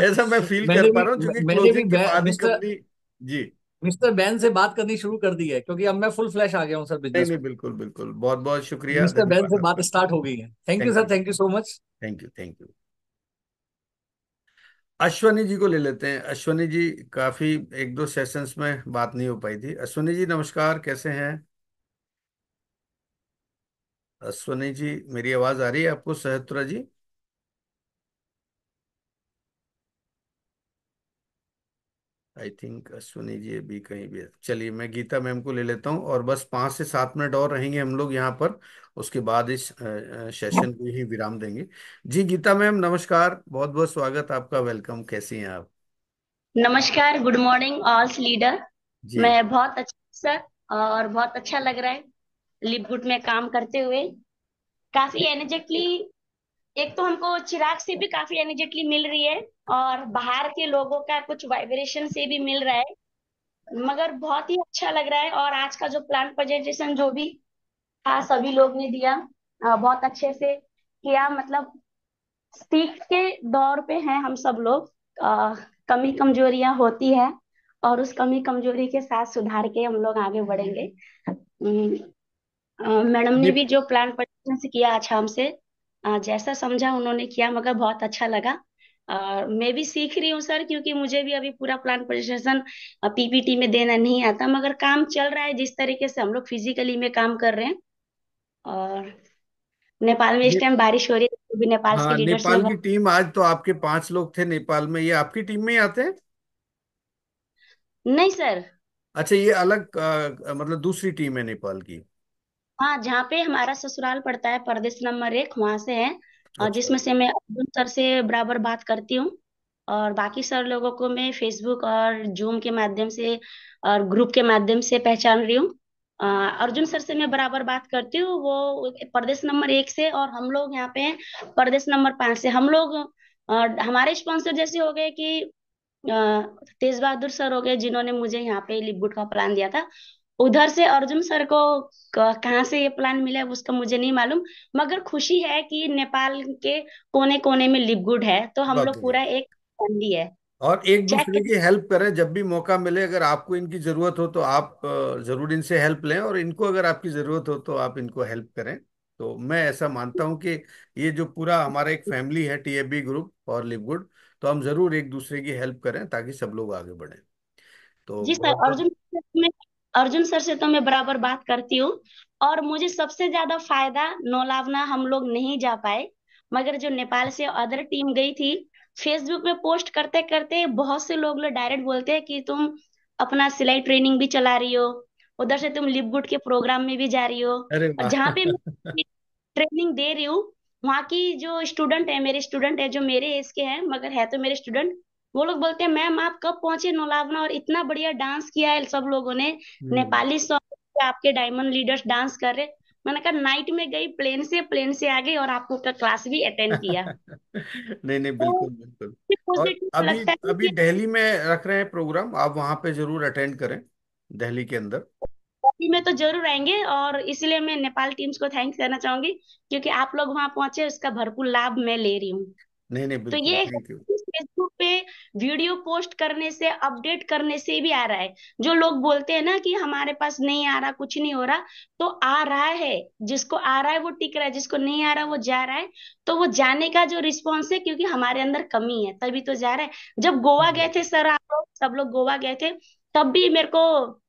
ऐसा मैं फील कर मैंने पा भी रहा हूँ, क्योंकि मैंने भी क्लोजिंग के बाद ही मिस्टर कंपनी। जी। मिस्टर बैन से बात करनी शुरू कर दी है, क्योंकि अब मैं फुल फ्लैश आ गया हूँ सर नहीं बिजनेस नहीं, में। बिल्कुल बिल्कुल, बहुत बहुत शुक्रिया, मिस्टर बैन धन्यवाद से बात आपका। स्टार्ट हो गई है। Thank you thank sir, you thank you so much. Thank you thank you. Ashwani ji को ले लेते हैं। अश्वनी जी, काफी एक दो सेशंस में बात नहीं हो पाई थी। अश्वनी जी नमस्कार, कैसे हैं? अश्वनी जी, मेरी आवाज आ रही है आपको? सहत्रा जी। आई थिंक अश्वनी जी अभी कहीं भी है। चलिए, मैं गीता मैम को ले लेता हूँ, और बस 5 से 7 मिनट और रहेंगे हम लोग यहाँ पर। उसके बाद इस सेशन को ही विराम देंगे। जी गीता मैम नमस्कार, बहुत बहुत स्वागत आपका, वेलकम। कैसी हैं आप? नमस्कार, गुड मॉर्निंग ऑल लीडर। जी। मैं बहुत अच्छा सर, और बहुत अच्छा लग रहा है लिव गुड में काम करते हुए। काफी एनर्जेटली, एक तो हमको चिराग से भी काफी एनर्जेटली मिल रही है, और बाहर के लोगों का कुछ वाइब्रेशन से भी मिल रहा है। मगर बहुत ही अच्छा लग रहा है, और आज का जो प्लान प्रेजेंटेशन जो भी था सभी लोग ने दिया, बहुत अच्छे से किया। मतलब सीख के दौर पे हैं हम सब लोग। कमी कमजोरियां होती है, और उस कमी कमजोरी के साथ सुधार के हम लोग आगे बढ़ेंगे। मैडम ने ने, भी जो प्लान प्रेजेंटेशन किया अच्छा हमसे, जैसा समझा उन्होंने किया, मगर बहुत अच्छा लगा। मैं भी सीख रही हूँ सर, क्योंकि मुझे भी अभी पूरा प्लान प्रेजेंटेशन पीपीटी में देना नहीं आता, मगर काम चल रहा है जिस तरीके से हम लोग फिजिकली में काम कर रहे हैं। और नेपाल में इस ने, टाइम बारिश हो रही है, तो भी नेपाल के हाँ, लीडर्स नेपाल लोग हैं। की टीम, आज तो आपके 5 लोग थे नेपाल में, ये आपकी टीम में ही आते हैं? नहीं सर। अच्छा, ये अलग मतलब दूसरी टीम है नेपाल की? हाँ, जहाँ पे हमारा ससुराल पड़ता है, प्रदेश नंबर 1 वहां से है। और अच्छा। जिसमें से मैं अर्जुन सर से बराबर बात करती हूँ, और बाकी सर लोगों को मैं फेसबुक और जूम के माध्यम से और ग्रुप के माध्यम से पहचान रही हूँ। अर्जुन सर से मैं बराबर बात करती हूँ, वो प्रदेश नंबर 1 से, और हम लोग यहाँ पे हैं प्रदेश नंबर 5 से। हम लोग हमारे स्पॉन्सर जैसे हो गए कि तेज बहादुर सर हो गए, जिन्होंने मुझे यहाँ पे लिपगुड का प्लान दिया था। उधर से अर्जुन सर को कहाँ से ये प्लान मिला है उसका मुझे नहीं मालूम, मगर खुशी है कि नेपाल के कोने कोने में लिपगुड है, तो हम बहुत लोग बढ़िया। पूरा एक फैमिली है। और एक चेक। दूसरे की हेल्प करें जब भी मौका मिले। अगर आपको इनकी जरूरत हो तो आप जरूर इनसे हेल्प लें, और इनको अगर आपकी जरूरत हो तो आप इनको हेल्प करें। तो मैं ऐसा मानता हूं कि ये जो पूरा हमारा एक फैमिली है, टीएबी ग्रुप और लिवगुड, तो हम जरूर एक दूसरे की हेल्प करें ताकि सब लोग आगे बढ़े। तो जी सर, बहुत बहुत अर्जुन सर से तो मैं बराबर बात करती हूँ। और मुझे सबसे ज्यादा फायदा नौलावना हम लोग नहीं जा पाए, मगर जो नेपाल से अदर टीम गई थी, फेसबुक पे पोस्ट करते करते बहुत से लोग डायरेक्ट बोलते हैं कि तुम अपना सिलाई ट्रेनिंग भी चला रही हो, उधर से तुम लिपगुड के प्रोग्राम में भी जा रही हो। अरे और वाह। जहाँ पे मैं ट्रेनिंग दे रही हूँ, वहाँ की जो स्टूडेंट है, मेरे स्टूडेंट है जो मेरे एज के हैं मगर है तो मेरे स्टूडेंट, वो लोग बोलते हैं मैम आप कब पहुंचे नौलावना, और इतना बढ़िया डांस किया है सब लोगों ने, हम्म। नेपाली सॉन्ग पे आपके डायमंड लीडर्स डांस कर रहे। मैंने कहा नाइट में गई, प्लेन से आ गई और आपको का क्लास भी अटेंड किया। नहीं नहीं, तो बिल्कुल बिल्कुल। और पॉजिटिव अभी लगता है अभी कि दिल्ली में रख रहे हैं प्रोग्राम, आप वहां पे जरूर अटेंड करें, दिल्ली के अंदर। अभी में तो जरूर आएंगे, और इसलिए मैं नेपाल टीम्स को थैंक्स करना चाहूंगी, क्योंकि आप लोग वहां पहुंचे उसका भरपूर लाभ मैं ले रही हूँ। नहीं नहीं, तो बिल्कुल, ये थैंक यू। फेसबुक पे वीडियो पोस्ट करने से, अपडेट करने से भी आ रहा है। जो लोग बोलते हैं ना कि हमारे पास नहीं आ रहा, कुछ नहीं हो रहा, तो आ रहा है। जिसको आ रहा है वो टिक रहा है, जिसको नहीं आ रहा वो जा रहा है। तो वो जाने का जो रिस्पॉन्स है, क्योंकि हमारे अंदर कमी है तभी तो जा रहा है। जब गोवा गए थे सर, आप लोग सब लोग गोवा गए थे, तब भी मेरे को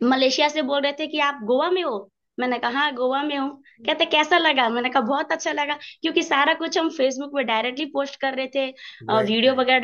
मलेशिया से बोल रहे थे कि आप गोवा में हो। मैंने कहा हाँ गोवा में हूँ। कहते कैसा लगा, मैंने कहा बहुत अच्छा लगा, क्योंकि सारा कुछ हम फेसबुक पे डायरेक्टली पोस्ट कर रहे थे, राइट वीडियो राइट। वगैरह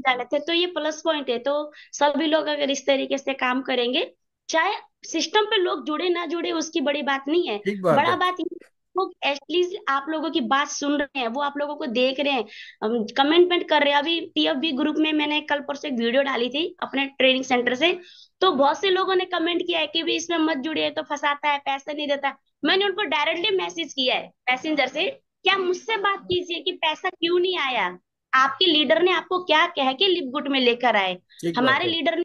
डाले थे। तो ये प्लस पॉइंट है। तो सभी लोग अगर इस तरीके से काम करेंगे, चाहे सिस्टम पे लोग जुड़े ना जुड़े उसकी बड़ी बात नहीं है। ठीक बात बड़ा है। बात ये, लोग एटलीस्ट आप लोगों की बात सुन रहे हैं, वो आप लोगों को देख रहे हैं, कमेंटमेंट कर रहे हैं। अभी टीएफबी ग्रुप में मैंने कल परसों एक वीडियो डाली थी अपने ट्रेनिंग सेंटर से, तो बहुत से लोगों ने कमेंट किया है कि भी इसमें मत जुड़िए, तो फंसाता है, पैसे नहीं देता। मैंने उनको डायरेक्टली मैसेज किया है पैसेंजर से, क्या मुझसे बात कीजिए कि पैसा क्यों नहीं आया, आपके लीडर ने आपको क्या कह के लिपगुट में लेकर आए। ठीक बात हमारे है। लीडर ने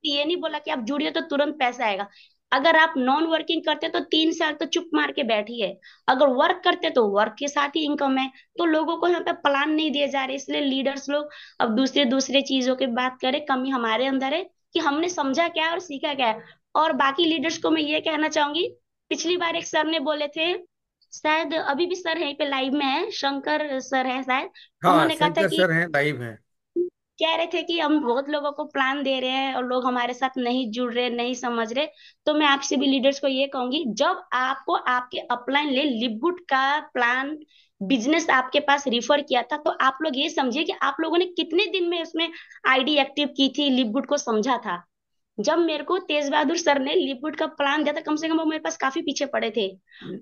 ये नहीं बोला कि आप जुड़िए तो तुरंत पैसा आएगा। अगर आप नॉन वर्किंग करते तो 3 साल तो चुप मार के बैठिए, अगर वर्क करते तो वर्क के साथ ही इनकम है। तो लोगों को यहाँ पे प्लान नहीं दिए जा रहे, इसलिए लीडर्स लोग अब दूसरे दूसरे चीजों की बात करें, कमी हमारे अंदर है कि हमने समझा क्या है और सीखा क्या है। और बाकी लीडर्स को मैं ये कहना चाहूंगी, पिछली बार एक सर ने बोले थे, शायद अभी भी सर यहीं पे लाइव में है, शंकर सर है शायद, हाँ, उन्होंने कहा था शंकर कि सर हैं, लाइव हैं। कह रहे थे कि हम बहुत लोगों को प्लान दे रहे हैं और लोग हमारे साथ नहीं जुड़ रहे, नहीं समझ रहे। तो मैं आपसे भी लीडर्स को ये कहूंगी, जब आपको आपके अपलाइन ले लिपगुड का प्लान बिजनेस आपके पास रिफर किया था, तो आप लोग ये समझिए कि आप लोगों ने कितने दिन में उसमें आईडी एक्टिव की थी, लिपगुड को समझा था। जब मेरे को तेज बहादुर सर ने लिपवुड का प्लान दिया था, कम से कम वो मेरे पास काफी पीछे पड़े थे,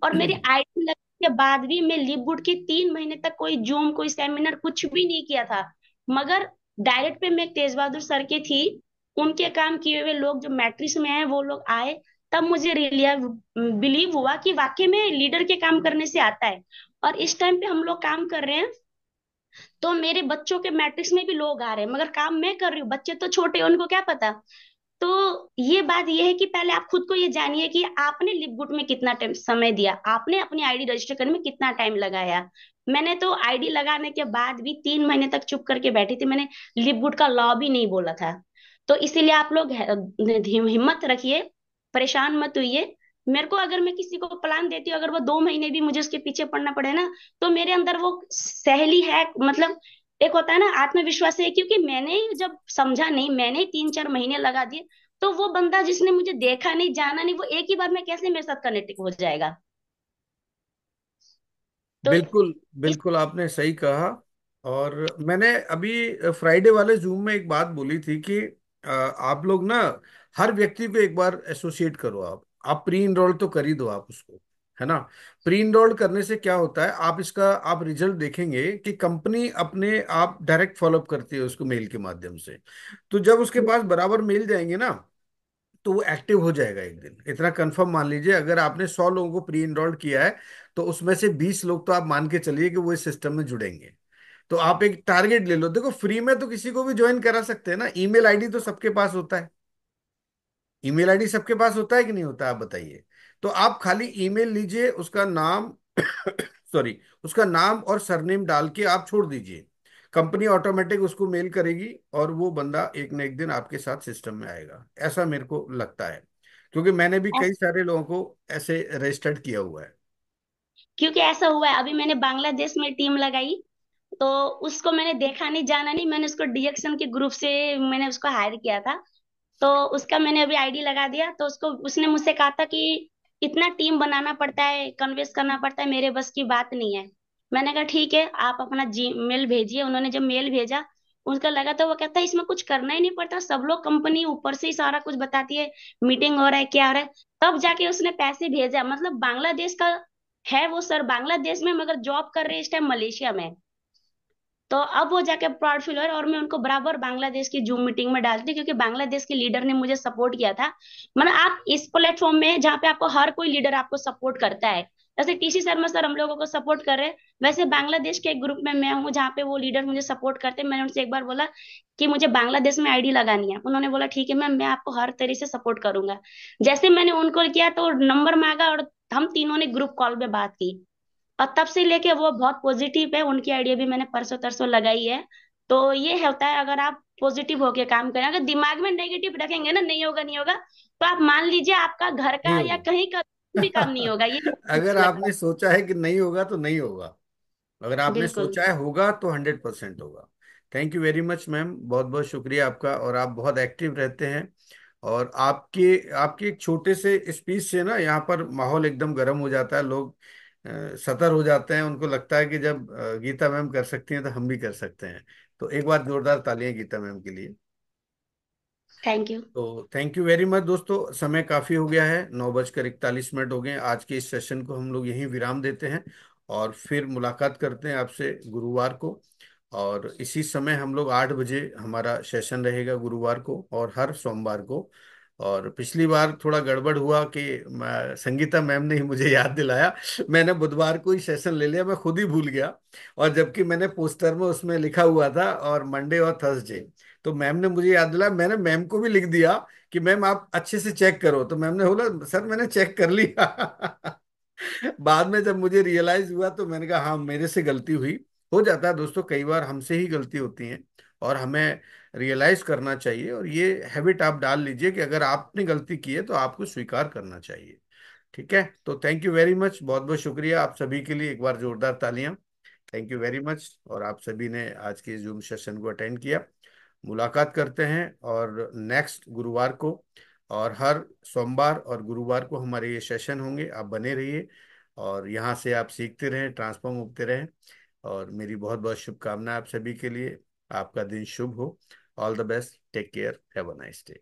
और मेरी आईडी लगने के बाद भी मैं लिपवुड के 3 महीने तक कोई जूम, कोई सेमिनार कुछ भी नहीं किया था। मगर डायरेक्ट पे मैं तेज बहादुर सर की थी, उनके काम किए हुए लोग जो मैट्रिक्स में हैं वो लोग आए, तब मुझे रियलिया बिलीव हुआ कि वाकई में लीडर के काम करने से आता है। और इस टाइम पे हम लोग काम कर रहे हैं, तो मेरे बच्चों के मैट्रिक्स में भी लोग आ रहे हैं, मगर काम मैं कर रही हूँ, बच्चे तो छोटे हैं, उनको क्या पता। तो ये बात ये है कि पहले आप खुद को ये जानिए कि आपने लिपगुड में कितना टाइम समय दिया, आपने अपनी आईडी रजिस्टर करने में कितना टाइम लगाया। मैंने तो आईडी लगाने के बाद भी 3 महीने तक चुप करके बैठी थी, मैंने लिपगुड का लॉ भी नहीं बोला था। तो इसीलिए आप लोग हिम्मत रखिए, परेशान मत होइए। मेरे को अगर मैं किसी को प्लान देती हूँ, अगर वो 2 महीने भी मुझे उसके पीछे पड़ना पड़े ना, तो मेरे अंदर वो सहेली है, मतलब एक होता है ना आत्मविश्वास है, क्योंकि मैंने जब समझा नहीं, मैंने 3-4 महीने लगा दिए, तो वो बंदा जिसने मुझे देखा नहीं, जाना नहीं, वो एक ही बार में कैसे मेरे साथ कनेक्ट हो जाएगा। तो बिल्कुल इस बिल्कुल, आपने सही कहा। और मैंने अभी फ्राइडे वाले जूम में एक बात बोली थी कि आप लोग ना हर व्यक्ति को एक बार एसोसिएट करो। आप प्री इनरोल तो कर ही दो आप उसको, है ना। प्री इनरोल करने से क्या होता है, आप इसका आप रिजल्ट देखेंगे कि कंपनी अपने आप डायरेक्ट फॉलोअप करती है उसको मेल के माध्यम से। तो जब उसके पास बराबर मेल जाएंगे ना, तो वो एक्टिव हो जाएगा एक दिन। इतना कंफर्म मान लीजिए, अगर आपने 100 लोगों को प्री इनरोल्ड किया है, तो उसमें से 20 लोग तो आप मान के चलिए कि वो इस सिस्टम में जुड़ेंगे। तो आप एक टारगेट ले लो। देखो, फ्री में तो किसी को भी ज्वाइन करा सकते हैं ना, ईमेल आईडी तो सबके पास होता है। ईमेल आईडी सबके पास होता है कि नहीं होता, आप बताइए। तो आप खाली ईमेल लीजिए, उसका नाम सॉरी, उसका नाम और सरनेम डाल के आप छोड़ दीजिए। कंपनी ऑटोमेटिक उसको मेल करेगी और वो बंदा एक न एक दिन आपके साथ सिस्टम में आएगा, ऐसा मेरे को लगता है। क्योंकि मैंने भी कई सारे लोगों को ऐसे रजिस्टर्ड किया हुआ है। क्योंकि ऐसा हुआ है, अभी मैंने बांग्लादेश में टीम लगाई, तो उसको मैंने देखा नहीं जाना नहीं, मैंने उसको डीएक्शन के ग्रुप से मैंने उसको हायर किया था। तो उसका मैंने अभी आईडी लगा दिया, तो उसको उसने मुझसे कहा था कि इतना टीम बनाना पड़ता है, कन्विंस करना पड़ता है, मेरे बस की बात नहीं है। मैंने कहा ठीक है, आप अपना जी मेल भेजिए। उन्होंने जब मेल भेजा, उनका लगा, तो वो कहता है इसमें कुछ करना ही नहीं पड़ता, सब लोग कंपनी ऊपर से ही सारा कुछ बताती है, मीटिंग हो रहा है क्या हो रहा है। तब जाके उसने पैसे भेजा, मतलब बांग्लादेश का है वो सर, बांग्लादेश में, मगर जॉब कर रहे हैं इस टाइम मलेशिया में। तो अब वो जाके प्राउड फील हो रहा है, और मैं उनको बराबर बांग्लादेश की जूम मीटिंग में डालती हूँ, क्योंकि बांग्लादेश के लीडर ने मुझे सपोर्ट किया था। मतलब आप इस प्लेटफॉर्म में जहाँ पे आपको हर कोई लीडर आपको सपोर्ट करता है, जैसे टीसी शर्मा सर हम लोगों को सपोर्ट कर रहे हैं, वैसे बांग्लादेश के एक ग्रुप में मैं हूँ जहाँ पे वो लीडर मुझे सपोर्ट करते हैं। मैंने उनसे एक बार बोला कि मुझे बांग्लादेश में आईडी लगानी है, उन्होंने बोला ठीक है मैम, मैं आपको हर तरह से सपोर्ट करूंगा। जैसे मैंने उनको किया तो नंबर मांगा, और हम तीनों ने ग्रुप कॉल पे बात की, और तब से लेके वो बहुत पॉजिटिव है। उनकी आइडिया भी मैंने परसों तरसों लगाई है। तो ये होता है, अगर आप पॉजिटिव होके काम करें, अगर दिमाग में नेगेटिव रखेंगे ना, नहीं होगा नहीं होगा, तो आप मान लीजिए आपका घर नहीं का या होगा। कहीं का भी काम नहीं होगा, ये अगर मुझे लगता आपने सोचा है कि नहीं होगा तो नहीं होगा, अगर है। आपने बिल्कुल। सोचा है होगा तो 100% होगा। Thank you very much ma'am, बहुत बहुत शुक्रिया आपका। और आप बहुत एक्टिव रहते हैं, और आपके आपके एक छोटे से स्पीच से ना यहाँ पर माहौल एकदम गर्म हो जाता है। लोग सतर हो जाते हैं, उनको लगता है कि जब गीता मैम कर सकती हैं तो हम भी कर सकते हैं। तो एक बार जोरदार तालियां गीता मैम के लिए। Thank you. तो थैंक यू वेरी मच दोस्तों, समय काफी हो गया है, 9:41 हो गए। आज के इस सेशन को हम लोग यहीं विराम देते हैं, और फिर मुलाकात करते हैं आपसे गुरुवार को। और इसी समय हम लोग 8 बजे हमारा सेशन रहेगा गुरुवार को, और हर सोमवार को। और पिछली बार थोड़ा गड़बड़ हुआ कि संगीता मैम ने ही मुझे याद दिलाया, मैंने बुधवार को ही सेशन ले लिया, मैं खुद ही भूल गया। और जबकि मैंने पोस्टर में उसमें लिखा हुआ था और मंडे और थर्सडे, तो मैम ने मुझे याद दिलाया। मैंने मैम को भी लिख दिया कि मैम आप अच्छे से चेक करो, तो मैम ने बोला सर मैंने चेक कर लिया। बाद में जब मुझे रियलाइज हुआ तो मैंने कहा हाँ मेरे से गलती हुई। हो जाता है दोस्तों, कई बार हमसे ही गलती होती है, और हमें रियलाइज करना चाहिए। और ये हैबिट आप डाल लीजिए कि अगर आपने गलती की है तो आपको स्वीकार करना चाहिए। ठीक है, तो थैंक यू वेरी मच, बहुत बहुत शुक्रिया आप सभी के लिए, एक बार जोरदार तालियां। थैंक यू वेरी मच, और आप सभी ने आज के जूम सेशन को अटेंड किया। मुलाकात करते हैं और नेक्स्ट गुरुवार को, और हर सोमवार और गुरुवार को हमारे ये सेशन होंगे। आप बने रहिए, और यहाँ से आप सीखते रहें, ट्रांसफॉर्म होते रहें। और मेरी बहुत बहुत शुभकामनाएं आप सभी के लिए। आपका दिन शुभ हो। All the best, take care, have a nice day.